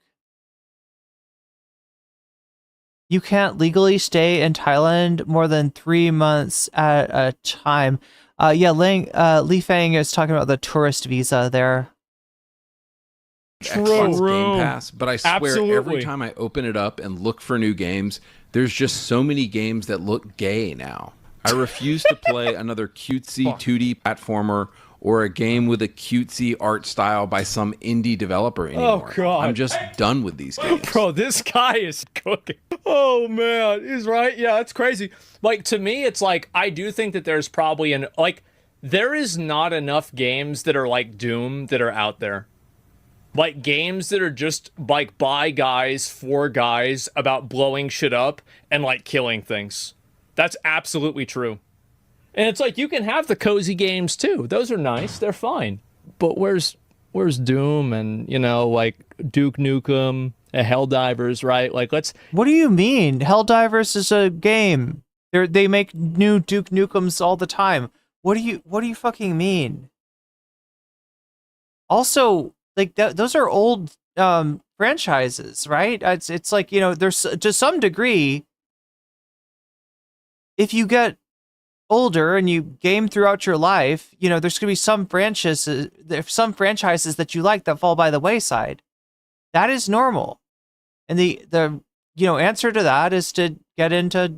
You can't legally stay in Thailand more than 3 months at a time. Yeah, Li Fang is talking about the tourist visa there. Xbox Game Pass, but I swear every time I open it up and look for new games, there's just so many games that look gay now. I refuse to play another cutesy 2D platformer or a game with a cutesy art style by some indie developer anymore. Oh, God. I'm just done with these games. Bro, this guy is cooking. Oh, man. He's right. Yeah, that's crazy. Like, to me, it's like, I do think that there's probably there is not enough games that are like Doom that are out there. Like, games that are just, like, by guys, for guys, about blowing shit up and, like, killing things. That's absolutely true. And it's like, you can have the cozy games too. Those are nice. They're fine. But where's Doom and, you know, like Duke Nukem and Helldivers, right? Like, What do you mean? Helldivers is a game. They make new Duke Nukems all the time. What do you fucking mean? Also, like, those are old franchises, right? It's like, you know, there's to some degree, if you get older and you game throughout your life, you know, there's going to be some franchises that you like that fall by the wayside. That is normal. And the you know, answer to that is to get into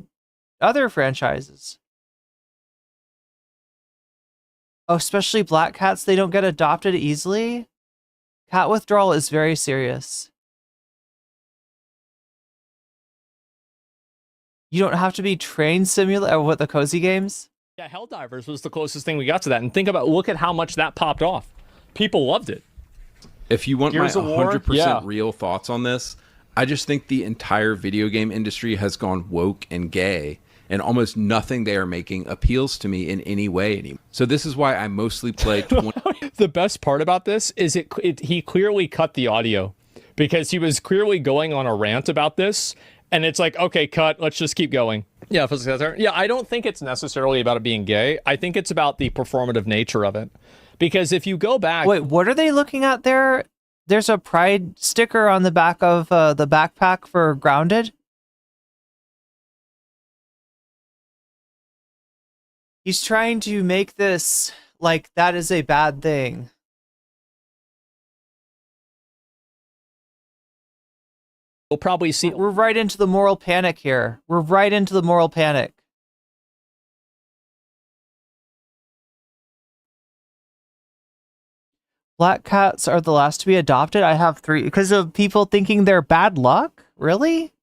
other franchises. Oh, especially black cats, they don't get adopted easily. Cat withdrawal is very serious. You don't have to be trained simulator with the cozy games. Yeah, Helldivers was the closest thing we got to that. And look at how much that popped off. People loved it. If you want Gears my of War? 100% Yeah. real thoughts on this, I just think the entire video game industry has gone woke and gay, and almost nothing they are making appeals to me in any way anymore. So this is why I mostly play 20. The best part about this is he clearly cut the audio because he was clearly going on a rant about this. And it's like, okay, cut. Let's just keep going. Yeah, I don't think it's necessarily about it being gay. I think it's about the performative nature of it. Because if you go back... Wait, what are they looking at there? There's a pride sticker on the back of the backpack for Grounded. He's trying to make this like that is a bad thing. We'll probably see. We're right into the moral panic here. We're right into the moral panic. Black cats are the last to be adopted. I have 3 because of people thinking they're bad luck. Really?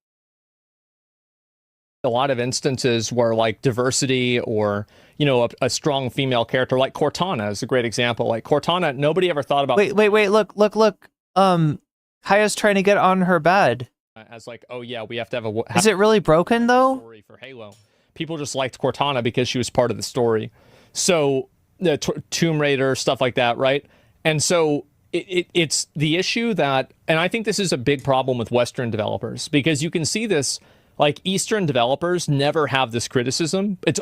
A lot of instances where like diversity or, you know, a strong female character like Cortana is a great example. Like Cortana, nobody ever thought about. Wait, look. Kaya's trying to get on her bed. As like, oh yeah, we have to have a. Is it really broken though? Story for Halo. People just liked Cortana because she was part of the story. So the Tomb Raider, stuff like that, right? And so it's the issue that, and I think this is a big problem with Western developers, because you can see this, like Eastern developers never have this criticism. It's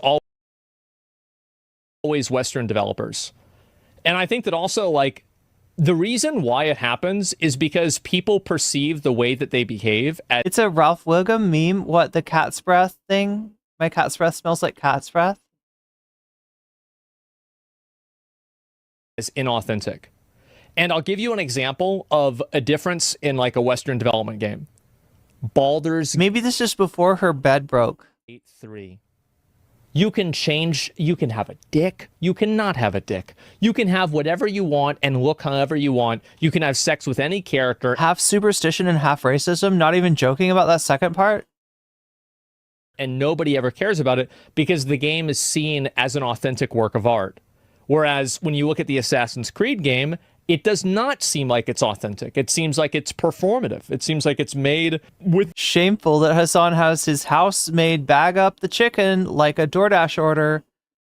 always Western developers. And I think that also, like, the reason why it happens is because people perceive the way that they behave as... It's a Ralph Wiggum meme. What, the cat's breath thing? My cat's breath smells like cat's breath? ...as inauthentic. And I'll give you an example of a difference in, like, a Western development game. Baldur's... Maybe this is before her bed broke. 8-3. You can change, you can have a dick, you cannot have a dick. You can have whatever you want and look however you want. You can have sex with any character. Half superstition and half racism, not even joking about that second part. And nobody ever cares about it because the game is seen as an authentic work of art. Whereas when you look at the Assassin's Creed game, it does not seem like it's authentic. It seems like it's performative. It seems like it's made with... Shameful that Hasan has his housemaid bag up the chicken like a DoorDash order.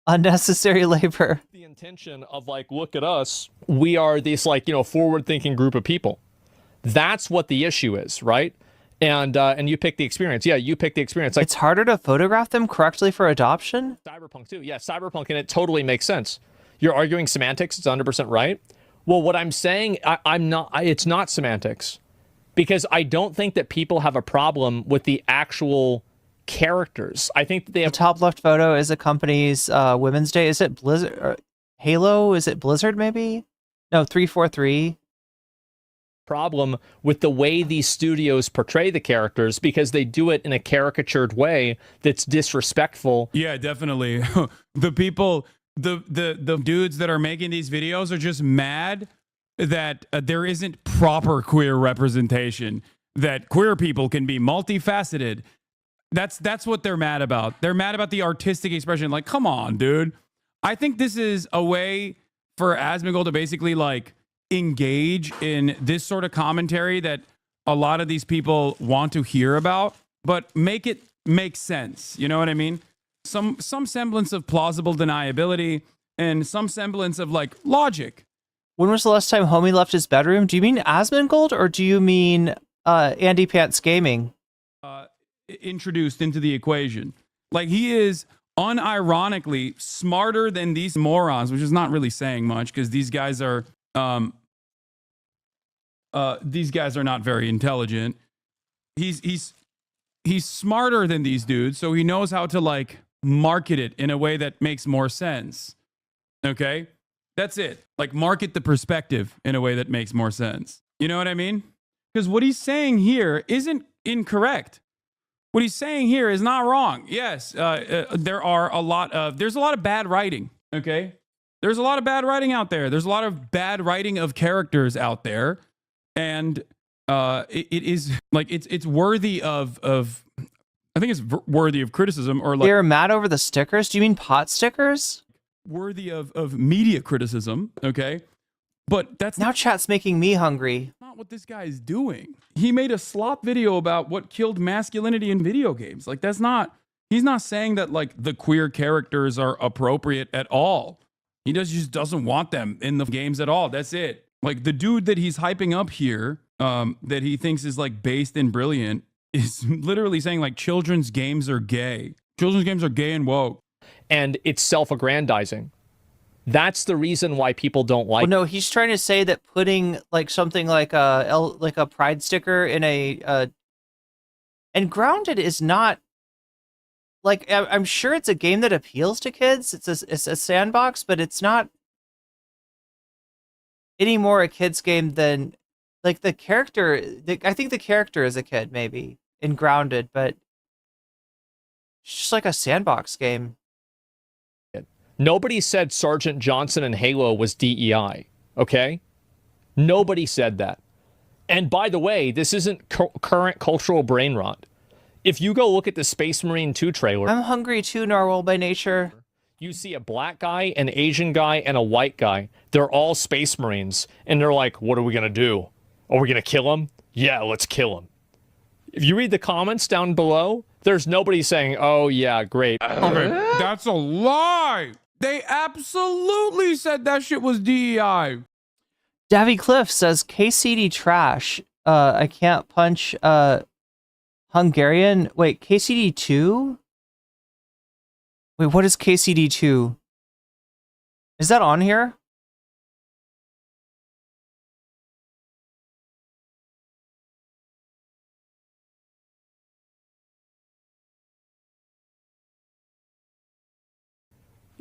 Unnecessary labor. The intention of, like, look at us. We are this, like, you know, forward-thinking group of people. That's what the issue is, right? And you pick the experience. Yeah, you pick the experience. Like, it's harder to photograph them correctly for adoption? Cyberpunk too. Yeah, Cyberpunk, and it totally makes sense. You're arguing semantics. It's 100% right. Well, what I'm saying, it's not semantics, because I don't think that people have a problem with the actual characters. I think that they have... The top left photo is a company's Women's Day. Is it Blizzard? Or Halo? Is it Blizzard maybe? No, 343. Problem with the way these studios portray the characters, because they do it in a caricatured way that's disrespectful. Yeah, definitely. The people... The dudes that are making these videos are just mad that there isn't proper queer representation, that queer people can be multifaceted. That's what they're mad about. They're mad about the artistic expression. Like, come on, dude. I think this is a way for Asmongold to basically, like, engage in this sort of commentary that a lot of these people want to hear about, but make it make sense. You know what I mean? Some semblance of plausible deniability and some semblance of, like, logic. When was the last time Homie left his bedroom? Do you mean Asmongold or do you mean Andy Pants Gaming? Introduced into the equation. Like, he is unironically smarter than these morons, which is not really saying much because these guys are not very intelligent. He's smarter than these dudes, so he knows how to, like, market it in a way that makes more sense. Okay? That's it. Like, market the perspective in a way that makes more sense. You know what I mean? Because what he's saying here isn't incorrect. What he's saying here is not wrong. Yes, there's a lot of bad writing, okay? There's a lot of bad writing out there. There's a lot of bad writing of characters out there. And it is, like, it's worthy of I think it's worthy of criticism, or, like, You're mad over the stickers? Do you mean pot stickers? Worthy of media criticism, okay? But that's now chat's making me hungry. Not what this guy is doing. He made a slop video about what killed masculinity in video games. Like, he's not saying that, like, the queer characters are appropriate at all. He just doesn't want them in the games at all. That's it. Like, the dude that he's hyping up here, that he thinks is, like, based and brilliant, is literally saying, like, children's games are gay. Children's games are gay and woke. And it's self-aggrandizing. That's the reason why people don't like... Well, no, he's trying to say that putting, like, something like a pride sticker in a... And Grounded is not... Like, I'm sure it's a game that appeals to kids. It's a sandbox, but it's not any more a kid's game than... Like, the character... I think the character is a kid, maybe, in Grounded, but... It's just like a sandbox game. Nobody said Sergeant Johnson in Halo was DEI, okay? Nobody said that. And by the way, this isn't current cultural brain rot. If you go look at the Space Marine 2 trailer... I'm hungry too, Narwhal, by nature. You see a black guy, an Asian guy, and a white guy. They're all Space Marines. And they're like, what are we going to do? Are we going to kill him? Yeah, let's kill him. If you read the comments down below, there's nobody saying, oh, yeah, great. Okay, that's a lie. They absolutely said that shit was DEI. Davy Cliff says KCD trash. I can't punch Hungarian. Wait, KCD 2? Wait, what is KCD 2? Is that on here?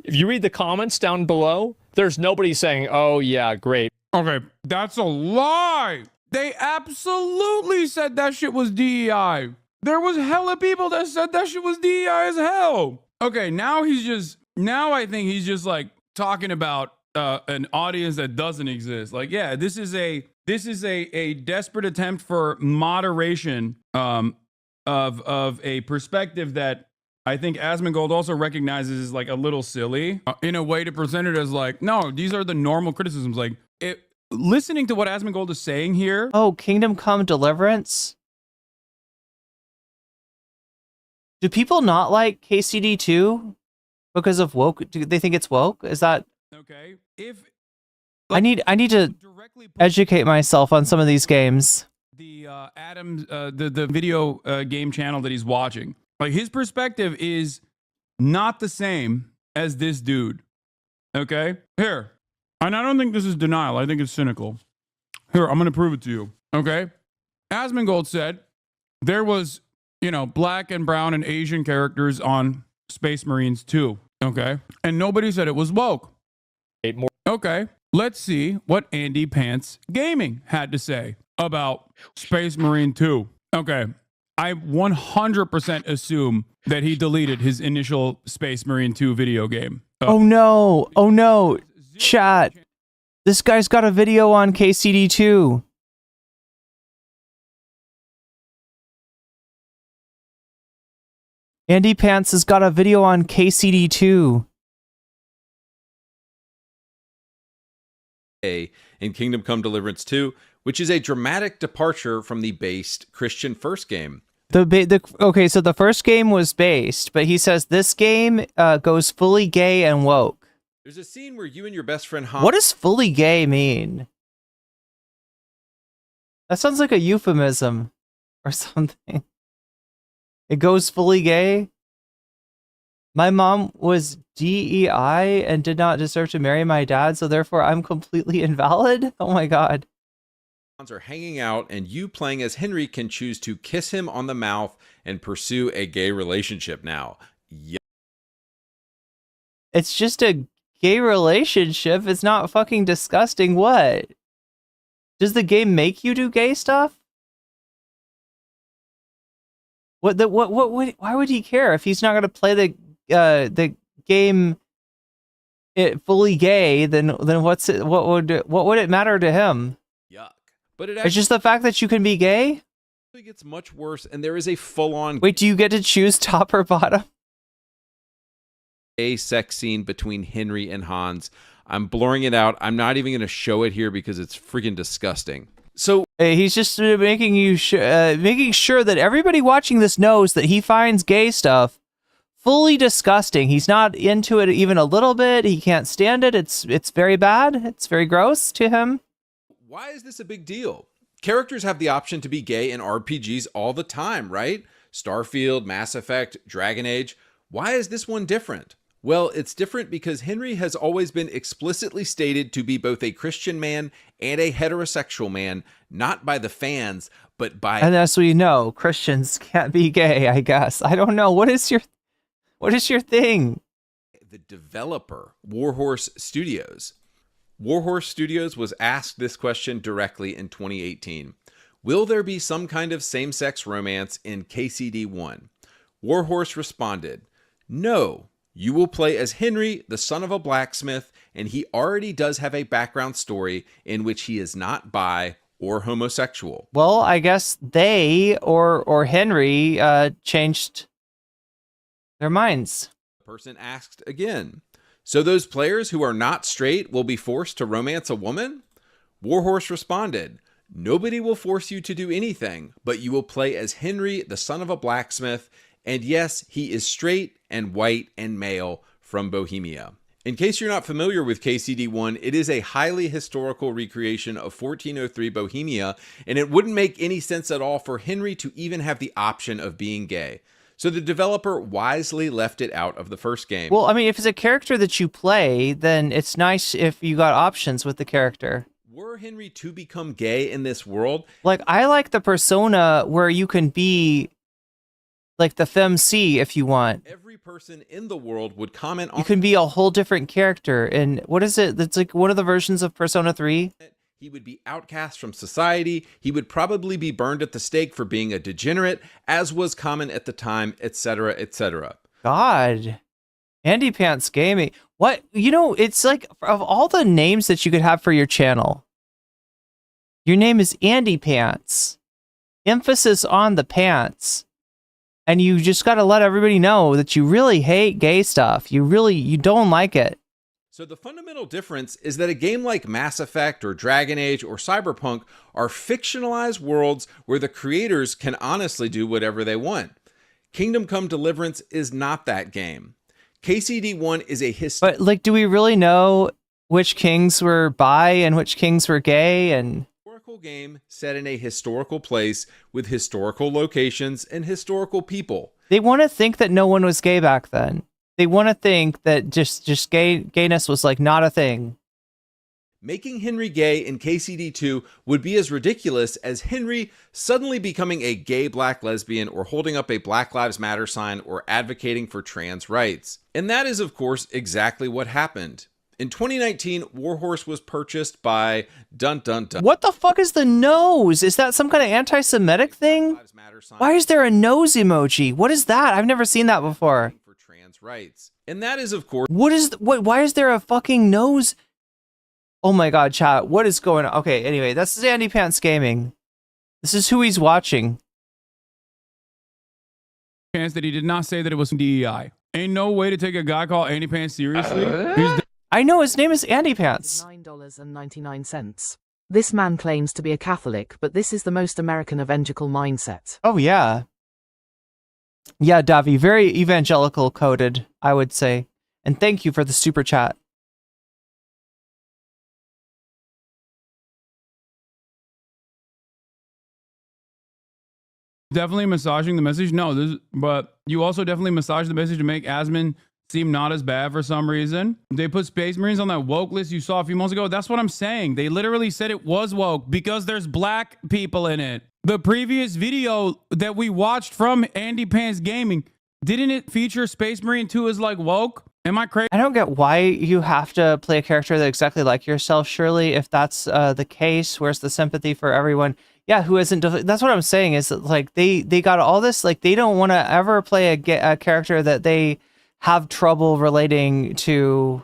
If you read the comments down below, there's nobody saying, oh yeah, great. Okay, that's a lie. They absolutely said that shit was DEI. There was hella people that said that shit was DEI as hell. Okay, now I think he's just like talking about an audience that doesn't exist. Like, yeah, this is a desperate attempt for moderation of a perspective that I think Asmongold also recognizes is like a little silly in a way to present it as like, no, these are the normal criticisms. Like, listening to what Asmongold is saying here. Oh, Kingdom Come Deliverance? Do people not like KCD 2 because of woke? Do they think it's woke? Is that okay? I need to educate myself on some of these games. The the video game channel that he's watching, like his perspective is not the same as this dude. Okay, here, and I don't think this is denial. I think it's cynical. Here, I'm gonna prove it to you. Okay, Asmongold said there was, black and brown and Asian characters on Space Marines 2. Okay, and nobody said it was woke. Okay, let's see what Andy Pants Gaming had to say about Space Marine 2. Okay, I 100% assume that he deleted his initial Space Marine 2 video game. Oh no, chat. This guy's got a video on KCD 2. Andy Pants has got a video on KCD 2. In Kingdom Come Deliverance 2, which is a dramatic departure from the based Christian first game. Okay, so the first game was based, but he says this game goes fully gay and woke. There's a scene where you and your best friend Hasan... What does fully gay mean? That sounds like a euphemism or something. It goes fully gay? My mom was DEI and did not deserve to marry my dad, so therefore I'm completely invalid? Oh my god. Are hanging out, and you playing as Henry can choose to kiss him on the mouth and pursue a gay relationship now. Yeah. It's just a gay relationship. It's not fucking disgusting. What? Does the game make you do gay stuff? Why would he care if he's not going to play the game fully gay? Then what would it matter to him? Yuck. But it's just the fact that you can be gay? It gets much worse, and there is a full-on... Wait, do you get to choose top or bottom? A sex scene between Henry and Hans. I'm blurring it out. I'm not even going to show it here because it's freaking disgusting. So he's just making sure that everybody watching this knows that he finds gay stuff fully disgusting. He's not into it even a little bit. He can't stand it. It's very bad. It's very gross to him. Why is this a big deal? Characters have the option to be gay in RPGs all the time, right? Starfield, Mass Effect, Dragon Age. Why is this one different? Well, it's different because Henry has always been explicitly stated to be both a Christian man and a heterosexual man, not by the fans, but by... And as we know, Christians can't be gay, I guess. I don't know. What is your thing? The developer, Warhorse Studios. Warhorse Studios was asked this question directly in 2018. Will there be some kind of same-sex romance in KCD1? Warhorse responded, no. You will play as Henry, the son of a blacksmith, and he already does have a background story in which he is not bi or homosexual. Well, I guess they or Henry changed their minds. The person asked again, so those players who are not straight will be forced to romance a woman? Warhorse responded, nobody will force you to do anything, but you will play as Henry, the son of a blacksmith, and yes, he is straight and white and male from Bohemia. In case you're not familiar with KCD1, it is a highly historical recreation of 1403 Bohemia, and it wouldn't make any sense at all for Henry to even have the option of being gay. So the developer wisely left it out of the first game. Well, I mean, if it's a character that you play, then it's nice if you got options with the character. Were Henry to become gay in this world? Like, I like the persona where you can be like the femc if you want. Every person in the world would comment on... You can be a whole different character. And what is it? That's like one of the versions of Persona 3. He would be outcast from society. He would probably be burned at the stake for being a degenerate, as was common at the time, etc., etc. God. Andy Pants Gaming. What? You know, it's like, of all the names that you could have for your channel, your name is Andy Pants. Emphasis on the pants. And you just got to let everybody know that you really hate gay stuff. You don't like it. So the fundamental difference is that a game like Mass Effect or Dragon Age or Cyberpunk are fictionalized worlds where the creators can honestly do whatever they want. Kingdom Come Deliverance is not that game. KCD1 is a But like, do we really know which kings were bi and which kings were gay? And historical game set in a historical place with historical locations and historical people. They want to think that no one was gay back then. They want to think that just gayness was like not a thing. Making Henry gay in KCD2 would be as ridiculous as Henry suddenly becoming a gay black lesbian or holding up a Black Lives Matter sign or advocating for trans rights. And that is, of course, exactly what happened. In 2019, Warhorse was purchased by dun dun dun. What the fuck is the nose? Is that some kind of anti-Semitic thing? Why is there a nose emoji? What is that? I've never seen that before. For trans rights. And that is, of course... Why is there a fucking nose? Oh my god, chat. What is going on? Okay, anyway, that's Andy Pants Gaming. This is who he's watching. Chance that he did not say that it was DEI. Ain't no way to take a guy called Andy Pants seriously. I know his name is Andy Pants. $9.99. This man claims to be a Catholic, but this is the most American evangelical mindset. Oh yeah. Yeah, Davi, very evangelical coded, I would say. And thank you for the super chat. Definitely massaging the message. No, but you also definitely massage the message to make Asmon seem not as bad for some reason. They put Space Marines on that woke list you saw a few months ago. That's what I'm saying. They literally said it was woke because there's black people in it. The previous video that we watched from Andy Pants Gaming, didn't it feature Space Marine 2 as like woke? Am I crazy? I don't get why you have to play a character that exactly like yourself. Surely, if that's the case, where's the sympathy for everyone? Yeah, who isn't? That's what I'm saying. Is that, like they got all this. Like they don't want to ever play a character that they have trouble relating to.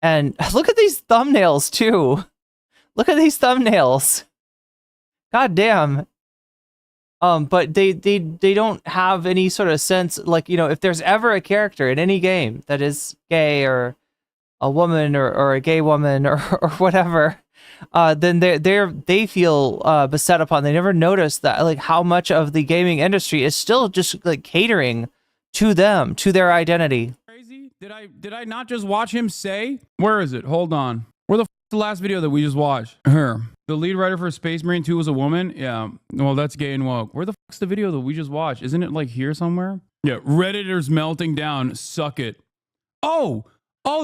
And look at these thumbnails too. Look at these thumbnails. God damn. But they don't have any sort of sense, like, you know, if there's ever a character in any game that is gay or a woman or a gay woman or whatever, then they feel beset upon. They never notice that, like, how much of the gaming industry is still just like catering to them, to their identity. Crazy? Did I not just watch him say? Where is it? Hold on. Where the f is the last video that we just watched? Here. The lead writer for Space Marine 2 was a woman? Yeah. Well, that's gay and woke. Where the f is the video that we just watched? Isn't it like here somewhere? Yeah. Redditors melting down. Suck it. Oh,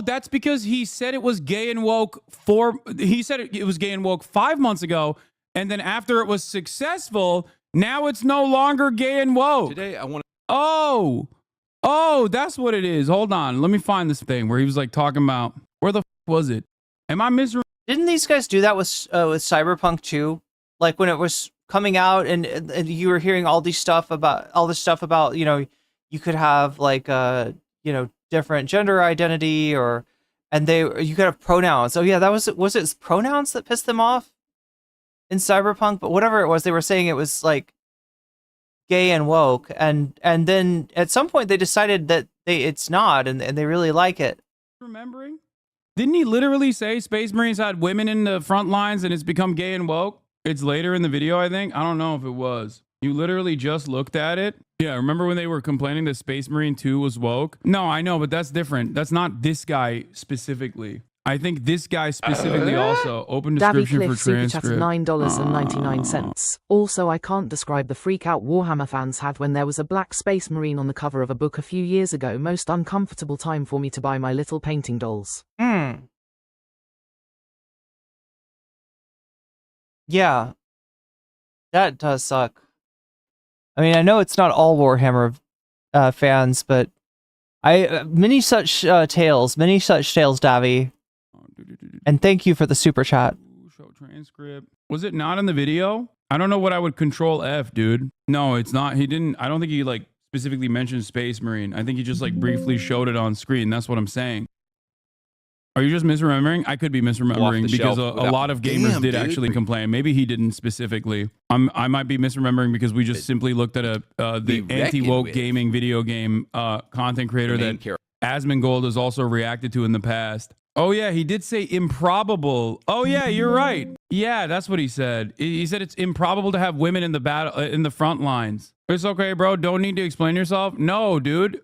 that's because he said it was gay and woke he said it was gay and woke 5 months ago. And then after it was successful, now it's no longer gay and woke. Today, I want to... Oh, that's what it is. Hold on. Let me find this thing where he was like talking about, where the f was it? Am I misremembering? Didn't these guys do that with Cyberpunk 2? Like when it was coming out and you were hearing all this stuff about, you know, you could have like you know, different gender identity or you could have pronouns. Oh yeah, was it pronouns that pissed them off in Cyberpunk? But whatever it was, they were saying it was like gay and woke, and then at some point they decided that it's not, and they really like it. Remembering? Didn't he literally say Space Marines had women in the front lines and it's become gay and woke? It's later in the video, I think. I don't know if it was. You literally just looked at it? Yeah, remember when they were complaining that Space Marine 2 was woke? No, I know, but that's different. That's not this guy specifically. I think this guy specifically also. Open Davy description Cliff for super chatted transcript. $9.99. Also, I can't describe the freak out Warhammer fans had when there was a black Space Marine on the cover of a book a few years ago. Most uncomfortable time for me to buy my little painting dolls. Yeah. That does suck. I mean, I know it's not all Warhammer fans, but many such tales, Davy. And thank you for the super chat. Show transcript. Was it not in the video? I don't know what I would control F, dude. No, it's not. He didn't. I don't think he like specifically mentioned Space Marine. I think he just like briefly showed it on screen. That's what I'm saying. Are you just misremembering? I could be misremembering because a lot of gamers did actually complain. Maybe he didn't specifically. I might be misremembering because we just simply looked at the anti-woke gaming video game content creator that Asmongold has also reacted to in the past. Oh yeah, he did say improbable. Oh yeah, you're right. Yeah, that's what he said. He said it's improbable to have women in the battle in the front lines. It's okay, bro. Don't need to explain yourself. No, dude.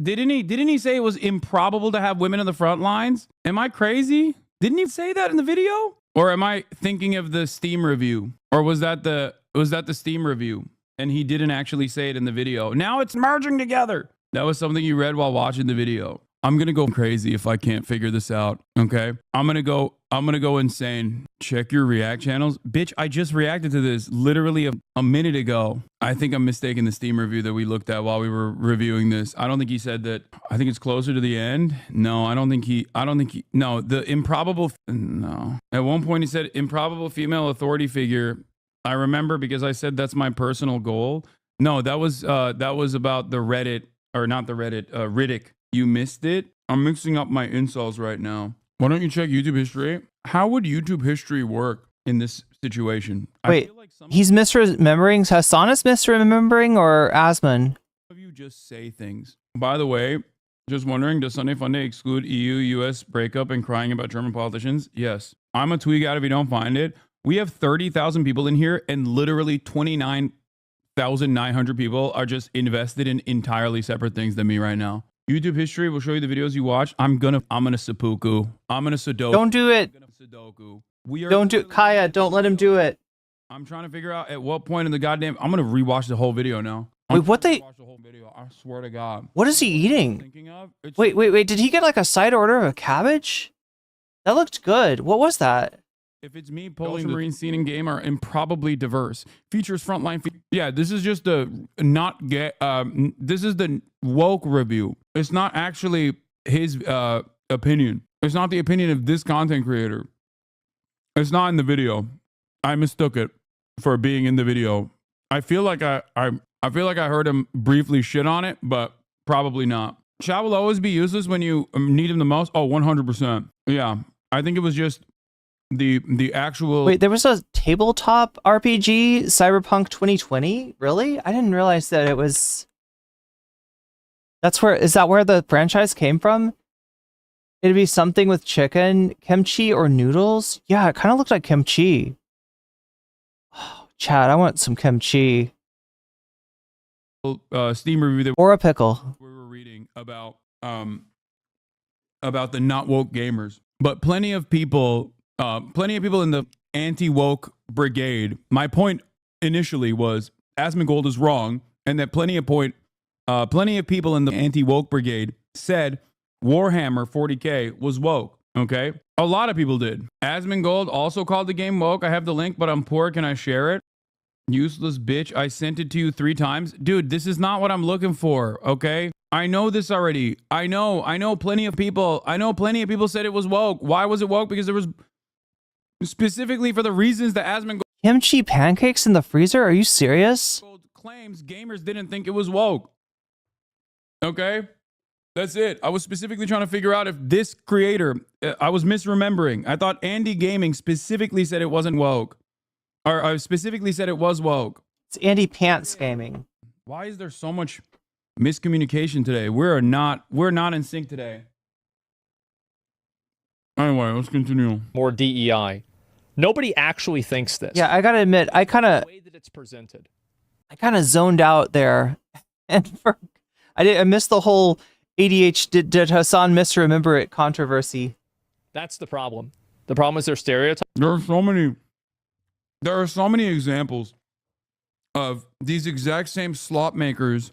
Didn't he say it was improbable to have women in the front lines? Am I crazy? Didn't he say that in the video? Or am I thinking of the Steam review? Or was that the Steam review? And he didn't actually say it in the video. Now it's merging together. That was something you read while watching the video. I'm going to go crazy if I can't figure this out, okay? I'm going to go insane. Check your react channels. Bitch, I just reacted to this literally a minute ago. I think I'm mistaken the Steam review that we looked at while we were reviewing this. I don't think he said that. I think it's closer to the end. No, no, the improbable, no. At one point he said improbable female authority figure. I remember because I said that's my personal goal. No, that was about the Reddit, or not the Reddit, Riddick. You missed it? I'm mixing up my insults right now. Why don't you check YouTube history? How would YouTube history work in this situation? Wait, he's misremembering? Hasan is misremembering or Asmon? Of you just say things. By the way, just wondering, does Sunday Funday exclude EU-US breakup and crying about German politicians? Yes. I'm a tweak out if you don't find it. We have 30,000 people in here and literally 29,900 people are just invested in entirely separate things than me right now. YouTube history will show you the videos you watch. I'm gonna seppuku. I'm gonna Sudoku. Don't do it. Don't do it. Kaya, don't let him do it. I'm trying to figure out at what point in the goddamn. I'm gonna rewatch the whole video now. Wait, what they? Watch the whole video. I swear to God. What is he eating? Wait. Did he get like a side order of a cabbage? That looked good. What was that? If it's me pulling the Marine scene in game are improbably diverse. Features frontline. Yeah, this is just this is the woke review. It's not actually his opinion. It's not the opinion of this content creator. It's not in the video. I mistook it for being in the video. I feel like I heard him briefly shit on it, but probably not. Chat will always be useless when you need him the most. Oh, 100%. Yeah, I think it was just the actual. Wait, there was a tabletop RPG, Cyberpunk 2020. Really? I didn't realize that it was. Is that where the franchise came from? It'd be something with chicken, kimchi, or noodles. Yeah, it kind of looked like kimchi. Oh, Chad, I want some kimchi. Steam review that or a pickle. We were reading about the not woke gamers, but plenty of people in the anti-woke brigade. My point initially was Asmongold is wrong, and that plenty of people in the anti-woke brigade said Warhammer 40K was woke. Okay, a lot of people did. Asmongold also called the game woke. I have the link, but I'm poor. Can I share it? Useless bitch. I sent it to you 3 times. Dude, this is not what I'm looking for, okay? I know this already. I know plenty of people said it was woke. Why was it woke? Because there was specifically for the reasons that Asmongold kimchi pancakes in the freezer? Are you serious? Claims gamers didn't think it was woke. Okay? That's it. I was specifically trying to figure out if this creator, I was misremembering. I thought Andy Gaming specifically said it wasn't woke. Or I specifically said it was woke. It's Andy Pants Gaming. Why is there so much miscommunication today? We're not in sync today. Anyway, let's continue. More DEI. Nobody actually thinks this. Yeah, I gotta admit, I kind of the way that it's presented. I kind of zoned out there, and I missed the whole ADHD. Did Hasan misremember it controversy? That's the problem. The problem is their stereotypes. There are so many examples of these exact same slop makers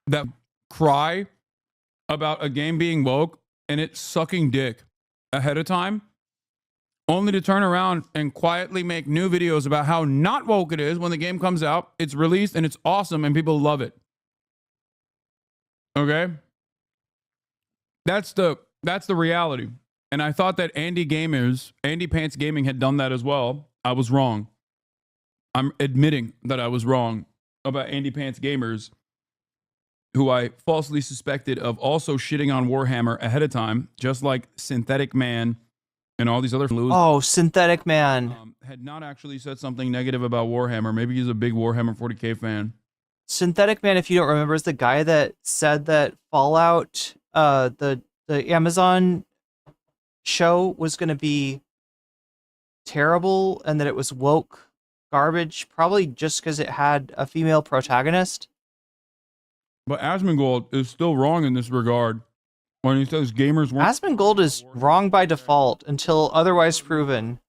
that cry about a game being woke and it sucking dick ahead of time, only to turn around and quietly make new videos about how not woke it is when the game comes out, it's released, and it's awesome, and people love it. Okay? That's the reality. And I thought that Andy Pants Gaming had done that as well. I was wrong. I'm admitting that I was wrong about Andy Pants Gamers, who I falsely suspected of also shitting on Warhammer ahead of time, just like Synthetic Man and all these other losers. Oh, Synthetic Man. Had not actually said something negative about Warhammer. Maybe he's a big Warhammer 40K fan. Synthetic Man, if you don't remember, is the guy that said that Fallout, the Amazon show was going to be terrible and that it was woke garbage, probably just because it had a female protagonist. But Asmongold is still wrong in this regard when he says gamers weren't. Asmongold is wrong by default until otherwise proven.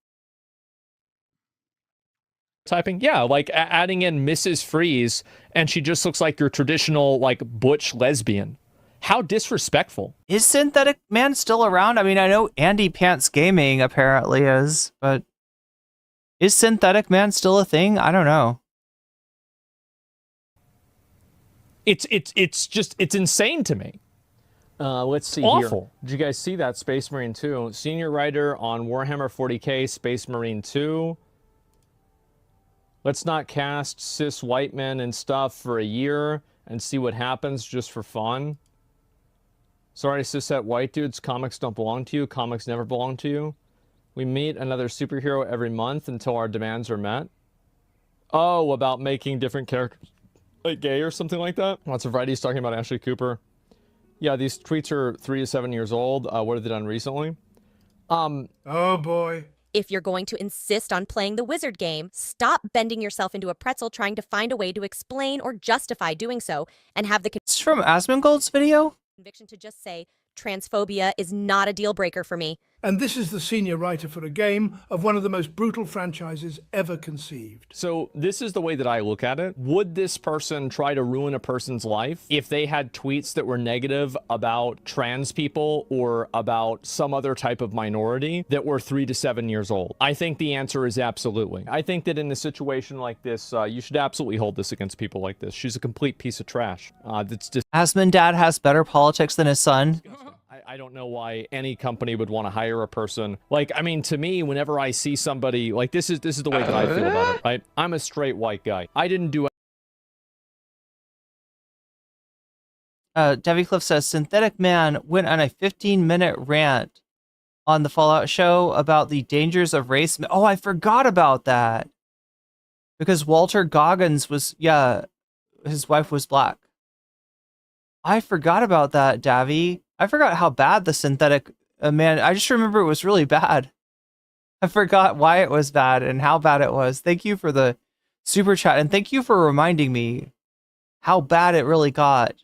Typing, yeah, like adding in Mrs. Freeze, and she just looks like your traditional, like, butch lesbian. How disrespectful. Is Synthetic Man still around? I mean, I know Andy Pants Gaming apparently is, but is Synthetic Man still a thing? I don't know. It's insane to me. Let's see Awful. here. Did you guys see that? Space Marine 2. Senior writer on Warhammer 40K, Space Marine 2. Let's not cast cis white men and stuff for a year and see what happens just for fun. Sorry, cishet white dudes, comics don't belong to you. Comics never belong to you. We meet another superhero every month until our demands are met. Oh, about making different characters like gay or something like that? Lots of varieties talking about Ashley Cooper. Yeah, these tweets are 3 to 7 years old. What have they done recently? Oh boy. If you're going to insist on playing the wizard game, stop bending yourself into a pretzel trying to find a way to explain or justify doing so, and have the It's from Asmongold's video? conviction to just say, transphobia is not a deal breaker for me. And this is the senior writer for a game of one of the most brutal franchises ever conceived. So this is the way that I look at it. Would this person try to ruin a person's life if they had tweets that were negative about trans people or about some other type of minority that were 3 to 7 years old? I think the answer is absolutely. I think that in a situation like this, you should absolutely hold this against people like this. She's a complete piece of trash. That's just Asmon Dad has better politics than his son. I don't know why any company would want to hire a person. Like, I mean, to me, whenever I see somebody, like, this is the way that I feel about it, right? I'm a straight white guy. I didn't do Debbie Cliff says, Synthetic Man went on a 15-minute rant on the Fallout show about the dangers of race. Oh, I forgot about that. Because Walter Goggins was, his wife was black. I forgot about that, Davy. I forgot how bad the Synthetic Man, I just remember it was really bad. I forgot why it was bad and how bad it was. Thank you for the super chat, and thank you for reminding me how bad it really got.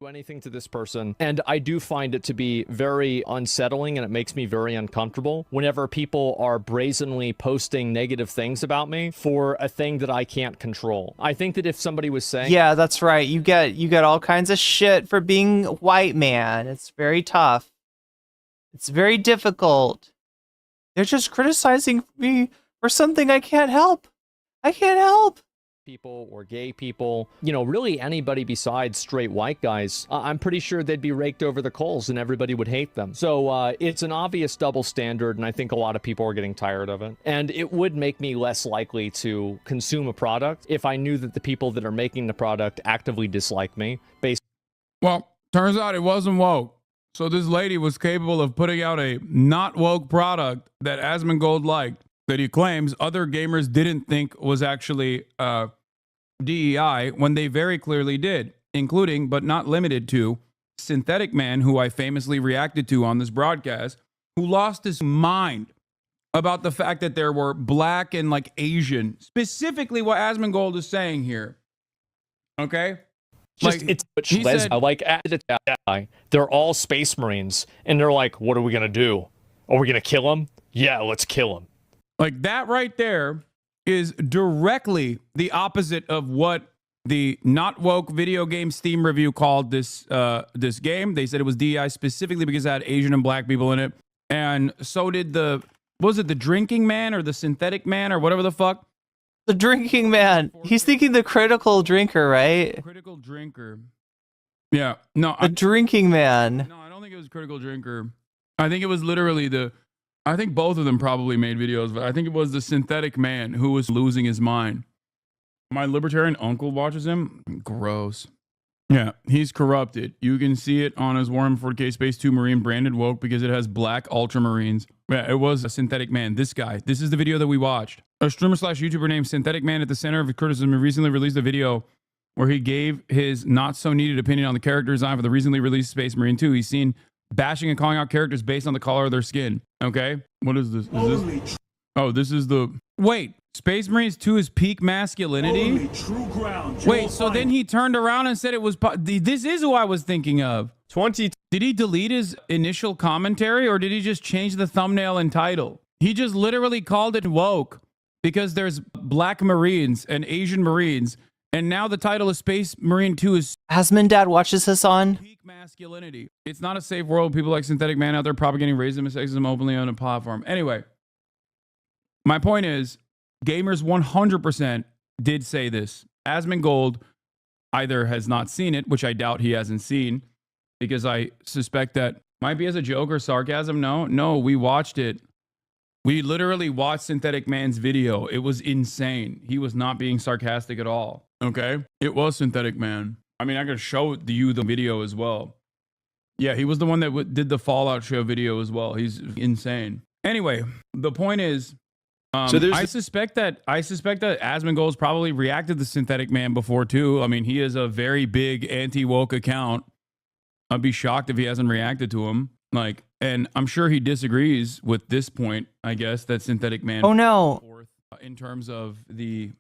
anything to this person, and I do find it to be very unsettling, and it makes me very uncomfortable whenever people are brazenly posting negative things about me for a thing that I can't control. I think that if somebody was saying, yeah, that's right, you get all kinds of shit for being white man. It's very tough. It's very difficult. They're just criticizing me for something I can't help. I can't help. People or gay people, you know, really anybody besides straight white guys, I'm pretty sure they'd be raked over the coals and everybody would hate them. So it's an obvious double standard, and I think a lot of people are getting tired of it. And it would make me less likely to consume a product if I knew that the people that are making the product actively dislike me. Well, turns out it wasn't woke. So this lady was capable of putting out a not woke product that Asmongold liked, that he claims other gamers didn't think was actually DEI when they very clearly did, including, but not limited to, Synthetic Man, who I famously reacted to on this broadcast, who lost his mind about the fact that there were black and like Asian, specifically what Asmongold is saying here. Okay? Just Like, it's he said- like they're all space marines, and they're like, "What are we gonna do? Are we gonna kill him? Yeah, let's kill him." Like that right there is directly the opposite of what the Not Woke video game Steam review called this this game. They said it was DEI specifically because it had Asian and black people in it, and so did was it the Drinking Man or the Synthetic Man or whatever the fuck? The Drinking Man. He's thinking the critical drinker, right? Critical drinker. Yeah. No. The Drinking Man. No, I don't think it was Critical Drinker. I think it was literally I think both of them probably made videos, but I think it was the Synthetic Man who was losing his mind. My libertarian uncle watches him. Gross. Yeah, he's corrupted. You can see it on his Warhammer 40k Space 2 Marine branded woke because it has black Ultramarines. Yeah, it was a Synthetic Man. This guy. This is the video that we watched. A streamer / YouTuber named Synthetic Man at the center of his criticism recently released a video where he gave his not so needed opinion on the character design for the recently released Space Marine 2. He's seen bashing and calling out characters based on the color of their skin. Okay? What is this? Is this? Oh, this is the... Wait. Space Marines 2 is peak masculinity? True ground. Wait, so then he turned around and said it was... This is who I was thinking of. 20. Did he delete his initial commentary or did he just change the thumbnail and title? He just literally called it woke because there's black Marines and Asian Marines, and now the title of Space Marine 2 is... Asmon Dad watches this on. Peak masculinity. It's not a safe world. People like Synthetic Man out there propagating racism and sexism openly on a platform. Anyway, my point is, gamers 100% did say this. Asmongold either has not seen it, which I doubt he hasn't seen, because I suspect that might be as a joke or sarcasm. No, we watched it. We literally watched Synthetic Man's video. It was insane. He was not being sarcastic at all. Okay? It was Synthetic Man. I mean, I could show you the video as well. Yeah, he was the one that did the Fallout show video as well. He's insane. Anyway, the point is, So there's I suspect that Asmongold's probably reacted to Synthetic Man before too. I mean, he is a very big anti-woke account. I'd be shocked if he hasn't reacted to him. Like, and I'm sure he disagrees with this point, I guess, that Synthetic Man. Oh no. In terms of the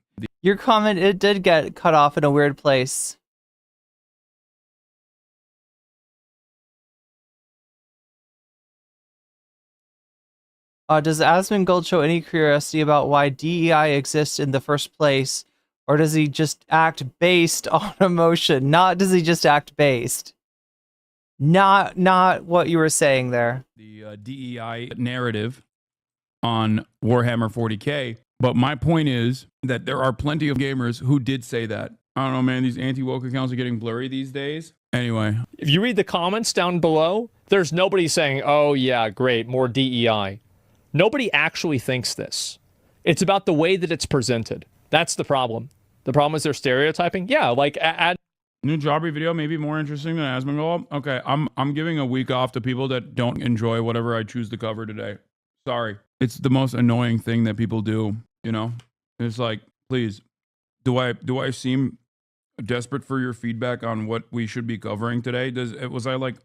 Your comment, it did get cut off in a weird place. Does Asmongold show any curiosity about why DEI exists in the first place, or does he just act based on emotion? Not does he just act based. Not what you were saying there. The DEI narrative on Warhammer 40k. But my point is that there are plenty of gamers who did say that. I don't know, man. These anti-woke accounts are getting blurry these days. Anyway. If you read the comments down below, there's nobody saying, "Oh yeah, great, more DEI." Nobody actually thinks this. It's about the way that it's presented. That's the problem. The problem is they're stereotyping. Yeah, like New Jobbery video may be more interesting than Asmongold. Okay, I'm giving a week off to people that don't enjoy whatever I choose to cover today. Sorry. It's the most annoying thing that people do, you know? It's like, please, do I seem desperate for your feedback on what we should be covering today? Was I like,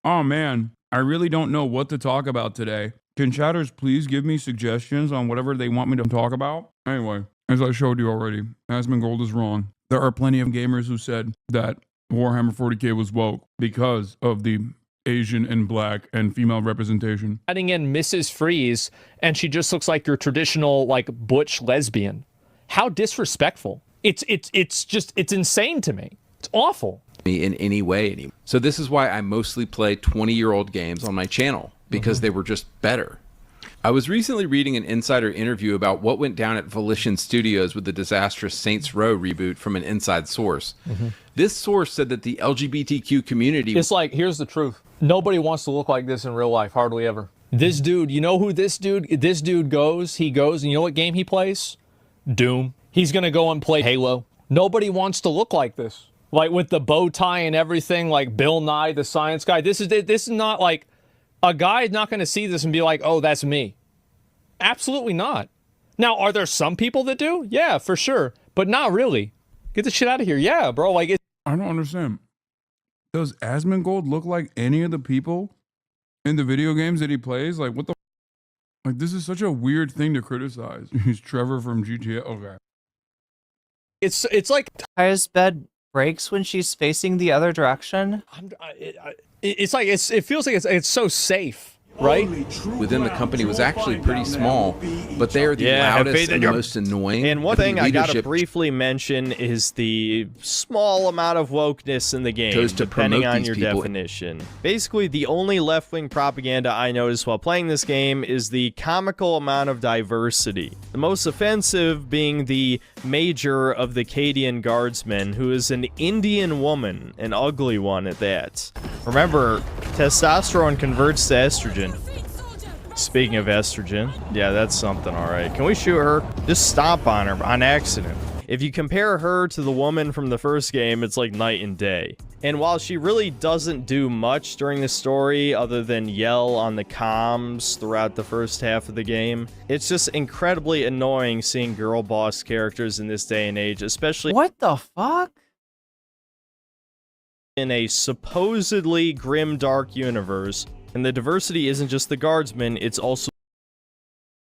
oh man, I really don't know what to talk about today. Can chatters please give me suggestions on whatever they want me to talk about? Anyway, as I showed you already, Asmongold is wrong. There are plenty of gamers who said that Warhammer 40k was woke because of the Asian and black and female representation. adding in Mrs. Freeze, and she just looks like your traditional like butch lesbian. How disrespectful! It's insane to me. It's awful. In any way. So this is why I mostly play 20-year-old games on my channel, because they were just better. I was recently reading an insider interview about what went down at Volition Studios with the disastrous Saints Row reboot from an inside source. This source said that the LGBTQ community... It's like, here's the truth. Nobody wants to look like this in real life, hardly ever. This dude, you know who this dude goes? He goes, and you know what game he plays? Doom. He's gonna go and play Halo. Nobody wants to look like this. Like with the bow tie and everything, like Bill Nye, the science guy. This is not like... A guy is not going to see this and be like, oh, that's me. Absolutely not. Now, are there some people that do? Yeah, for sure. But not really. Get the shit out of here. Yeah, bro. Like, I don't understand. Does Asmongold look like any of the people in the video games that he plays? Like, what the... Like, this is such a weird thing to criticize. He's Trevor from GTA. Okay. It's like Kaya's bed breaks when she's facing the other direction. It's like it feels like it's so safe, right? Within the company was actually pretty small, but they are the loudest and the most annoying. And one The thing I gotta leadership briefly mention is the small amount of wokeness in the game, chose to depending promote on these your people. definition. Basically, the only left-wing propaganda I noticed while playing this game is the comical amount of diversity. The most offensive being the major of the Cadian guardsmen, who is an Indian woman, an ugly one at that. Remember, testosterone converts to estrogen. Speaking of estrogen, yeah, that's something, alright. Can we shoot her? Just stomp on her on accident. If you compare her to the woman from the first game, it's like night and day. And while she really doesn't do much during the story other than yell on the comms throughout the first half of the game, it's just incredibly annoying seeing girl boss characters in this day and age, especially— What the fuck? in a supposedly grim dark universe. And the diversity isn't just the guardsmen, it's also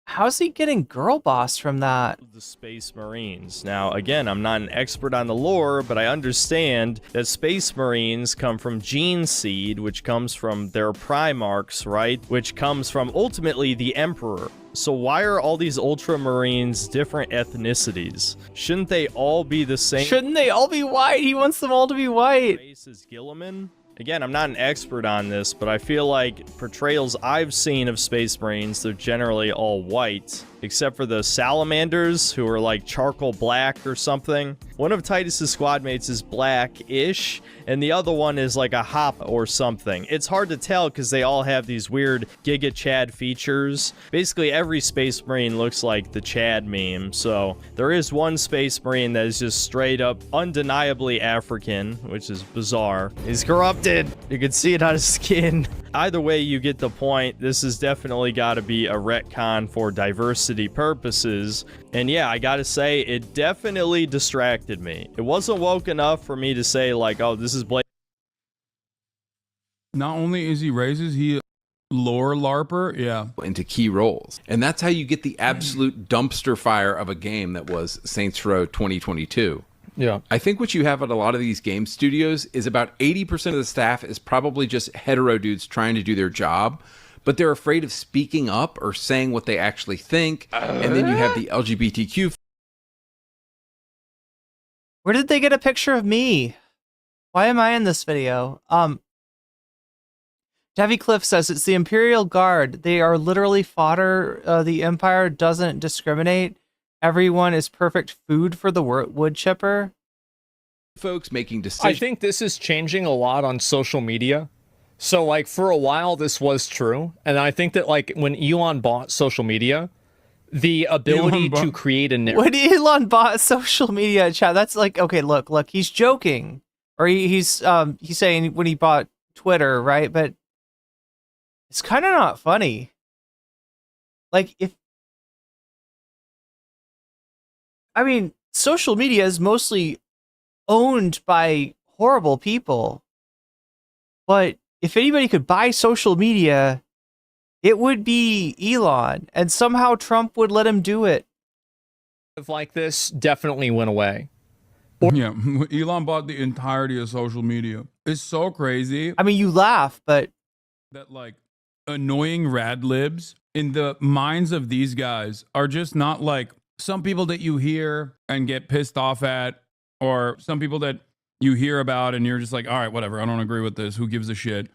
How's he getting girl boss from that? the Space Marines. Now, again, I'm not an expert on the lore, but I understand that Space Marines come from Gene Seed, which comes from their Primarchs, right? Which comes from, ultimately, the Emperor. So why are all these Ultramarines different ethnicities? Shouldn't they all be the same? Shouldn't they all be white? He wants them all to be white. Race is Gilliman? Again, I'm not an expert on this, but I feel like portrayals I've seen of Space Marines, they're generally all white, except for the Salamanders, who are like charcoal black or something. One of Titus's squad mates is black-ish, and the other one is like a hop or something. It's hard to tell because they all have these weird Giga Chad features. Basically, every Space Marine looks like the Chad meme, so there is one Space Marine that is just straight up undeniably African, which is bizarre. He's corrupted! You can see it on his skin. Either way, you get the point. This has definitely got to be a retcon for diversity purposes. And yeah, I gotta say, it definitely distracted me. It wasn't woke enough for me to say, like, oh, this is blatant. Not only is he racist, he lore larper, yeah. Into key roles. And that's how you get the absolute dumpster fire of a game that was Saints Row 2022. Yeah. I think what you have at a lot of these game studios is about 80% of the staff is probably just hetero dudes trying to do their job, but they're afraid of speaking up or saying what they actually think. And then you have the LGBTQ. Where did they get a picture of me? Why am I in this video? Davy Cliff says it's the Imperial Guard. They are literally fodder. The Empire doesn't discriminate. Everyone is perfect food for the wood chipper. Folks making decisions. I think this is changing a lot on social media. So, like, for a while, this was true. And I think that, like, when Elon bought social media, the ability to create a narrative. When Elon bought social media, chat, that's like, okay, look, he's joking. Or he's saying when he bought Twitter, right? But it's kind of not funny. Like, social media is mostly owned by horrible people. But if anybody could buy social media, it would be Elon. And somehow Trump would let him do it. Like this definitely went away. Yeah, Elon bought the entirety of social media. It's so crazy. I mean, you laugh, but that, like, annoying rad libs in the minds of these guys are just not like some people that you hear and get pissed off at, or some people that you hear about and you're just like, all right, whatever, I don't agree with this, who gives a shit?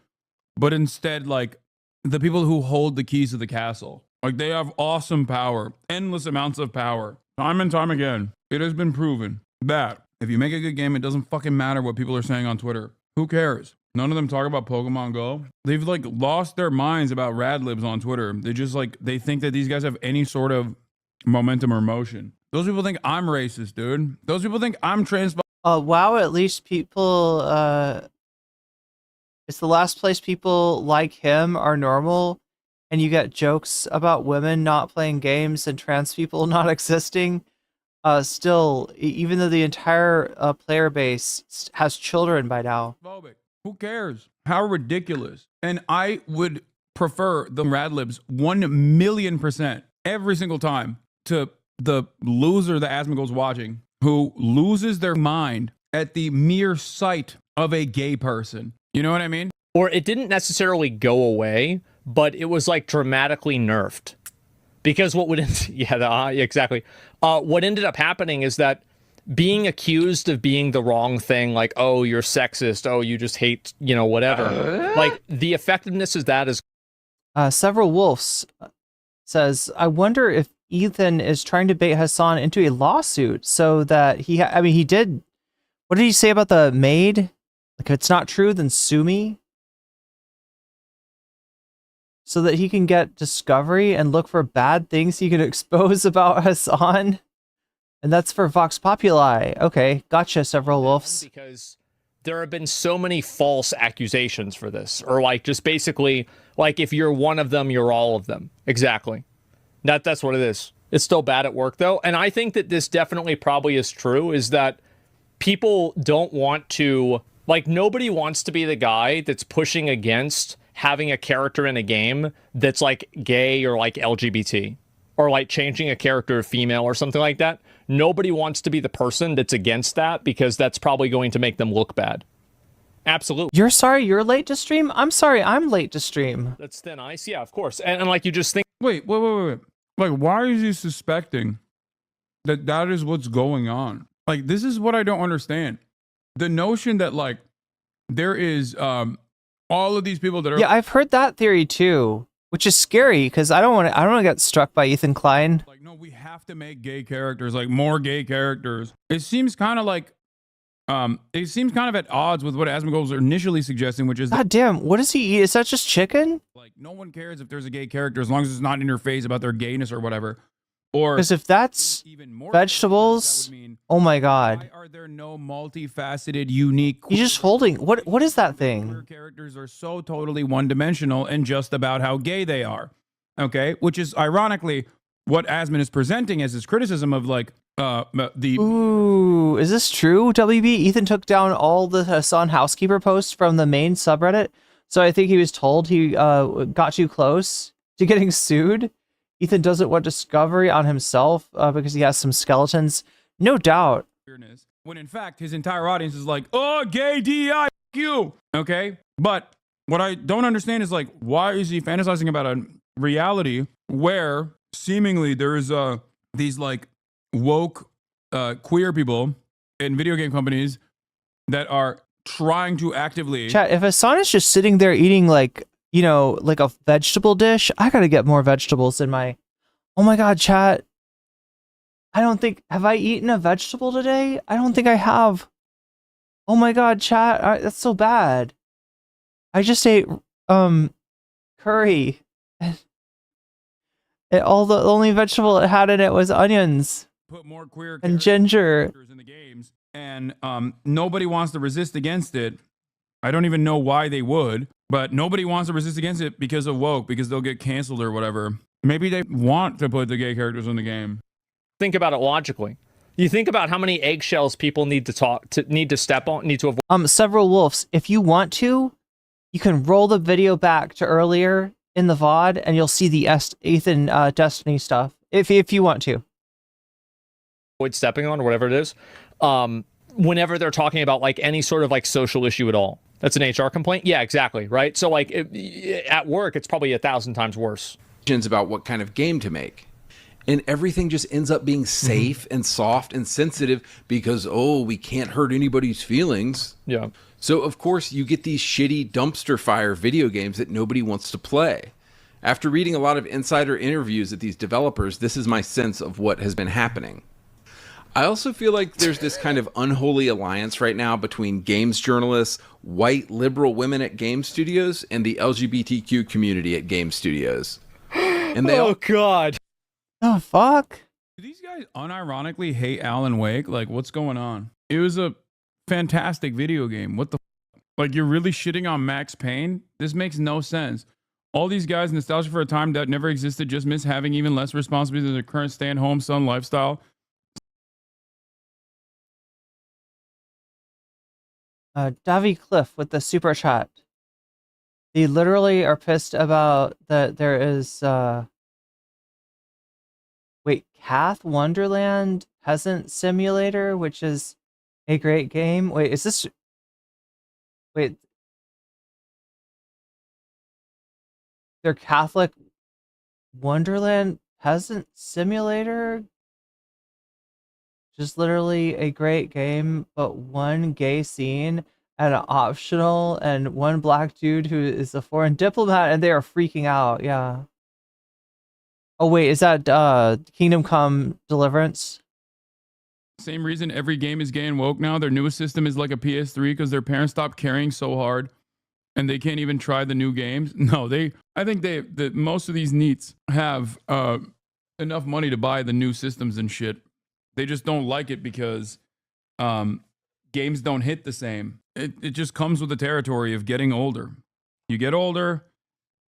But instead, like, the people who hold the keys to the castle, like, they have awesome power, endless amounts of power. Time and time again, it has been proven that if you make a good game, it doesn't fucking matter what people are saying on Twitter. Who cares? None of them talk about Pokemon Go. They've, like, lost their minds about rad libs on Twitter. They just, like, they think that these guys have any sort of momentum or motion. Those people think I'm racist, dude. Those people think I'm trans. WoW, at least people, it's the last place people like him are normal, and you get jokes about women not playing games and trans people not existing. Still, even though the entire player base has children by now. Who cares? How ridiculous. And I would prefer the Radlibs 1,000,000% every single time to the loser that Asmongold's watching, who loses their mind at the mere sight of a gay person. You know what I mean? Or it didn't necessarily go away, but it was like dramatically nerfed. Because what would exactly. What ended up happening is that being accused of being the wrong thing, like, oh, you're sexist, oh, you just hate, whatever. Like, the effectiveness of that is... Several Wolves says, I wonder if Ethan is trying to bait Hasan into a lawsuit so that he did... What did he say about the maid? Like, if it's not true, then sue me. So that he can get discovery and look for bad things he can expose about Hasan. And that's for Vox Populi. Okay, gotcha, Several Wolves. Because there have been so many false accusations for this. Or like just basically, like if you're one of them, you're all of them. Exactly. That's what it is. It's still bad at work though. And I think that this definitely probably is true, is that people don't want to, like nobody wants to be the guy that's pushing against having a character in a game that's like gay or like LGBT or like changing a character to female or something like that. Nobody wants to be the person that's against that because that's probably going to make them look bad. Absolutely. You're sorry you're late to stream? I'm sorry I'm late to stream. That's thin ice. Yeah, of course. And like you just think. Wait. Like, why is he suspecting that is what's going on? Like, this is what I don't understand. The notion that like there is all of these people that are... Yeah, I've heard that theory too, which is scary because I don't want to get struck by Ethan Klein. Like, no, we have to make gay characters, like more gay characters. It seems kind of like, at odds with what Asmongold was initially suggesting, which is... God damn, what does he eat? Is that just chicken? Like, no one cares if there's a gay character as long as it's not in your face about their gayness or whatever. Or... Because if that's vegetables, oh my god. Why are there no multifaceted, unique... He's just holding... What is that thing? Queer characters are so totally one-dimensional and just about how gay they are. Okay? Which is, ironically, what Asmon is presenting as his criticism of, like, the... Ooh, is this true, WB? Ethan took down all the Hasan housekeeper posts from the main subreddit, so I think he was told he got too close to getting sued. Ethan doesn't want discovery on himself because he has some skeletons. No doubt. When in fact, his entire audience is like, oh, gay DEI, you. Okay? But what I don't understand is, like, why is he fantasizing about a reality where seemingly there's these, like, woke queer people in video game companies that are trying to actively... Chat, if Hasan is just sitting there eating, like, like a vegetable dish, I gotta get more vegetables in my... Oh my god, chat. Have I eaten a vegetable today? I don't think I have. Oh my god, chat, that's so bad. I just ate, curry. And the only vegetable it had in it was onions. Put more queer and ginger. In the games, and nobody wants to resist against it. I don't even know why they would, but nobody wants to resist against it because of woke, because they'll get canceled or whatever. Maybe they want to put the gay characters in the game. Think about it logically. You think about how many eggshells people need to step on, need to avoid. Several Wolves, if you want to, you can roll the video back to earlier in the VOD and you'll see the Ethan Destiny stuff, if you want to. Avoid stepping on or whatever it is. Whenever they're talking about like any sort of like social issue at all. That's an HR complaint? Yeah, exactly, right? So like at work, it's probably 1,000 times worse. About what kind of game to make. And everything just ends up being safe and soft and sensitive because, oh, we can't hurt anybody's feelings. Yeah. So, of course, you get these shitty dumpster fire video games that nobody wants to play. After reading a lot of insider interviews at these developers, this is my sense of what has been happening. I also feel like there's this kind of unholy alliance right now between games journalists, white liberal women at game studios, and the LGBTQ community at game studios. And they God. Oh, fuck. Do these guys unironically hate Alan Wake? Like, what's going on? It was a fantastic video game. What the Like, you're really shitting on Max Payne? This makes no sense. All these guys nostalgia for a time that never existed, just miss having even less responsibility than their current stay-at-home son lifestyle. Davy Cliff with the super chat. They literally are pissed about that there is wait, Cath Wonderland Peasant Simulator, which is a great game. Wait, is this wait, their Catholic Wonderland Peasant Simulator? Just literally a great game, but one gay scene and an optional and one black dude who is a foreign diplomat, and they are freaking out. Yeah. Oh wait, is that Kingdom Come Deliverance? Same reason every game is gay and woke now. Their newest system is like a PS3 because their parents stopped caring so hard and they can't even try the new games. No, I think that most of these NEETs have enough money to buy the new systems and shit. They just don't like it because games don't hit the same. It just comes with the territory of getting older. You get older,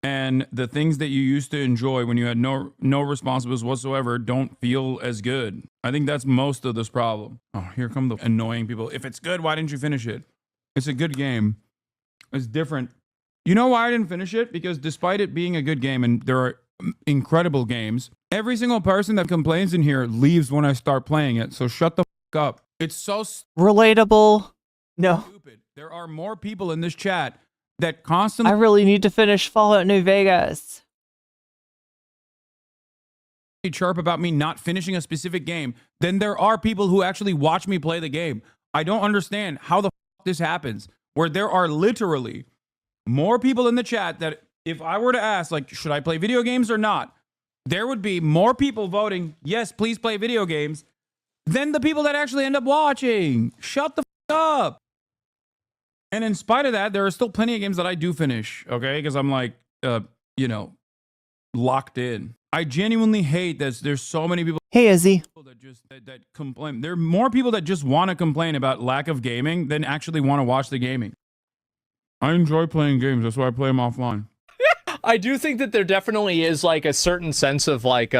and the things that you used to enjoy when you had no responsibilities whatsoever don't feel as good. I think that's most of this problem. Oh, here come the annoying people. If it's good, why didn't you finish it? It's a good game. It's different. You know why I didn't finish it? Because despite it being a good game, and there are incredible games, every single person that complains in here leaves when I start playing it. So shut the fuck up. It's so relatable. No. Stupid. There are more people in this chat that constantly... I really need to finish Fallout New Vegas. ...chirp about me not finishing a specific game than there are people who actually watch me play the game. I don't understand how the fuck this happens, where there are literally more people in the chat that if I were to ask, like, should I play video games or not, there would be more people voting, yes, please play video games, than the people that actually end up watching. Shut the fuck up. And in spite of that, there are still plenty of games that I do finish, okay? Because I'm like, locked in. I genuinely hate that there's so many people. Hey, Izzy. That complain. There are more people that just want to complain about lack of gaming than actually want to watch the gaming. I enjoy playing games. That's why I play them offline. I do think that there definitely is like a certain sense of like,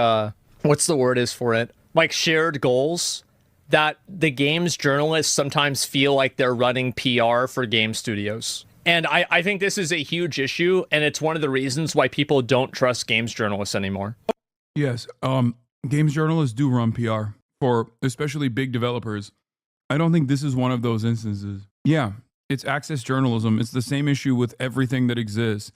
what's the word is for it? Like shared goals. That the games journalists sometimes feel like they're running PR for game studios. And I think this is a huge issue, and it's one of the reasons why people don't trust games journalists anymore. Yes, games journalists do run PR for especially big developers. I don't think this is one of those instances. Yeah, it's access journalism. It's the same issue with everything that exists.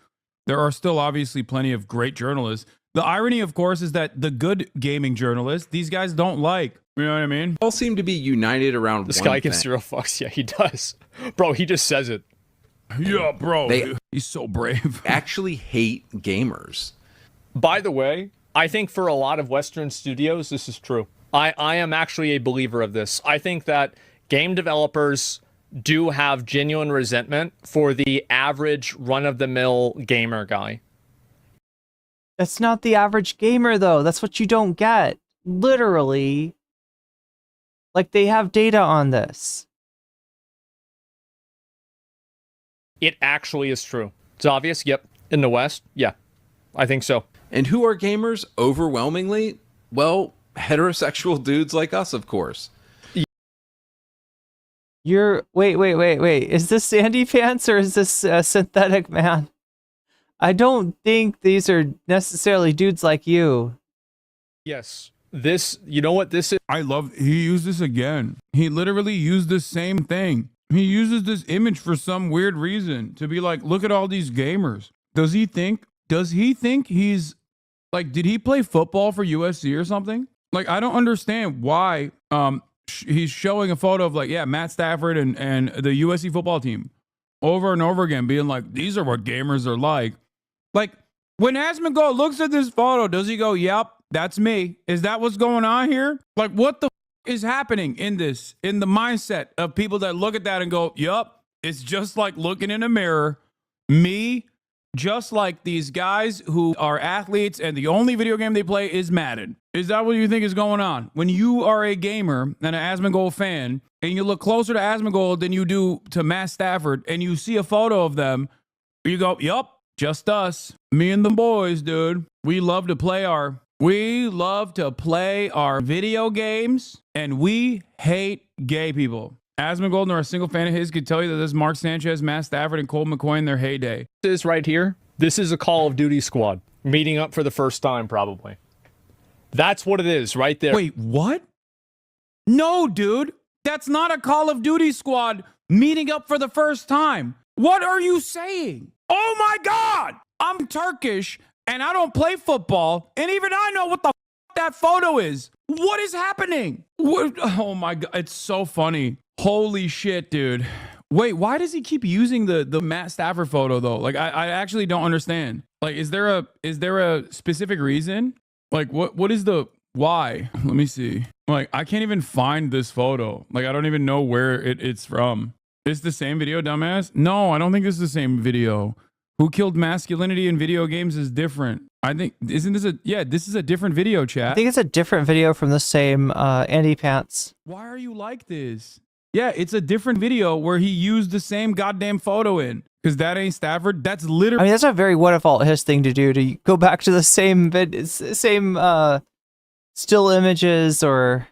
There are still obviously plenty of great journalists. The irony, of course, is that the good gaming journalists, these guys don't like. You know what I mean? All seem to be united around this one guy thing. gives zero fucks. Yeah, he does. Bro, he just says it. Yeah, bro. He's so brave. Actually hate gamers. By the way, I think for a lot of Western studios, this is true. I am actually a believer of this. I think that game developers do have genuine resentment for the average run-of-the-mill gamer guy. That's not the average gamer, though. That's what you don't get. Literally. Like, they have data on this. It actually is true. It's obvious. Yep. In the West. Yeah. I think so. And who are gamers overwhelmingly? Well, heterosexual dudes like us, of course. Wait. Is this Sandy Pants or is this Synthetic Man? I don't think these are necessarily dudes like you. Yes. This, you know what this is? He used this again. He literally used the same thing. He uses this image for some weird reason to be like, look at all these gamers. Does he think he's like, did he play football for USC or something? Like, I don't understand why he's showing a photo of like, yeah, Matt Stafford and the USC football team over and over again being like, these are what gamers are like. Like, when Asmongold looks at this photo, does he go, yep, that's me? Is that what's going on here? Like, what the is happening in the mindset of people that look at that and go, yup, it's just like looking in a mirror. Me, just like these guys who are athletes and the only video game they play is Madden. Is that what you think is going on? When you are a gamer and an Asmongold fan and you look closer to Asmongold than you do to Matt Stafford and you see a photo of them, you go, yup, just us. Me and the boys, dude. We love to play our video games, and we hate gay people. Asmongold nor a single fan of his could tell you that this is Mark Sanchez, Matt Stafford, and Colt McCoy in their heyday. This right here, this is a Call of Duty squad meeting up for the first time, probably. That's what it is right there. Wait, what? No, dude. That's not a Call of Duty squad meeting up for the first time. What are you saying? Oh my God! I'm Turkish and I don't play football, and even I know what the that photo is. What is happening? What? Oh my God, it's so funny. Holy shit, dude. Wait, why does he keep using the Matt Stafford photo though? Like, I actually don't understand. Like, is there a specific reason? Like, what is the why? Let me see. Like, I can't even find this photo. Like, I don't even know where it's from. Is the same video, dumbass? No, I don't think this is the same video. Who killed masculinity in video games is different. I think, isn't this this is a different video, chat. I think it's a different video from the same Andy Pants. Why are you like this? Yeah, it's a different video where he used the same goddamn photo in. Because that ain't Stafford. That's literally... I mean, that's a very what if alt his thing to do, to go back to the same still images or...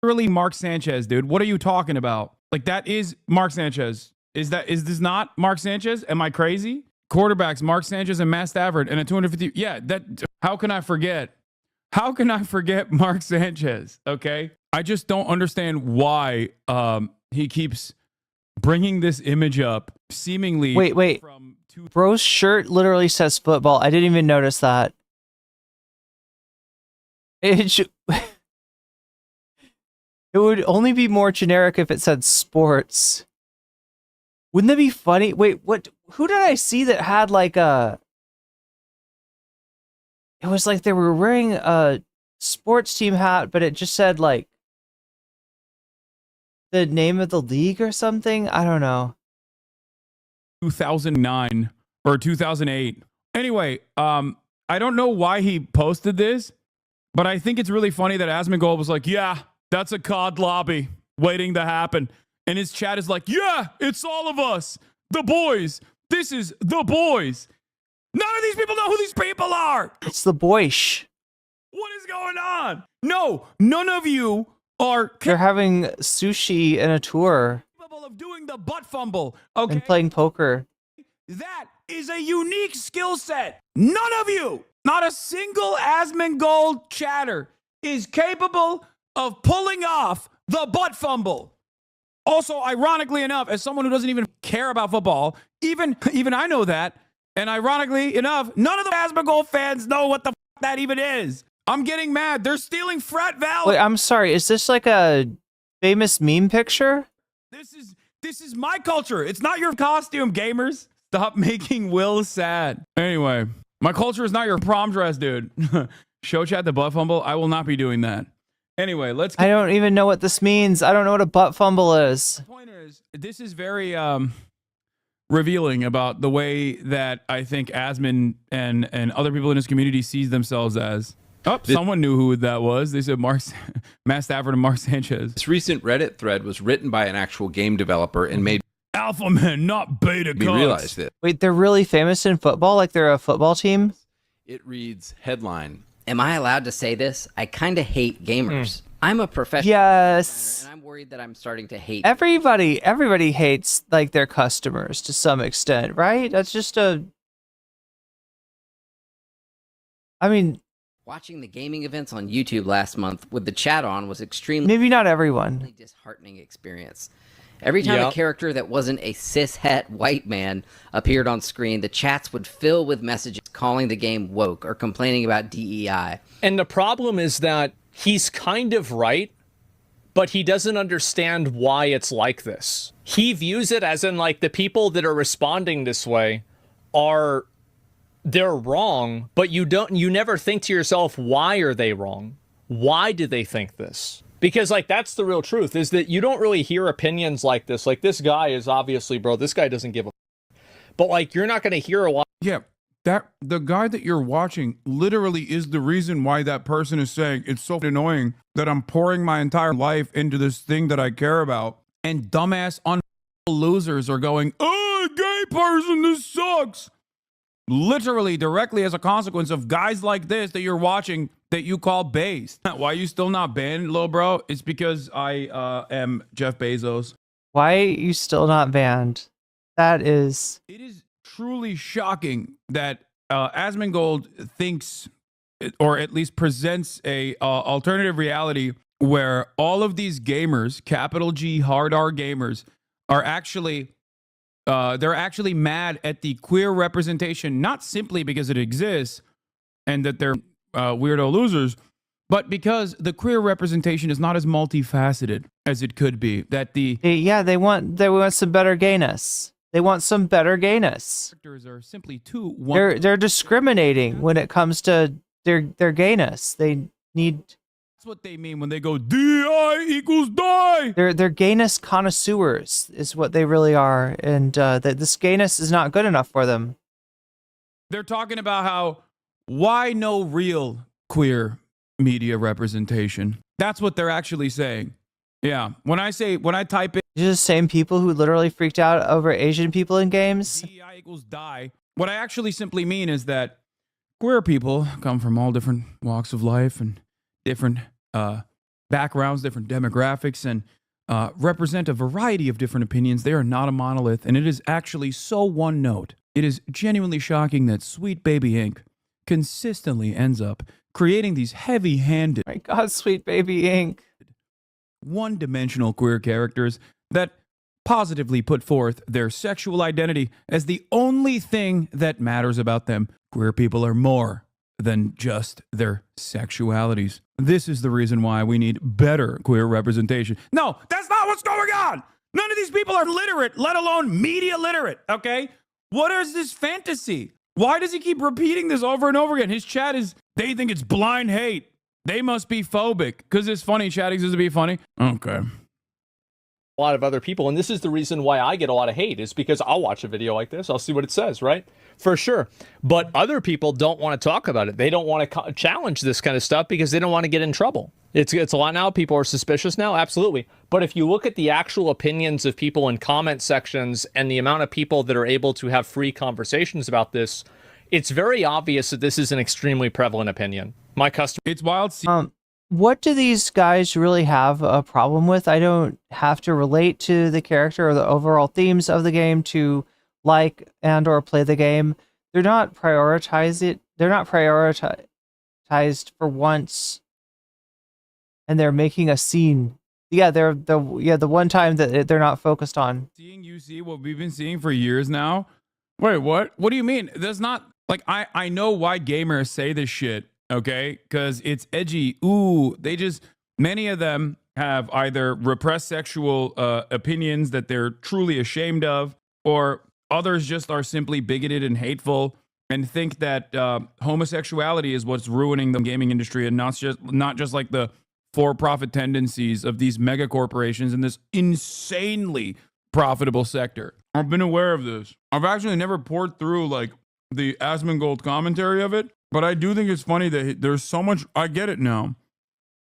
Literally Mark Sanchez, dude. What are you talking about? Like, that is Mark Sanchez. Is this not Mark Sanchez? Am I crazy? Quarterbacks, Mark Sanchez and Matt Stafford, and a 250... Yeah, how can I forget? How can I forget Mark Sanchez? Okay? I just don't understand why he keeps bringing this image up, seemingly... Wait. Bro's shirt literally says football. I didn't even notice that. It would only be more generic if it said sports. Wouldn't that be funny? Wait, what? Who did I see that had like a... It was like they were wearing a sports team hat, but it just said like the name of the league or something. I don't know. 2009 or 2008. Anyway, I don't know why he posted this, but I think it's really funny that Asmongold was like, yeah, that's a COD lobby waiting to happen. And his chat is like, yeah, it's all of us. The boys. This is the boys. None of these people know who these people are. It's the boys. What is going on? No, none of you are... They're having sushi and a tour. Capable of doing the butt fumble, okay? And playing poker. That is a unique skill set. None of you, not a single Asmongold chatter, is capable of pulling off the butt fumble. Also, ironically enough, as someone who doesn't even care about football, even I know that. And ironically enough, none of the Asmongold fans know what the that even is. I'm getting mad. They're stealing Frat Valley. Wait, I'm sorry. Is this like a famous meme picture? This is my culture. It's not your costume, gamers. Stop making Will sad. Anyway, my culture is not your prom dress, dude. Show chat the butt fumble. I will not be doing that. Anyway, let's... I don't even know what this means. I don't know what a butt fumble is. The point is, this is very revealing about the way that I think Asmon and other people in his community sees themselves as. Oh, someone knew who that was. They said Matt Stafford and Mark Sanchez. This recent Reddit thread was written by an actual game developer and made Alpha Men, not Beta me realize it. Wait, they're really famous in football? Like they're a football team? It reads, headline. Am I allowed to say this? I kind of hate gamers. I'm a professional. Yes. And I'm worried that I'm starting to hate. Everybody hates like their customers to some extent, right? That's just I mean, watching the gaming events on YouTube last month with the chat on was extremely maybe not everyone disheartening experience. Every time a character that wasn't a cis-het white man appeared on screen, the chats would fill with messages calling the game woke or complaining about DEI. And the problem is that he's kind of right, but he doesn't understand why it's like this. He views it as in like the people that are responding this way they're wrong, but you never think to yourself, why are they wrong? Why do they think this? Because like that's the real truth, is that you don't really hear opinions like this. Like this guy is obviously, bro, this guy doesn't give a but like you're not going to hear a lot. Yeah, that the guy that you're watching literally is the reason why that person is saying it's so annoying that I'm pouring my entire life into this thing that I care about, and dumbass losers are going, oh, gay person, this sucks. Literally directly as a consequence of guys like this that you're watching that you call based. Why you still not banned, little bro? It's because I am Jeff Bezos. Why are you still not banned? That is... It is truly shocking that Asmongold thinks, or at least presents a alternative reality where all of these gamers, capital G hard R gamers, are actually they're actually mad at the queer representation, not simply because it exists and that they're weirdo losers, but because the queer representation is not as multifaceted as it could be. That they want some better gayness. They want some better gayness. Characters are simply too. They're discriminating when it comes to their gayness. They need. That's what they mean when they go DI equals die. They're gayness connoisseurs is what they really are, and this gayness is not good enough for them. They're talking about how why no real queer media representation. That's what they're actually saying. Yeah, when I type in, these are the same people who literally freaked out over Asian people in games. DEI equals die. What I actually simply mean is that queer people come from all different walks of life and different backgrounds, different demographics, and represent a variety of different opinions. They are not a monolith, and it is actually so one note. It is genuinely shocking that Sweet Baby Inc. consistently ends up creating these heavy-handed, my God, Sweet Baby Inc. one-dimensional queer characters that positively put forth their sexual identity as the only thing that matters about them. Queer people are more than just their sexualities. This is the reason why we need better queer representation. No, that's not what's going on. None of these people are literate, let alone media literate, okay? What is this fantasy? Why does he keep repeating this over and over again? His chat is, they think it's blind hate. They must be phobic because it's funny. Chat exists to be funny. Okay. A lot of other people, and this is the reason why I get a lot of hate, is because I'll watch a video like this, I'll see what it says, right? For sure. But other people don't want to talk about it. They don't want to challenge this kind of stuff because they don't want to get in trouble. It's a lot now. People are suspicious now, absolutely. But if you look at the actual opinions of people in comment sections and the amount of people that are able to have free conversations about this, it's very obvious that this is an extremely prevalent opinion. My customer, it's wild. What do these guys really have a problem with? I don't have to relate to the character or the overall themes of the game to like and or play the game. They're not prioritized for once, and they're making a scene. Yeah, they're the one time that they're not focused on. Seeing you see what we've been seeing for years now. Wait, what? What do you mean? There's not like I know why gamers say this shit. Okay, because it's edgy. Ooh, many of them have either repressed sexual opinions that they're truly ashamed of, or others just are simply bigoted and hateful and think that homosexuality is what's ruining the gaming industry and not just like the for-profit tendencies of these mega corporations in this insanely profitable sector. I've been aware of this. I've actually never poured through like the Asmongold commentary of it. But I do think it's funny that there's so much, I get it now.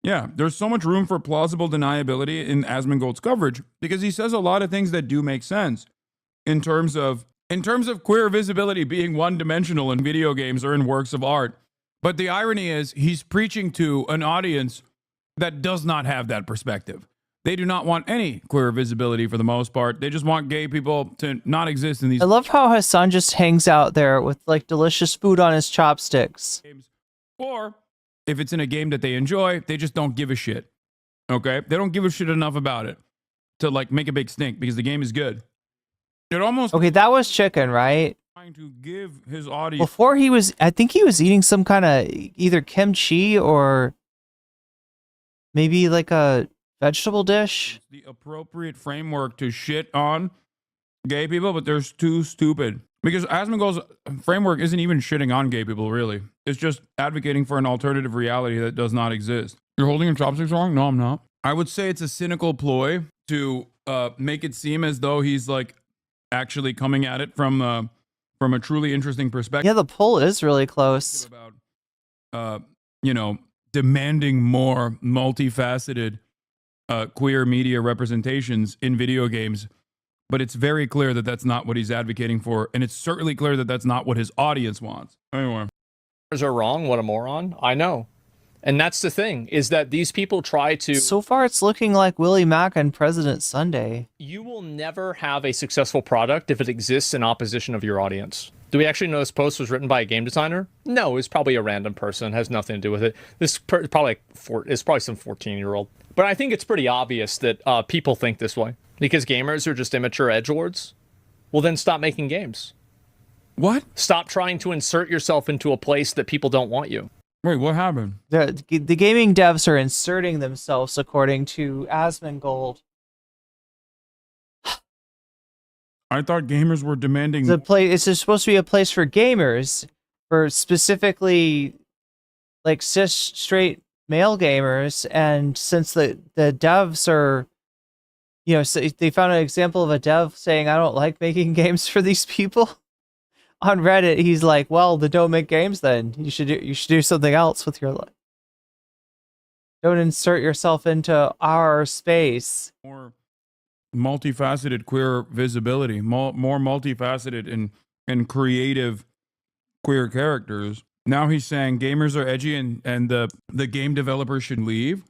Yeah, there's so much room for plausible deniability in Asmongold's coverage because he says a lot of things that do make sense in terms of queer visibility being one-dimensional in video games or in works of art. But the irony is he's preaching to an audience that does not have that perspective. They do not want any queer visibility for the most part. They just want gay people to not exist in these. I love how Hasan just hangs out there with like delicious food on his chopsticks. Or if it's in a game that they enjoy, they just don't give a shit. Okay? They don't give a shit enough about it to like make a big stink because the game is good. It almost. Okay, that was chicken, right? Trying to give his audience. Before I think he was eating some kind of either kimchi or maybe like a vegetable dish. The appropriate framework to shit on gay people, but they're too stupid. Because Asmongold's framework isn't even shitting on gay people, really. It's just advocating for an alternative reality that does not exist. You're holding your chopsticks wrong? No, I'm not. I would say it's a cynical ploy to make it seem as though he's like actually coming at it from a truly interesting perspective. Yeah, the poll is really close. About, demanding more multifaceted queer media representations in video games, but it's very clear that that's not what he's advocating for, and it's certainly clear that that's not what his audience wants. Anyway. Are wrong? What a moron. I know. And that's the thing, is that these people try to... So far, it's looking like Willie Mack and President Sunday. You will never have a successful product if it exists in opposition of your audience. Do we actually know this post was written by a game designer? No, it's probably a random person. It has nothing to do with it. This probably it's probably some 14-year-old. But I think it's pretty obvious that people think this way. Because gamers are just immature edgelords. Well, then stop making games. What? Stop trying to insert yourself into a place that people don't want you. Wait, what happened? The gaming devs are inserting themselves, according to Asmongold. I thought gamers were demanding... It's supposed to be a place for gamers, for specifically like cis straight male gamers, and since the devs are, you know, so they found an example of a dev saying, I don't like making games for these people. On Reddit, he's like, well, then don't make games then. You should do something else with your life. Don't insert yourself into our space. More multifaceted queer visibility, more multifaceted and creative queer characters. Now he's saying gamers are edgy and the game developers should leave.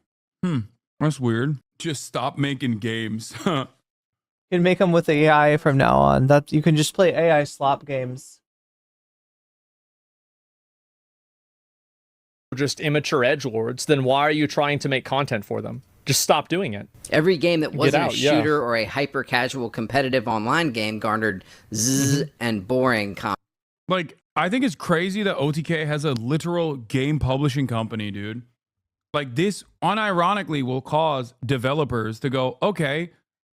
That's weird. Just stop making games. You can make them with AI from now on. That you can just play AI slop games. Just immature edgelords, then why are you trying to make content for them? Just stop doing it. Every game that wasn't a shooter or a hyper-casual competitive online game garnered and boring comments. Like, I think it's crazy that OTK has a literal game publishing company, dude. Like, this unironically will cause developers to go, okay,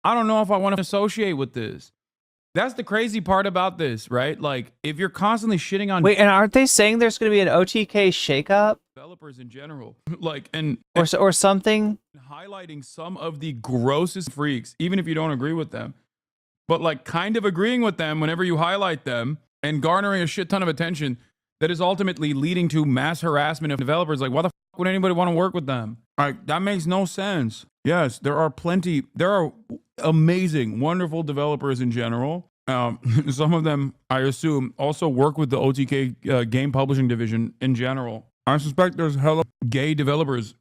I don't know if I want to associate with this. That's the crazy part about this, right? Like, if you're constantly shitting on... Wait, and aren't they saying there's going to be an OTK shakeup? Developers in general. Like, and or something? Highlighting some of the grossest freaks, even if you don't agree with them. But, like, kind of agreeing with them whenever you highlight them and garnering a shit ton of attention that is ultimately leading to mass harassment of developers. Like, why the fuck would anybody want to work with them? Like, that makes no sense. Yes, there are amazing, wonderful developers in general. Some of them, I assume, also work with the OTK game publishing division in general. I suspect there's hella gay developers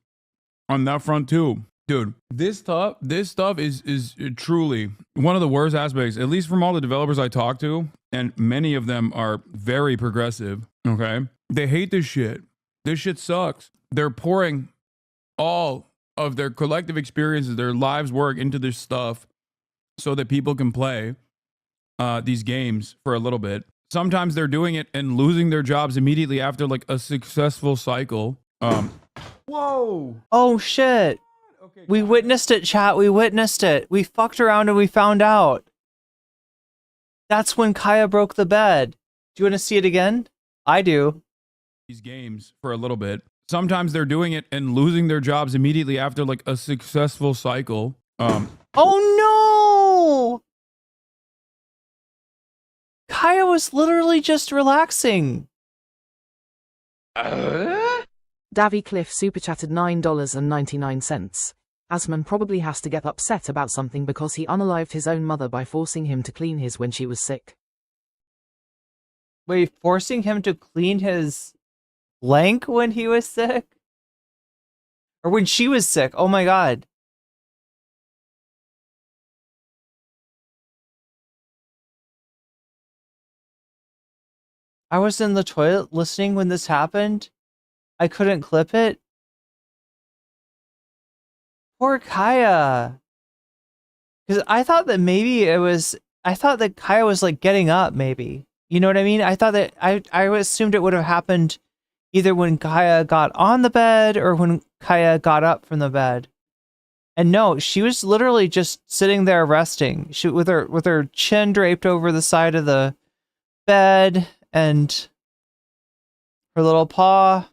on that front too. Dude, this stuff is truly one of the worst aspects, at least from all the developers I talk to, and many of them are very progressive, okay? They hate this shit. This shit sucks. They're pouring all of their collective experiences, their lives' work into this stuff so that people can play these games for a little bit. Sometimes they're doing it and losing their jobs immediately after like a successful cycle. Whoa! Oh shit! Okay, we witnessed it, chat. We witnessed it. We fucked around and we found out. That's when Kaya broke the bed. Do you want to see it again? I do. These games for a little bit. Sometimes they're doing it and losing their jobs immediately after like a successful cycle. Oh no! Kaya was literally just relaxing. Davy Cliff super chatted $9.99. Asman probably has to get upset about something because he unalived his own mother by forcing him to clean his when she was sick. Wait, forcing him to clean his blank when he was sick? Or when she was sick? Oh my god. I was in the toilet listening when this happened. I couldn't clip it. Poor Kaya. Because I thought that maybe I thought that Kaya was like getting up maybe. You know what I mean? I thought that, I assumed it would have happened either when Kaya got on the bed or when Kaya got up from the bed. And no, she was literally just sitting there resting. She with her chin draped over the side of the bed and her little paw.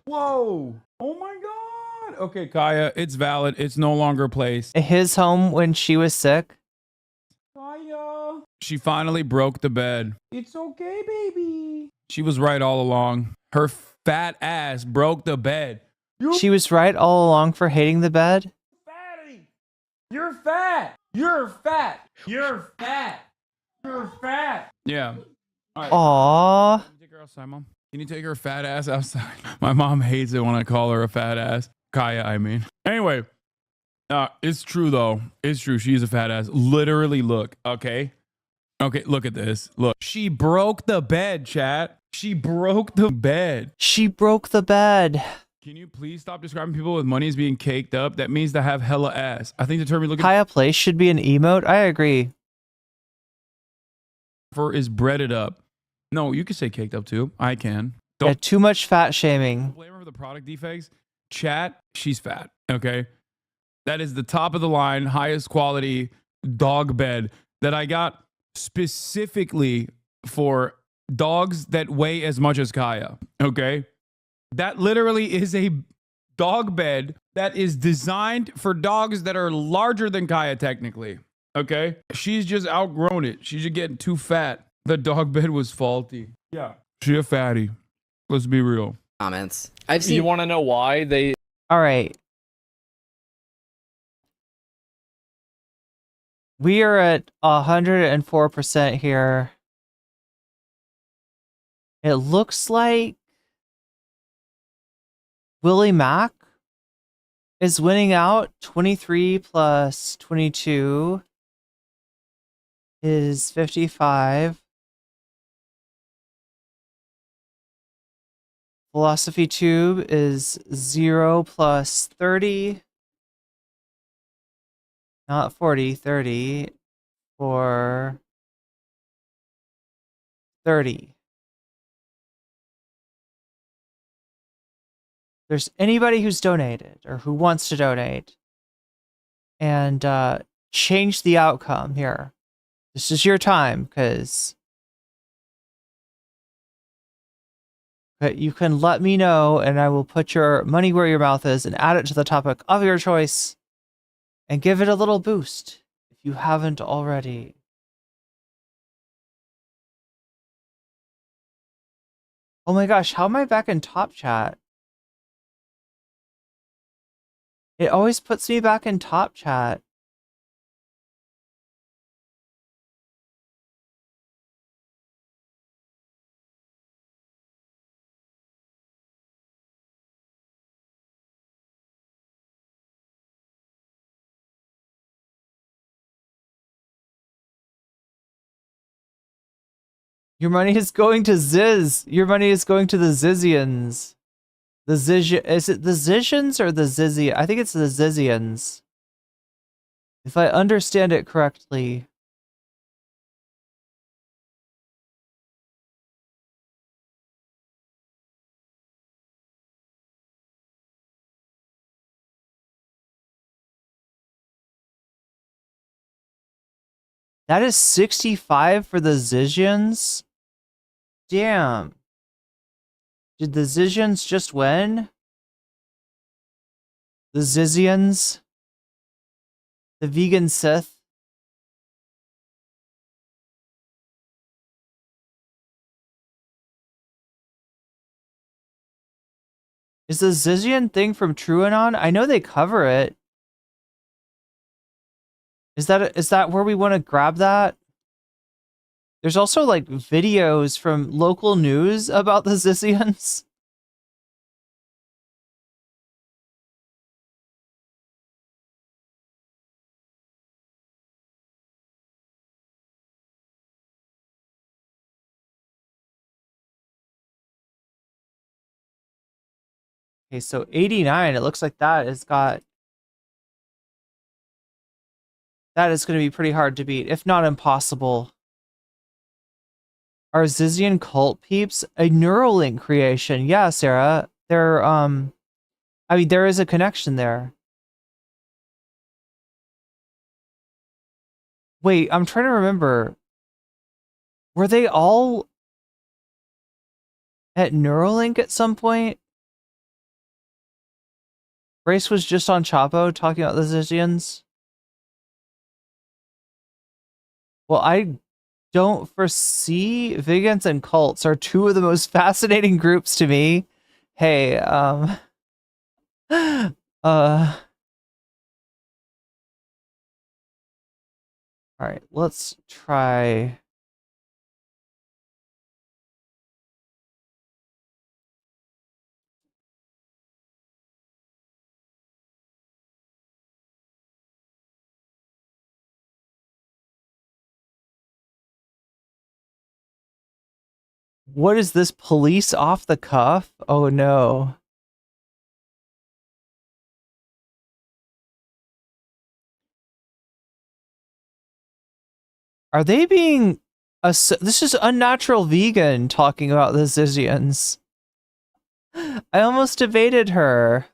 Whoa! Oh my god! Okay, Kaya, it's valid. It's no longer a place. His home when she was sick. Kaya! She finally broke the bed. It's okay, baby. She was right all along. Her fat ass broke the bed. She was right all along for hating the bed? Fatty! You're fat! You're fat! You're fat! You're fat! Yeah. Aww. outside, Mom. Can you take her fat ass outside? My mom hates it when I call her a fat ass. Kaya, I mean. Anyway, it's true, though. It's true. She's a fat ass. Literally, look, okay? Okay, look at this. Look. She broke the bed, chat. She broke the bed. She broke the bed. Can you please stop describing people with money as being caked up? That means to have hella ass. I think the term you're looking Kaya Place should be an emote. I agree. for is breaded up. No, you can say caked up too. I can. Yeah, too much fat shaming. Blame her for the product defects. Chat, she's fat. Okay. That is the top of the line, highest quality dog bed that I got specifically for dogs that weigh as much as Kaya. Okay. That literally is a dog bed that is designed for dogs that are larger than Kaya, technically. Okay. She's just outgrown it. She's just getting too fat. The dog bed was faulty. Yeah. She a fatty. Let's be real. Comments. You want to know why they? All right. We are at 104% here. It looks like Willie Mack is winning out. 23 plus 22 is 55. Philosophy Tube is 0 plus 30. Not 40, 30 for 30. There's anybody who's donated or who wants to donate and change the outcome here. This is your time, because you can let me know and I will put your money where your mouth is and add it to the topic of your choice and give it a little boost if you haven't already. Oh my gosh, how am I back in top chat? It always puts me back in top chat. Your money is going to Ziz. Your money is going to the Zizians. The is it the Zizians or the Zizi? I think it's the Zizians. If I understand it correctly. That is 65 for the Zizians? Damn. Did the Zizians just win? The Zizians? The vegan Sith? Is the Zizian thing from TrueAnon? I know they cover it. Is that where we want to grab that? There's also like videos from local news about the Zizians. Okay, so 89, it looks like that is going to be pretty hard to beat, if not impossible. Are Zizian cult peeps a Neuralink creation? Yeah, Sarah. They're, I mean, there is a connection there. Wait, I'm trying to remember. Were they all at Neuralink at some point? Grace was just on Chapo talking about the Zizians. Well, I don't foresee vegans and cults are two of the most fascinating groups to me. Hey, all right, let's try What is this, police off the cuff? Oh no. Are they being this is Unnatural Vegan talking about the Zizians. I almost evaded her.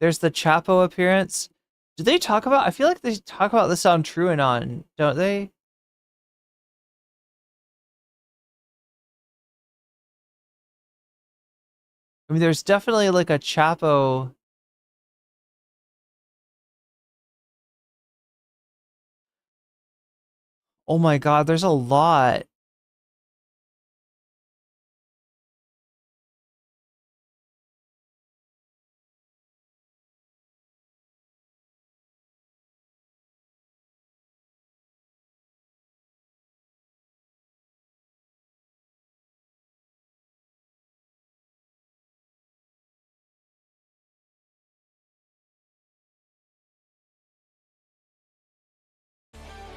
There's the Chapo appearance. Do they talk about, I feel like they talk about this on TrueAnon, don't they? I mean, there's definitely like a Chapo. Oh my God, there's a lot.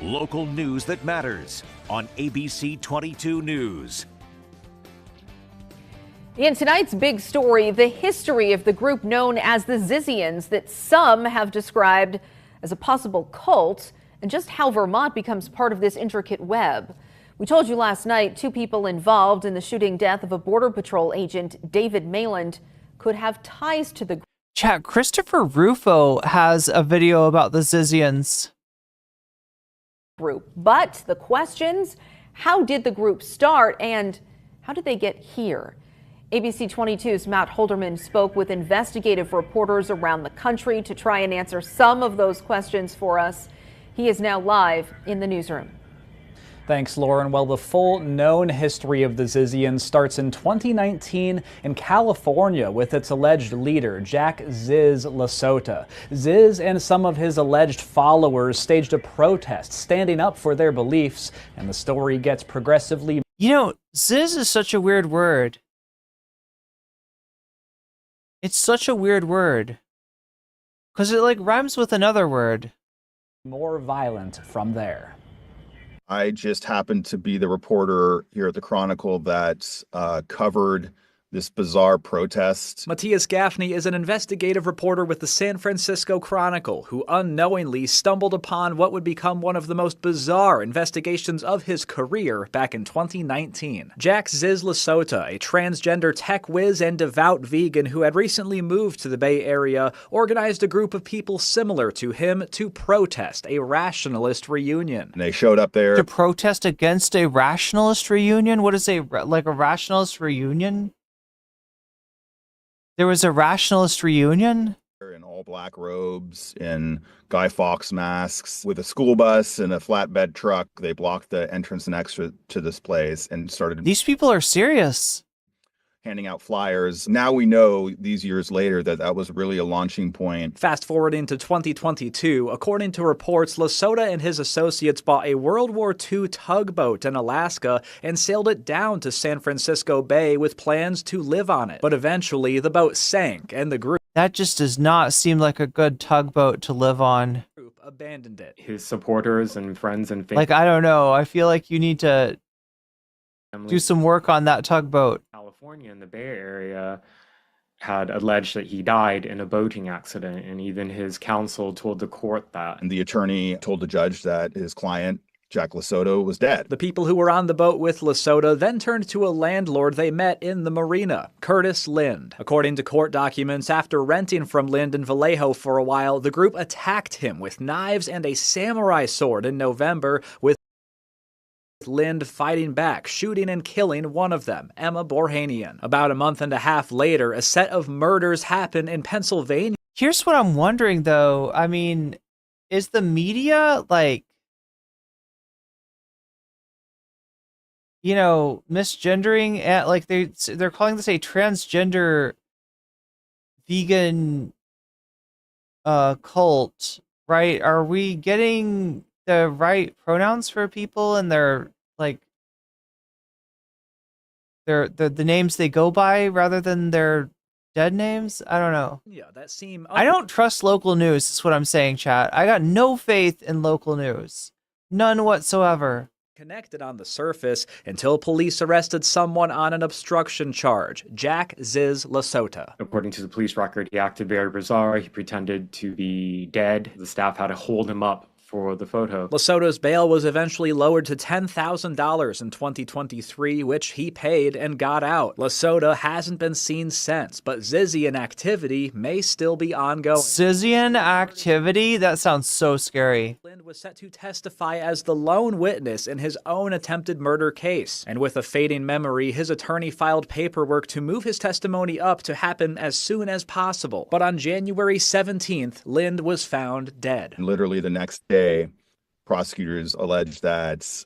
Local news that matters on ABC 22 News. In tonight's big story, the history of the group known as the Zizians that some have described as a possible cult, and just how Vermont becomes part of this intricate web. We told you last night 2 people involved in the shooting death of a Border Patrol agent, David Mayland, could have ties to the group. Chat, Christopher Rufo has a video about the Zizians. But the questions, how did the group start and how did they get here? ABC 22's Matt Holderman spoke with investigative reporters around the country to try and answer some of those questions for us. He is now live in the newsroom. Thanks, Lauren. Well, the full known history of the Zizians starts in 2019 in California with its alleged leader, Jack Ziz Lasota. Ziz and some of his alleged followers staged a protest standing up for their beliefs, and the story gets progressively... You know, Ziz is such a weird word. It's such a weird word. Because it like rhymes with another word. more violent from there. I just happened to be the reporter here at the Chronicle that covered this bizarre protest. Matthias Gaffney is an investigative reporter with the San Francisco Chronicle who unknowingly stumbled upon what would become one of the most bizarre investigations of his career back in 2019. Jack Ziz Lasota, a transgender tech whiz and devout vegan who had recently moved to the Bay Area, organized a group of people similar to him to protest a rationalist reunion. And they showed up there to protest against a rationalist reunion? What is a rationalist reunion? There was a rationalist reunion? In all black robes, in Guy Fawkes masks, with a school bus and a flatbed truck. They blocked the entrance and exit to this place and started... These people are serious. Handing out flyers. Now we know, these years later, that that was really a launching point. Fast forwarding to 2022, according to reports, Lasota and his associates bought a World War II tugboat in Alaska and sailed it down to San Francisco Bay with plans to live on it. But eventually, the boat sank and the group... That just does not seem like a good tugboat to live on. ...abandoned it. His supporters and friends and family... Like, I don't know. I feel like you need to do some work on that tugboat. California in the Bay Area had alleged that he died in a boating accident, and even his counsel told the court that. And the attorney told the judge that his client, Jack Lasota, was dead. The people who were on the boat with Lasota then turned to a landlord they met in the marina, Curtis Lind. According to court documents, after renting from Lind in Vallejo for a while, the group attacked him with knives and a samurai sword in November, with Lind fighting back, shooting and killing one of them, Emma Borhanian. About a month and a half later, a set of murders happened in Pennsylvania. Here's what I'm wondering, though. I mean, is the media, like, you know, misgendering at, like, they're calling this a transgender vegan cult, right? Are we getting the right pronouns for people and their, like, the names they go by rather than their Dead names? I don't know. Yeah, that seem. I don't trust local news, is what I'm saying, chat. I got no faith in local news. None whatsoever. Connected on the surface until police arrested someone on an obstruction charge, Jack Ziz Lasota. According to the police record, he acted very bizarre. He pretended to be dead. The staff had to hold him up for the photo. Lasota's bail was eventually lowered to $10,000 in 2023, which he paid and got out. Lasota hasn't been seen since, but Zizian activity may still be ongoing. Zizian activity? That sounds so scary. Lind was set to testify as the lone witness in his own attempted murder case. And with a fading memory, his attorney filed paperwork to move his testimony up to happen as soon as possible. But on January 17th, Lind was found dead. Literally the next day, prosecutors alleged that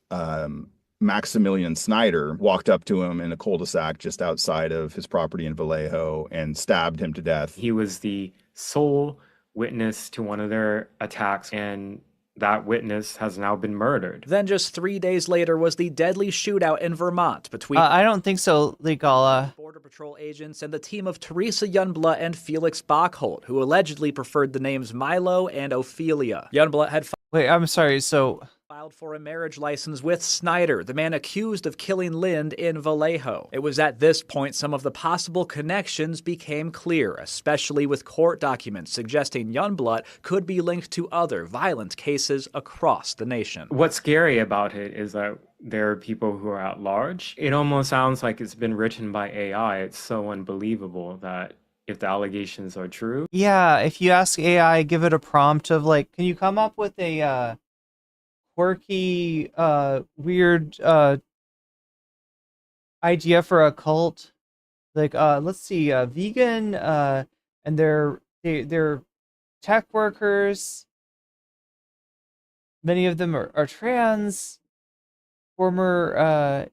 Maximilian Snyder walked up to him in a cul-de-sac just outside of his property in Vallejo and stabbed him to death. He was the sole witness to one of their attacks, and that witness has now been murdered. Then just 3 days later was the deadly shootout in Vermont between I don't think so, Legala. Border Patrol agents and the team of Teresa Youngblood and Felix Bachholt, who allegedly preferred the names Milo and Ophelia. Youngblood had Wait, I'm sorry, so... filed for a marriage license with Snyder, the man accused of killing Lind in Vallejo. It was at this point some of the possible connections became clear, especially with court documents suggesting Youngblood could be linked to other violent cases across the nation. What's scary about it is that there are people who are at large. It almost sounds like it's been written by AI. It's so unbelievable that if the allegations are true. Yeah, if you ask AI, give it a prompt of like, can you come up with a quirky, weird idea for a cult? Like, let's see, vegan, and they're tech workers. Many of them are trans, former,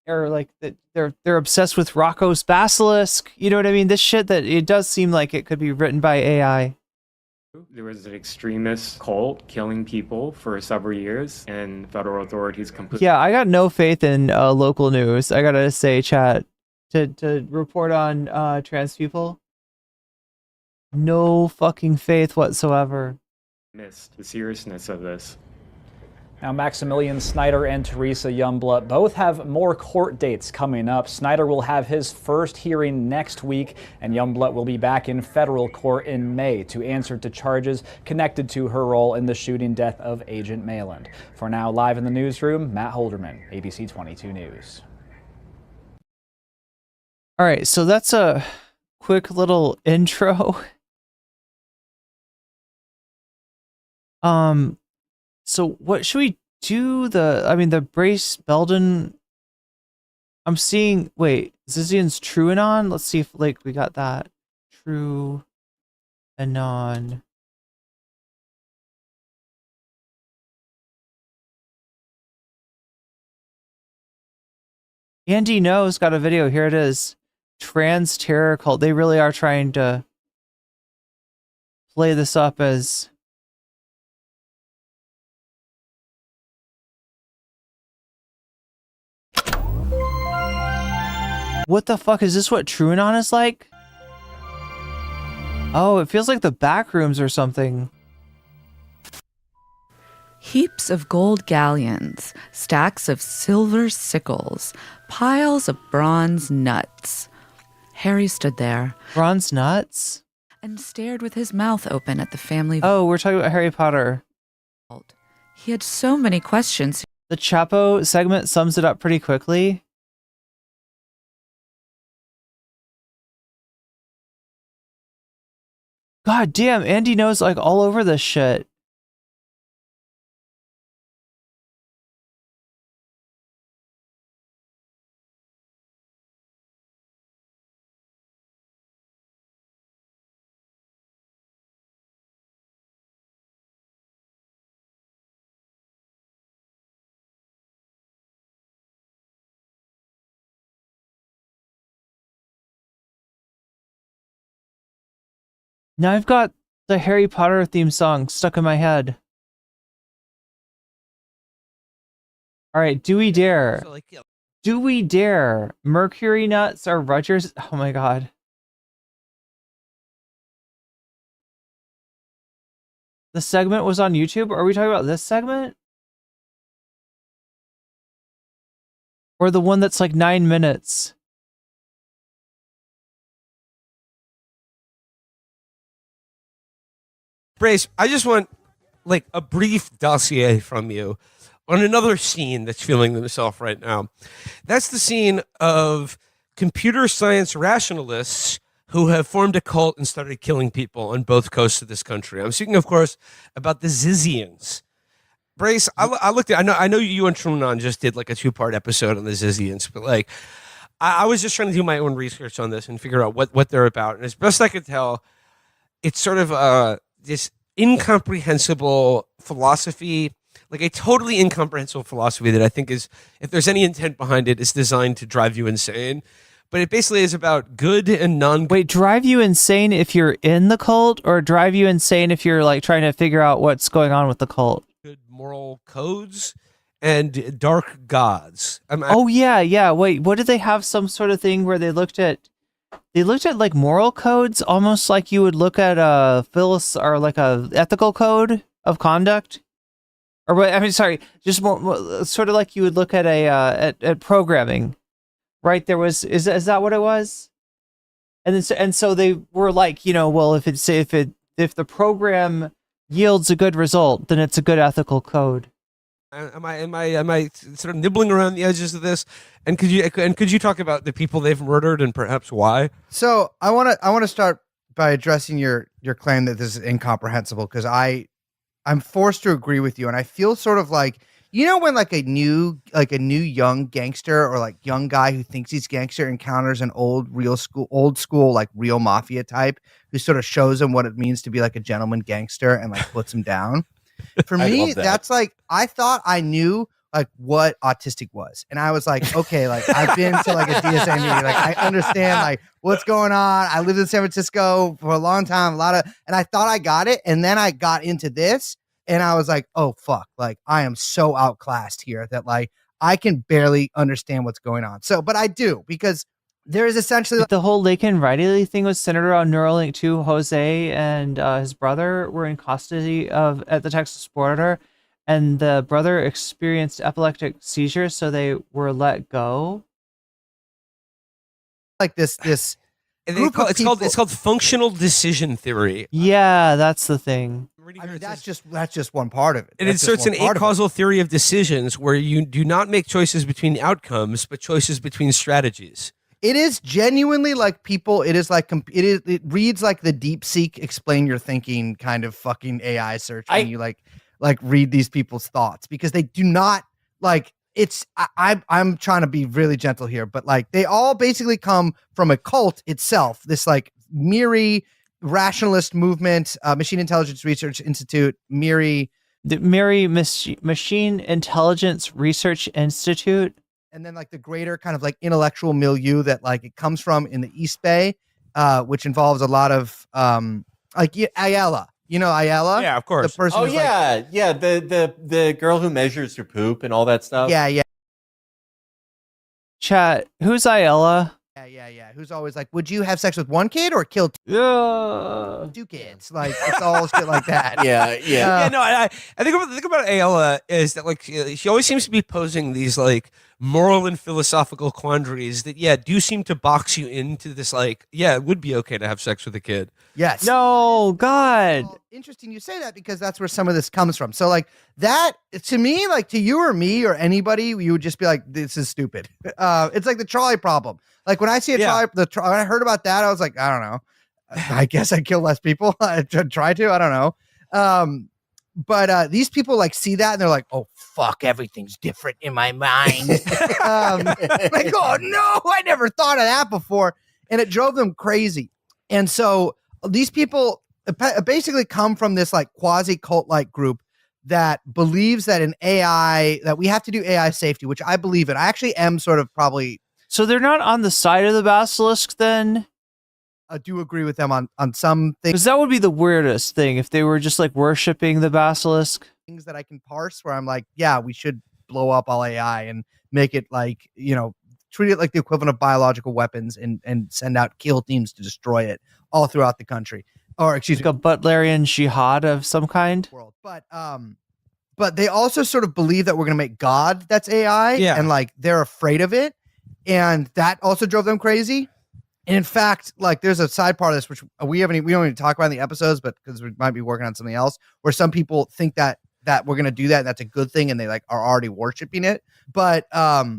or like that they're obsessed with Rocco's basilisk. You know what I mean? This shit that it does seem like it could be written by AI. There was an extremist cult killing people for several years, and federal authorities completely. Yeah, I got no faith in local news. I gotta say, chat, to report on trans people. No fucking faith whatsoever. Missed the seriousness of this. Now, Maximilian Snyder and Teresa Youngblood both have more court dates coming up. Snyder will have his first hearing next week, and Youngblood will be back in federal court in May to answer to charges connected to her role in the shooting death of Agent Mayland. For now, live in the newsroom, Matt Holderman, ABC 22 News. All right, so that's a quick little intro. So what should we do? The Brace Belden. I'm seeing, wait, Zizian's True Anon? Let's see if, like, we got that. True Anon. Andy Knows got a video. Here it is. Trans terror cult. They really are trying to play this up as... What the fuck? Is this what TrueAnon is like? Oh, it feels like the back rooms or something. Heaps of gold galleons, stacks of silver sickles, piles of bronze nuts. Harry stood there. Bronze nuts? And stared with his mouth open at the family. Oh, we're talking about Harry Potter. He had so many questions. The Chapo segment sums it up pretty quickly. God damn, Andy Knows like all over this shit. Now I've got the Harry Potter theme song stuck in my head. All right, do we dare? Do we dare? Mercury nuts or Rogers? Oh my god. The segment was on YouTube? Are we talking about this segment? Or the one that's like 9 minutes? Brace, I just want like a brief dossier from you on another scene that's feeling themselves right now. That's the scene of computer science rationalists who have formed a cult and started killing people on both coasts of this country. I'm speaking, of course, about the Zizians. Brace, I looked at. I know you and Truman just did like a 2-part episode on the Zizians, but like, I was just trying to do my own research on this and figure out what they're about. And as best I could tell, it's sort of this incomprehensible philosophy, like a totally incomprehensible philosophy that I think is, if there's any intent behind it, is designed to drive you insane. But it basically is about good and non. Wait, drive you insane if you're in the cult, or drive you insane if you're like trying to figure out what's going on with the cult? Good moral codes and dark gods. Yeah. Wait, what did they have? Some sort of thing where they looked at like moral codes, almost like you would look at a or like a ethical code of conduct, or I mean, sorry, just more sort of like you would look at at programming. Right, there was is that what it was? And so they were like, well, if the program yields a good result, then it's a good ethical code. Am I sort of nibbling around the edges of this? And could you talk about the people they've murdered and perhaps why? So I want to start by addressing your claim that this is incomprehensible, because I'm forced to agree with you, and I feel sort of like, when like a new young gangster or like young guy who thinks he's gangster encounters an old school like real mafia type who sort of shows him what it means to be like a gentleman gangster and like puts him down. For me, that's like, I thought I knew like what autistic was, and I was like, okay, like I've been to like a DSA meeting, like I understand like what's going on. I lived in San Francisco for a long time, and I thought I got it, and then I got into this. And I was like, oh, fuck, like I am so outclassed here that like I can barely understand what's going on. So, but I do, because there is essentially the whole Laken Riley thing was centered around Neuralink 2. Jose and his brother were in custody at the Texas border, and the brother experienced epileptic seizures, so they were let go. Like this It's called functional decision theory. Yeah, that's the thing. I mean, that's just one part of it. It inserts an acausal theory of decisions where you do not make choices between outcomes, but choices between strategies. It is genuinely like people. It is like it reads like the DeepSeek explain your thinking kind of fucking AI search when you like read these people's thoughts, because they do not like. I'm trying to be really gentle here, but like they all basically come from a cult itself. This like MIRI rationalist movement, Machine Intelligence Research Institute, MIRI. The MIRI Machine Intelligence Research Institute. And then like the greater kind of like intellectual milieu that like it comes from in the East Bay, which involves a lot of like Ayala. You know Ayala? Yeah, of course. The person the girl who measures your poop and all that stuff. Yeah. Chat, who's Ayala? Yeah. Who's always like, would you have sex with one kid or kill two kids? Like it's all shit like that. No, I think about Ayala is that like she always seems to be posing these like moral and philosophical quandaries that do seem to box you into this like it would be okay to have sex with a kid. Yes. No, God. Well, interesting you say that, because that's where some of this comes from. So like that to me, like to you or me or anybody, you would just be like, this is stupid. It's like the trolley problem. Like when I see when I heard about that, I was like, I don't know. I guess I'd kill less people. I'd try to. I don't know. But these people like see that and they're like, oh, fuck, everything's different in my mind. Like, oh, no, I never thought of that before. And it drove them crazy. And so these people basically come from this like quasi cult like group that believes that that we have to do AI safety, which I believe in. I actually am sort of probably. So they're not on the side of the basilisk then? I do agree with them on some things. Because that would be the weirdest thing if they were just like worshiping the basilisk. Things that I can parse where I'm like, yeah, we should blow up all AI and make it like, treat it like the equivalent of biological weapons and send out kill teams to destroy it all throughout the country. or excuse me, a Butlerian jihad of some kind. But they also sort of believe that we're going to make God that's AI, and like they're afraid of it, and that also drove them crazy. And in fact, like there's a side part of this which we don't even talk about in the episodes, but because we might be working on something else, where some people think that we're going to do that, and that's a good thing, and they like are already worshiping it. But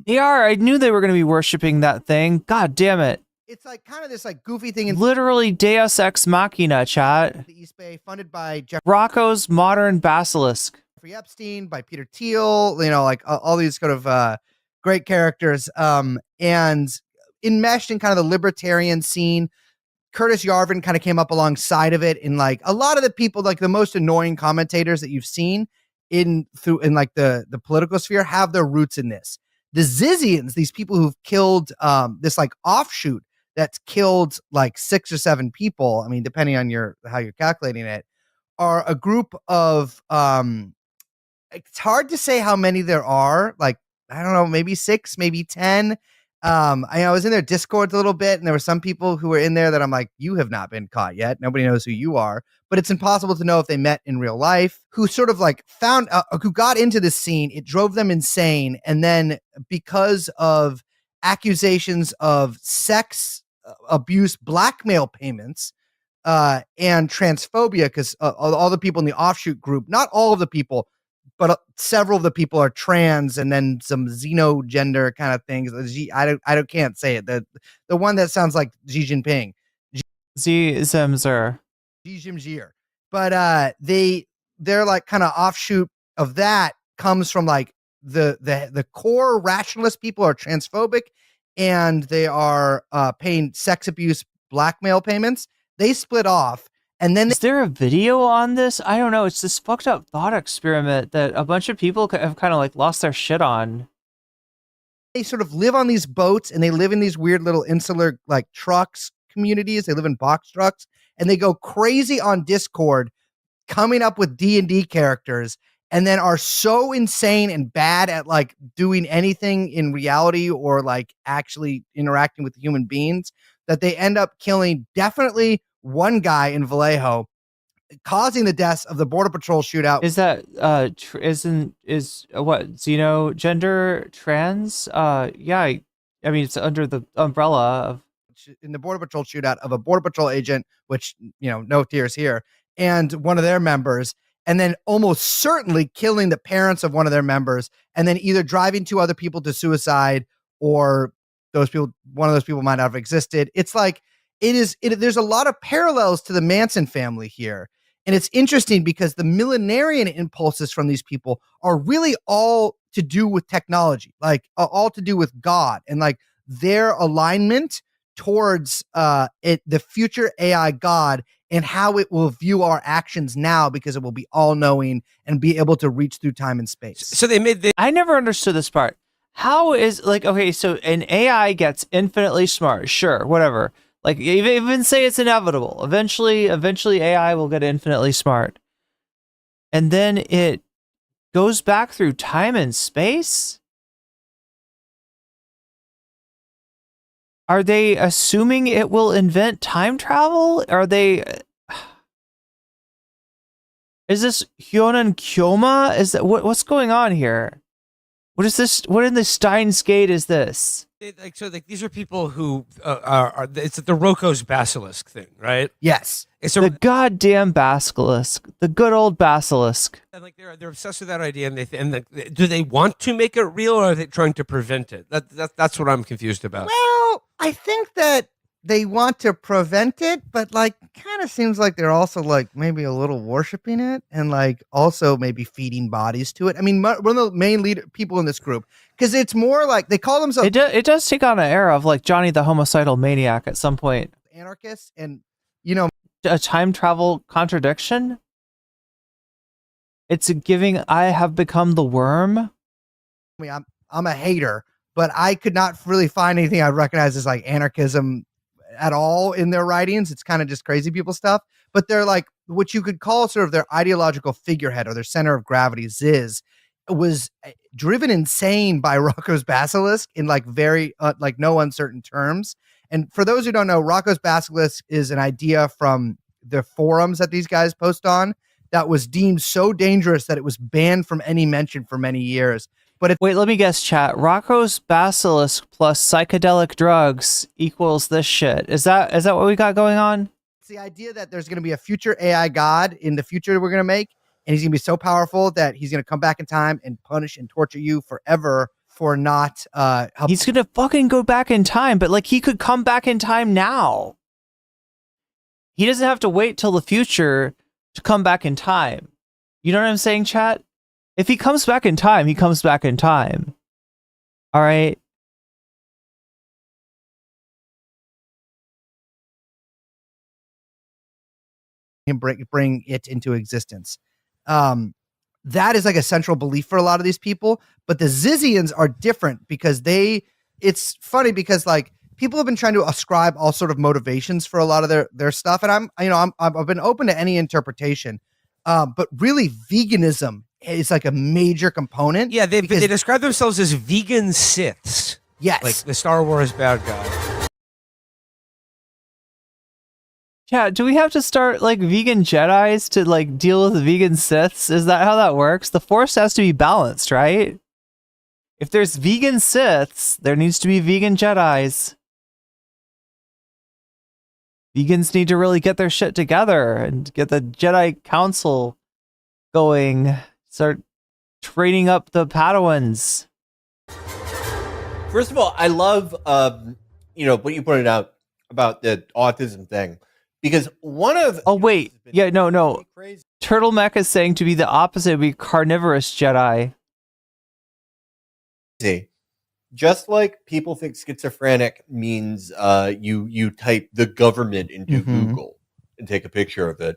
they are. I knew they were going to be worshiping that thing. God damn it! It's like kind of this like goofy thing. Literally Deus Ex Machina, chat. The East Bay, funded by Rocco's Modern Basilisk. Jeffrey Epstein, by Peter Thiel, like all these kind of great characters, and enmeshed in kind of the libertarian scene. Curtis Yarvin kind of came up alongside of it, and like a lot of the people, like the most annoying commentators that you've seen in like the political sphere, have their roots in this. The Zizians, these people who've killed this like offshoot that's killed like 6 or 7 people. I mean, depending on how you're calculating it, are a group of it's hard to say how many there are. Like, I don't know, maybe 6, maybe 10. I was in their Discord a little bit, and there were some people who were in there that I'm like, you have not been caught yet. Nobody knows who you are, but it's impossible to know if they met in real life. Who sort of like who got into this scene. It drove them insane, and then because of accusations of sex abuse, blackmail payments, and transphobia, because all the people in the offshoot group, not all of the people, but several of the people are trans, and then some xenogender kind of things. I can't say it. The one that sounds like Xi Jinping, Xi Zimzer, Xi Jinping. But they're like kind of offshoot of that comes from like the core rationalist people are transphobic, and they are paying sex abuse blackmail payments. They split off. And then is there a video on this? I don't know. It's this fucked up thought experiment that a bunch of people have kind of like lost their shit on. They sort of live on these boats, and they live in these weird little insular like trucks communities. They live in box trucks, and they go crazy on Discord, coming up with D&D characters, and then are so insane and bad at like doing anything in reality or like actually interacting with human beings that they end up killing definitely one guy in Vallejo, causing the deaths of the Border Patrol shootout. Is that is what xenogender trans? Yeah, I mean it's under the umbrella of in the Border Patrol shootout of a Border Patrol agent, which no tears here, and one of their members, and then almost certainly killing the parents of one of their members, and then either driving 2 other people to suicide, or one of those people might not have existed. It's like there's a lot of parallels to the Manson family here. And it's interesting because the millenarian impulses from these people are really all to do with technology, like all to do with God, and like their alignment towards the future AI God and how it will view our actions now, because it will be all knowing and be able to reach through time and space. So I never understood this part. How is okay, so an AI gets infinitely smart. Sure, whatever. Like even say it's inevitable. Eventually AI will get infinitely smart. And then it goes back through time and space? Are they assuming it will invent time travel? Is this Hyonan Kyoma? Is that what's going on here? What is this? What in the Steins Gate is this? These are people who are it's the Rocco's basilisk thing, right? Yes, it's the goddamn basilisk, the good old basilisk. And like they're obsessed with that idea, and do they want to make it real, or are they trying to prevent it? That's what I'm confused about. Well, I think that they want to prevent it, but like kind of seems like they're also like maybe a little worshiping it, and like also maybe feeding bodies to it. I mean, one of the main people in this group, because it's more like they call themselves. It does take on an era of like Johnny the homicidal maniac at some point. Anarchists, and a time travel contradiction. It's giving I have become the worm. I mean, I'm a hater, but I could not really find anything I recognize as like anarchism at all in their writings. It's kind of just crazy people stuff, but they're like what you could call sort of their ideological figurehead or their center of gravity. Ziz was driven insane by Rocco's basilisk in like very like no uncertain terms. And for those who don't know, Rocco's basilisk is an idea from the forums that these guys post on that was deemed so dangerous that it was banned from any mention for many years. But wait, let me guess, chat. Rocco's basilisk plus psychedelic drugs equals this shit. Is that what we got going on? It's the idea that there's going to be a future AI god in the future that we're going to make, and he's going to be so powerful that he's going to come back in time and punish and torture you forever for not he's gonna fucking go back in time, but like he could come back in time now. He doesn't have to wait till the future to come back in time. You know what I'm saying, chat? If he comes back in time, he comes back in time. All right. And bring it into existence. That is like a central belief for a lot of these people, but the Zizians are different because it's funny because like people have been trying to ascribe all sort of motivations for a lot of their stuff. And I've been open to any interpretation. But really veganism is like a major component. Yeah. They describe themselves as vegan Siths. Yes. Like the Star Wars bad guy. Yeah, do we have to start like vegan Jedis to like deal with vegan Siths? Is that how that works? The Force has to be balanced, right? If there's vegan Siths, there needs to be vegan Jedis. Vegans need to really get their shit together and get the Jedi Council going. Start training up the Padawans. First of all, I love what you pointed out about the autism thing. Because one of Turtle Mech is saying to be the opposite would be carnivorous Jedi. Just like people think schizophrenic means you type the government into Google and take a picture of it.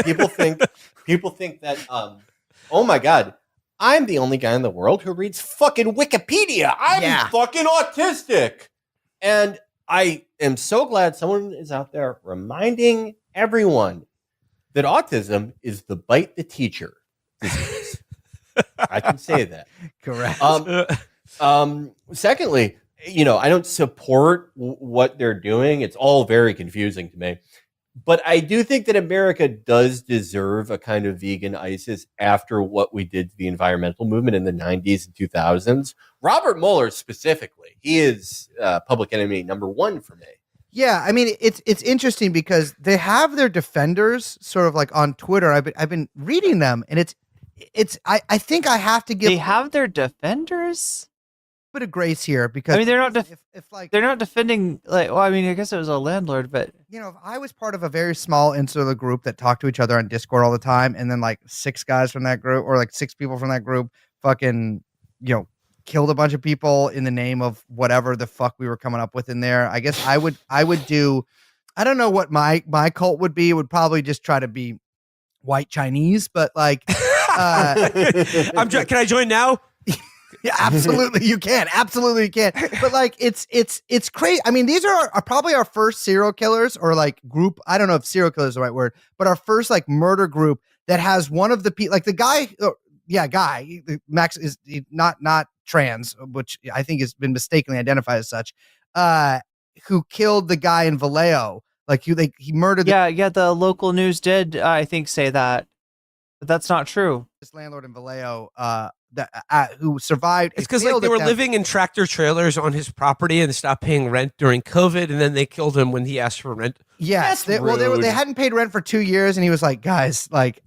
People think that oh my god, I'm the only guy in the world who reads fucking Wikipedia. I'm fucking autistic. And I am so glad someone is out there reminding everyone that autism is the bite the teacher disease. I can say that. Correct. Secondly, I don't support what they're doing. It's all very confusing to me. But I do think that America does deserve a kind of vegan ISIS after what we did to the environmental movement in the 90s and 2000s. Robert Mueller specifically, he is public enemy number one for me. Yeah, I mean, it's interesting because they have their defenders sort of like on Twitter. I've been reading them, and I think I have to give. They have their defenders. Bit of grace here because I mean they're not they're not defending like I guess it was a landlord, but if I was part of a very small insular group that talked to each other on Discord all the time, and then like 6 guys from that group or like 6 people from that group fucking killed a bunch of people in the name of whatever the fuck we were coming up with in there. I guess I would do. I don't know what my cult would be. It would probably just try to be white Chinese, but like can I join now? Yeah, absolutely you can. Absolutely you can. But like it's crazy. I mean, these are probably our first serial killers or like group. I don't know if serial killer is the right word, but our first like murder group that has one of the like the guy. Guy. Max is not trans, which I think has been mistakenly identified as such. Who killed the guy in Vallejo? Like he murdered. The local news did I think say that, but that's not true. This landlord in Vallejo, who survived. It's because like they were living in tractor trailers on his property and stopped paying rent during COVID, and then they killed him when he asked for rent. Yes, they hadn't paid rent for 2 years, and he was like, guys, like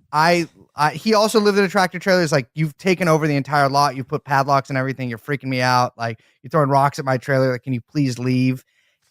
he also lived in a tractor trailer. He's like, you've taken over the entire lot. You've put padlocks and everything. You're freaking me out. Like you're throwing rocks at my trailer. Like, can you please leave?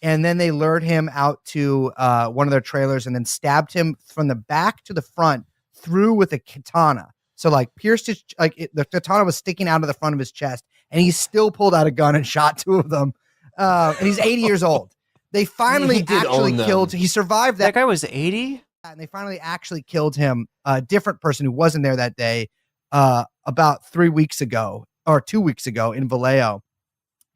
And then they lured him out to one of their trailers and then stabbed him from the back to the front through with a katana. So like pierced his, the katana was sticking out of the front of his chest, and he still pulled out a gun and shot 2 of them. And he's 80 years old. They finally actually killed. He survived that. That guy was 80? And they finally actually killed him. A different person who wasn't there that day, about 3 weeks ago or 2 weeks ago in Vallejo.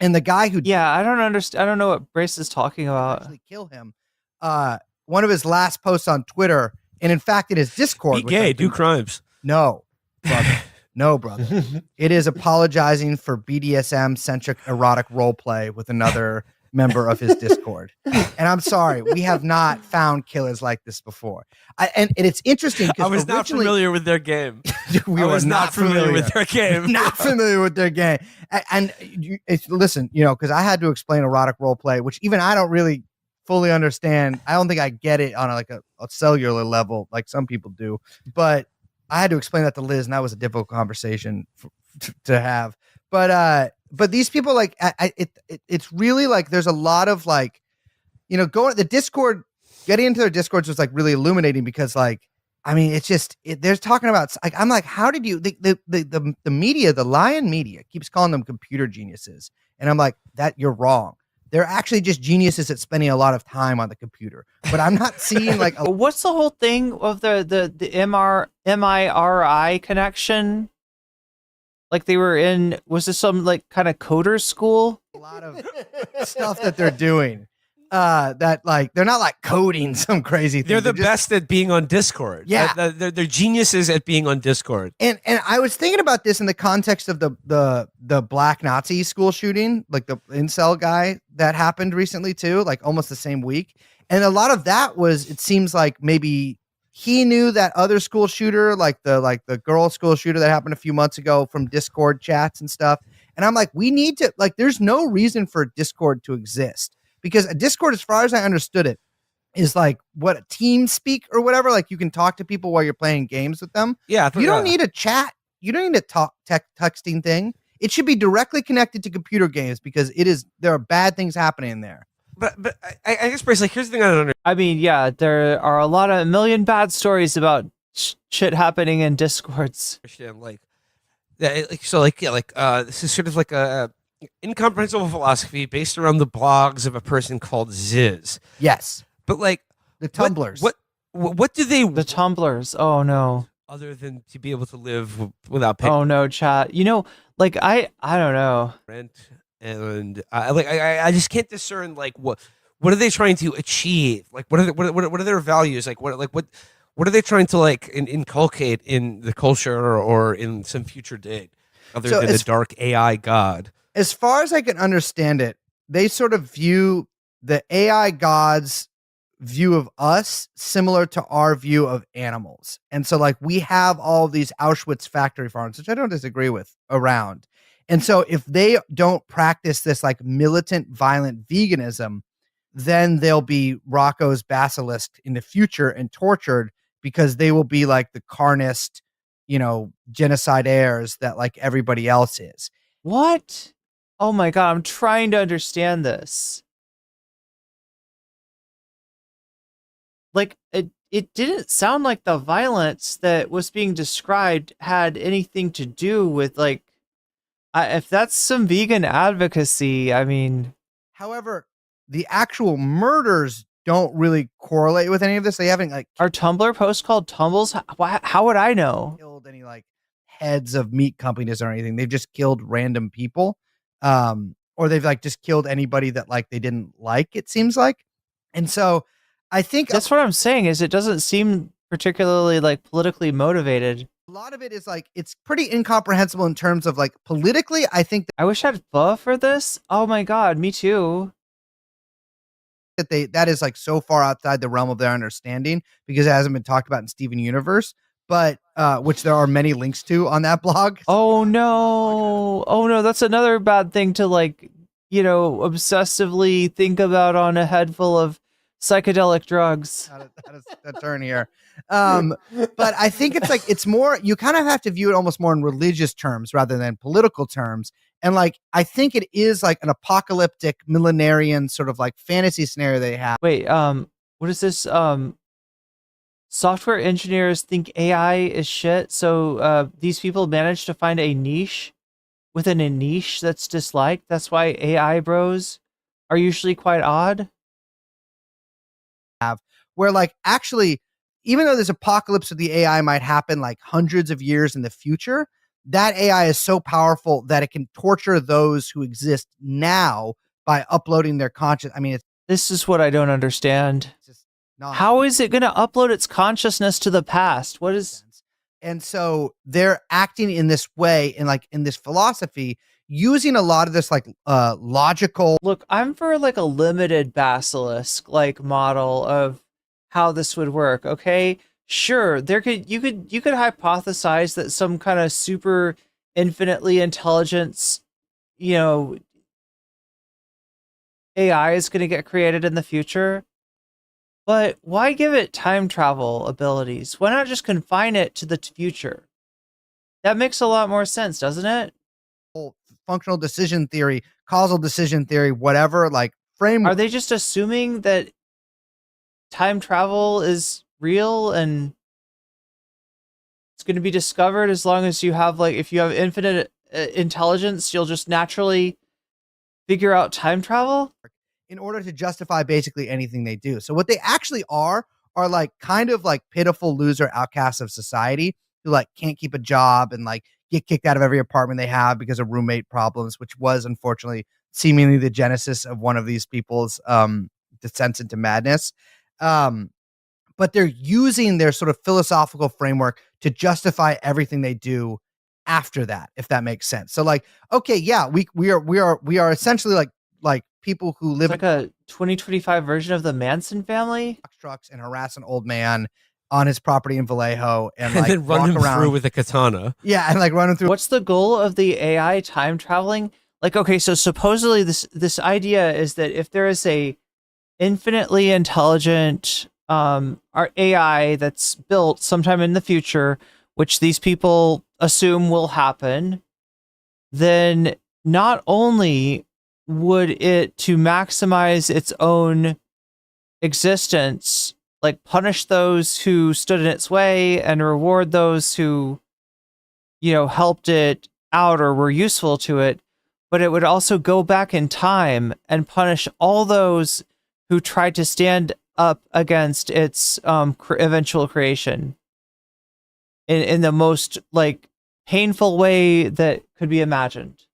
And the guy who I don't understand. I don't know what Brace is talking about. Actually kill him. One of his last posts on Twitter, and in fact in his Discord. Be gay, do crimes. No, brother. No, brother. It is apologizing for BDSM centric erotic role play with another member of his Discord. And I'm sorry, we have not found killers like this before. And it's interesting because I was not familiar with their game. We were not familiar with their game. Not familiar with their game. And listen, because I had to explain erotic role play, which even I don't really fully understand. I don't think I get it on a cellular level like some people do. But I had to explain that to Liz, and that was a difficult conversation to have. But these people, like, it's really like there's a lot of like, going the Discord, getting into their Discords was like really illuminating because like, I mean, it's just they're talking about like, I'm like, how did you the media, the Lion media keeps calling them computer geniuses, and I'm like, that you're wrong. They're actually just geniuses at spending a lot of time on the computer. But I'm not seeing like what's the whole thing of the MIRI connection? Like they were in, was this some like kind of coder school? A lot of stuff that they're doing. That like they're not like coding some crazy thing. They're the best at being on Discord. Yeah, they're geniuses at being on Discord. And I was thinking about this in the context of the black Nazi school shooting, like the incel guy that happened recently too, like almost the same week. And a lot of that was, it seems like maybe he knew that other school shooter, like the girl school shooter that happened a few months ago from Discord chats and stuff. And I'm like, we need to like, there's no reason for Discord to exist. Because a Discord, as far as I understood it, is like what a team speak or whatever. Like you can talk to people while you're playing games with them. Yeah. You don't need a chat. You don't need a texting thing. It should be directly connected to computer games because there are bad things happening in there. But I guess, Bryce, like, here's the thing I don't understand. I mean, yeah, there are a million bad stories about shit happening in Discords. This is sort of like a incomprehensible philosophy based around the blogs of a person called Ziz. Yes. But like the Tumblrs. What do they... The Tumblrs. Oh, no. Other than to be able to live without paying. Oh, no, chat. Like, I don't know. Rent. And I just can't discern like what are they trying to achieve? Like what are their values? Like what are they trying to like inculcate in the culture or in some future date other than a dark AI god? As far as I can understand it, they sort of view the AI gods' view of us similar to our view of animals. And so like we have all these Auschwitz factory farms, which I don't disagree with, around. And so if they don't practice this like militant, violent veganism, then they'll be Rocco's basilisk in the future and tortured because they will be like the carnist, genocide heirs that like everybody else is. What? Oh my God, I'm trying to understand this. Like, it didn't sound like the violence that was being described had anything to do with, like, if that's some vegan advocacy, I mean... However, the actual murders don't really correlate with any of this. They haven't, like... Are Tumblr posts called Tumbles? How would I know? Killed any, like, heads of meat companies or anything. They've just killed random people. Or they've, like, just killed anybody that, like, they didn't like, it seems like. And so... I think that's what I'm saying is it doesn't seem particularly like politically motivated. A lot of it is like, it's pretty incomprehensible in terms of like politically. I think I wish I had pho for this. Oh my God, me too. That is like so far outside the realm of their understanding because it hasn't been talked about in Steven Universe, but which there are many links to on that blog. Oh no, that's another bad thing to like, obsessively think about on a head full of psychedelic drugs. How does that turn here? But I think it's like, it's more, you kind of have to view it almost more in religious terms rather than political terms. And like, I think it is like an apocalyptic millenarian sort of like fantasy scenario they have. Wait, what is this? Software engineers think AI is shit. So these people managed to find a niche within a niche that's disliked. That's why AI bros are usually quite odd. Where like actually, even though this apocalypse of the AI might happen like hundreds of years in the future, that AI is so powerful that it can torture those who exist now by uploading their conscious. I mean, this is what I don't understand. How is it going to upload its consciousness to the past? What is? And so they're acting in this way, and like in this philosophy, using a lot of this like logical. Look, I'm for like a limited basilisk like model of how this would work. Okay, sure, you could hypothesize that some kind of super infinitely intelligence, AI is going to get created in the future. But why give it time travel abilities? Why not just confine it to the future? That makes a lot more sense, doesn't it? Functional decision theory, causal decision theory, whatever, like framework. Are they just assuming that time travel is real and it's going to be discovered as long as you have, like, if you have infinite intelligence, you'll just naturally figure out time travel? In order to justify basically anything they do. So what they actually are like kind of like pitiful loser outcasts of society who like can't keep a job and like get kicked out of every apartment they have because of roommate problems, which was unfortunately seemingly the genesis of one of these people's descents into madness. But they're using their sort of philosophical framework to justify everything they do after that, if that makes sense. So like, okay, yeah, we are essentially like people who live like a 2025 version of the Manson family, trucks and harass an old man on his property in Vallejo and like then run him walk around through with a katana. Yeah, and like run him through. What's the goal of the AI time traveling? Like, okay, so supposedly this idea is that if there is a infinitely intelligent our AI that's built sometime in the future, which these people assume will happen, then not only would it, to maximize its own existence, like punish those who stood in its way and reward those who, helped it out or were useful to it, but it would also go back in time and punish all those who tried to stand up against its eventual creation in the most like painful way that could be imagined.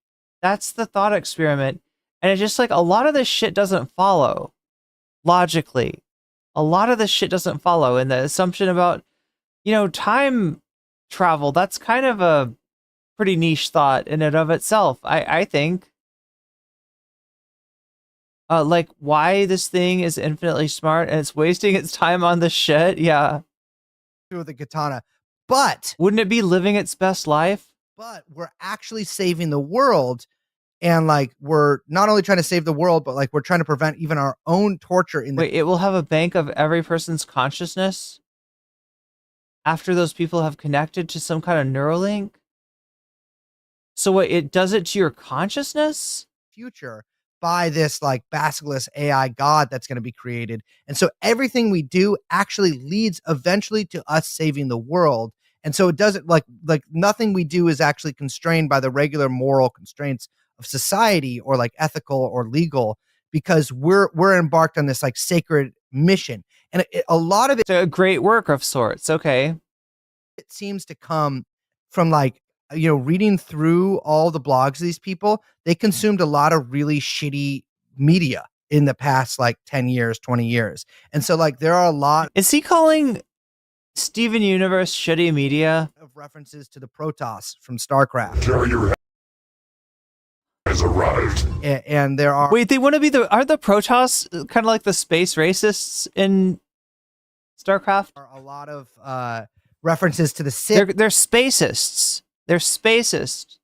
That's the thought experiment. And it's just like a lot of this shit doesn't follow logically. A lot of this shit doesn't follow. And the assumption about, time travel, that's kind of a pretty niche thought in and of itself, I think. Like why this thing is infinitely smart and it's wasting its time on the shit. Yeah. With the katana. But wouldn't it be living its best life? But we're actually saving the world. And like, we're not only trying to save the world, but like, we're trying to prevent even our own torture in the. Wait, it will have a bank of every person's consciousness after those people have connected to some kind of Neuralink? So what, it does it to your consciousness? Future by this like basilisk AI god that's going to be created. And so everything we do actually leads eventually to us saving the world. And so it doesn't like nothing we do is actually constrained by the regular moral constraints of society or like ethical or legal, because we're embarked on this like sacred mission. And a lot of it's a great work of sorts. Okay. It seems to come from like, reading through all the blogs of these people. They consumed a lot of really shitty media in the past like 10 years, 20 years. And so like there are a lot. Is he calling Steven Universe shitty media? Of references to the Protoss from StarCraft. Carrier has arrived. And there are. Wait, they want to be are the Protoss kind of like the space racists in StarCraft? Are a lot of references to the Sith. They're spacists. They're spacist.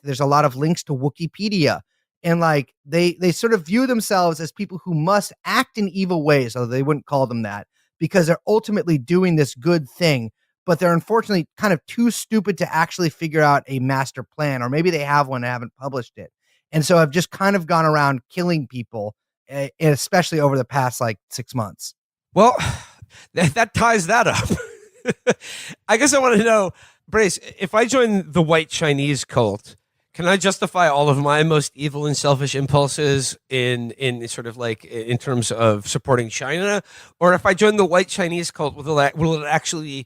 There's a lot of links to Wikipedia. And like they sort of view themselves as people who must act in evil ways, although they wouldn't call them that, because they're ultimately doing this good thing. But they're unfortunately kind of too stupid to actually figure out a master plan, or maybe they have one and haven't published it. And so I've just kind of gone around killing people, and especially over the past like 6 months. Well, that ties that up. I guess I want to know, Brace, if I join the white Chinese cult, can I justify all of my most evil and selfish impulses in sort of like in terms of supporting China? Or if I join the white Chinese cult, will it actually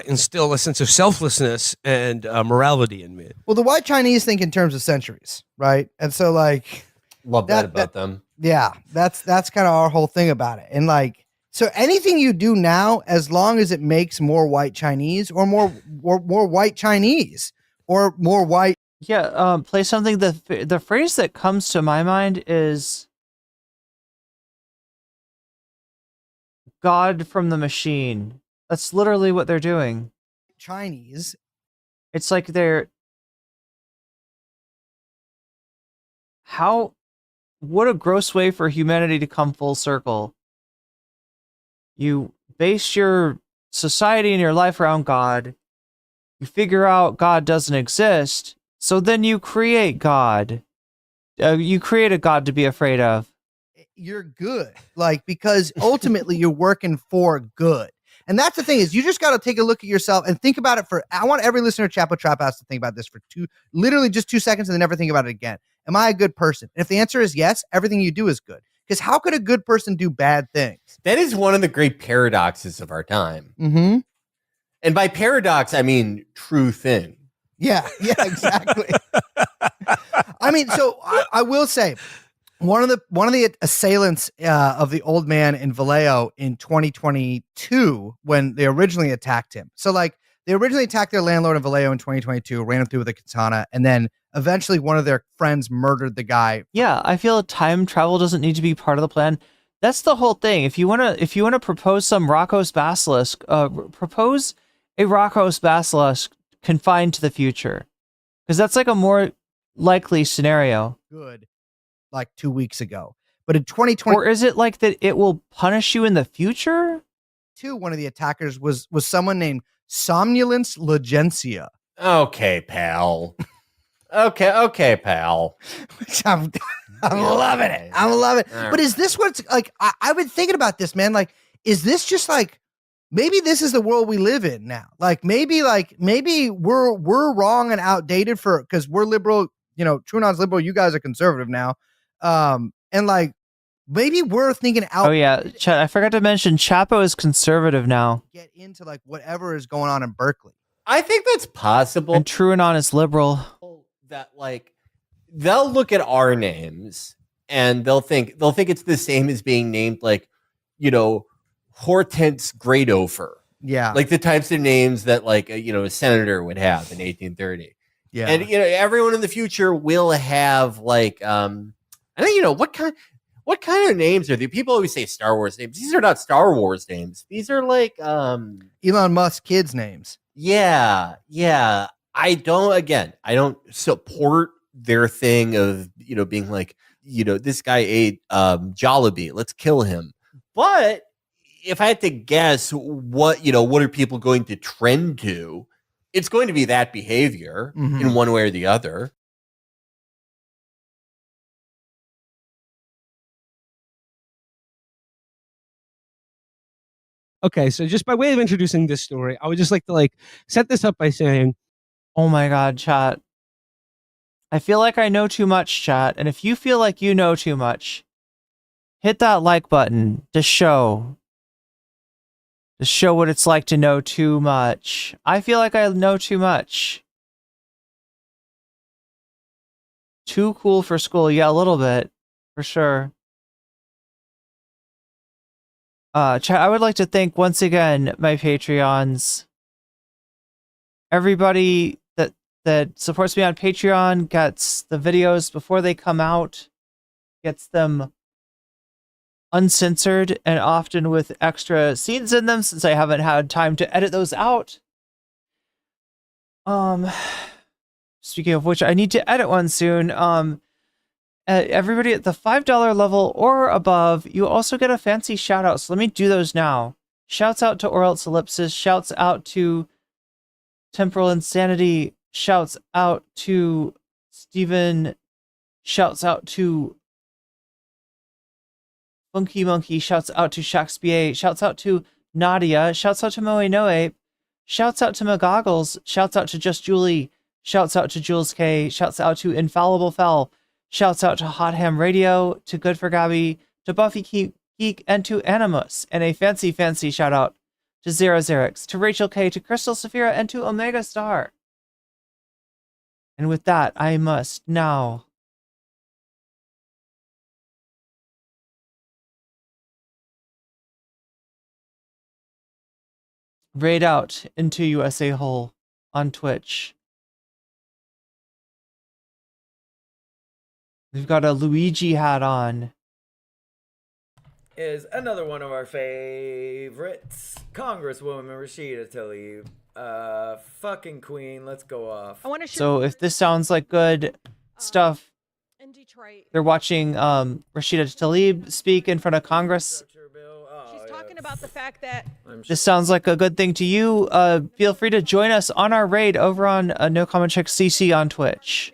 instill a sense of selflessness and morality in me? Well, the white Chinese think in terms of centuries, right? And so like, love that about them. Yeah, that's kind of our whole thing about it. And like, so anything you do now, as long as it makes more white Chinese or more white Chinese or more white Yeah, play something. The phrase that comes to my mind is God from the machine. That's literally what they're doing. Chinese. It's like what a gross way for humanity to come full circle. You base your society and your life around God. You figure out God doesn't exist, so then you create God. You create a God to be afraid of. You're good. Like, because ultimately you're working for good. And that's the thing, is you just got to take a look at yourself and think about it I want every listener of Chapo Trap House to think about this for literally just 2 seconds and then never think about it again. Am I a good person? And if the answer is yes, everything you do is good. Because how could a good person do bad things? That is one of the great paradoxes of our time. Mm-hmm. And by paradox, I mean true thing. Yeah, exactly. I mean, so I will say, one of the assailants of the old man in Vallejo in 2022, when they originally attacked him. So like they originally attacked their landlord in Vallejo in 2022, ran him through with a katana, and then eventually one of their friends murdered the guy. Yeah, I feel time travel doesn't need to be part of the plan. That's the whole thing. If you wanna propose some Rocco's basilisk, propose a Rocco's basilisk confined to the future, because that's like a more likely scenario. Good. Like 2 weeks ago. But in 2020, or is it like that it will punish you in the future? One of the attackers was someone named Somnolence Legencia. Okay, pal. Okay, pal. I'm loving it. I'm loving it. All But is this what's like? I've been thinking about this, man. Like, is this just like, maybe this is the world we live in now? Maybe we're wrong and outdated because we're liberal. TrueAnon's liberal. You guys are conservative now. And like, maybe we're thinking out. Oh yeah, I forgot to mention Chapo is conservative now. Get into like whatever is going on in Berkeley. I think that's possible. And TrueAnon is liberal. That like they'll look at our names and they'll think it's the same as being named like, Hortense Greatofer. Yeah, like the types of names that like a senator would have in 1830. Yeah, and everyone in the future will have like I think what kind of names are they? People always say Star Wars names. These are not Star Wars names. These are like Elon Musk kids' names. Yeah. I don't support their thing of being like this guy ate Jollibee. Let's kill him. But if I had to guess what are people going to trend to, it's going to be that behavior in one way or the other. Okay, so just by way of introducing this story, I would just like to set this up by saying, oh my God, chat. I feel like I know too much, chat. And if you feel like you know too much, hit that like button to show what it's like to know too much. I feel like I know too much. Too cool for school. Yeah, a little bit, for sure. Chat, I would like to thank once again my Patreons. Everybody that supports me on Patreon gets the videos before they come out, gets them uncensored and often with extra scenes in them since I haven't had time to edit those out. Speaking of which, I need to edit one soon. Everybody at the $5 level or above, you also get a fancy shout out. So let me do those now. Shouts out to Or Else Ellipsis. Shouts out to Temporal Insanity. Shouts out to Steven. Shouts out to Funky Monkey. Shouts out to Shakespeare. Shouts out to Nadia. Shouts out to Moe Noe. Shouts out to McGoggles. Shouts out to Just Julie. Shouts out to Jules K. Shouts out to Infallible Fell. Shouts out to Hot Ham Radio, to Good for Gabby, to Buffy Geek, and to Animus. And a fancy shout out to Zero Xerix, to Rachel K, to Crystal Saphira, and to Omega Star. And with that, I must now raid out into USA Hole on Twitch. We've got a Luigi hat on. Is another one of our favorites, Congresswoman Rashida Tlaib. Fucking queen, let's go off. So if this sounds like good stuff, they're watching Rashida Tlaib speak in front of Congress. She's talking about the fact that This sounds like a good thing to you. Feel free to join us on our raid over on nocommentchick CC on Twitch.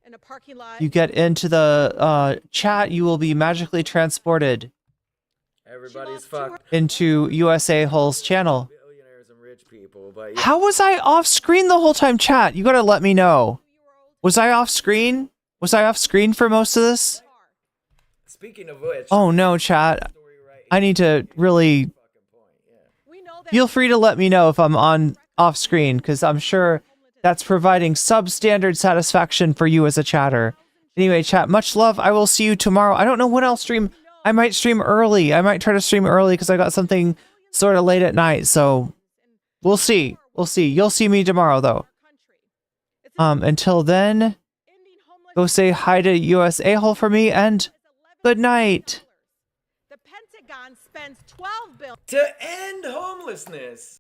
in a parking lot. You get into the chat, you will be magically transported Everybody's fucked. into USA Hull's channel. Billionaires and rich people, but yeah. How was I off screen the whole time, chat? You gotta let me know. Was I off screen? Was I off screen for most of this? Speaking of which, Oh no, chat. I need to really... Feel free to let me know if I'm on off screen, because I'm sure that's providing substandard satisfaction for you as a chatter. Anyway, chat, much love. I will see you tomorrow. I don't know when I'll stream. I might stream early. I might try to stream early because I got something sort of late at night. So we'll see. We'll see. You'll see me tomorrow, though. Until then, go say hi to US A-hole for me, and good night. The Pentagon spends $12 billion to end homelessness.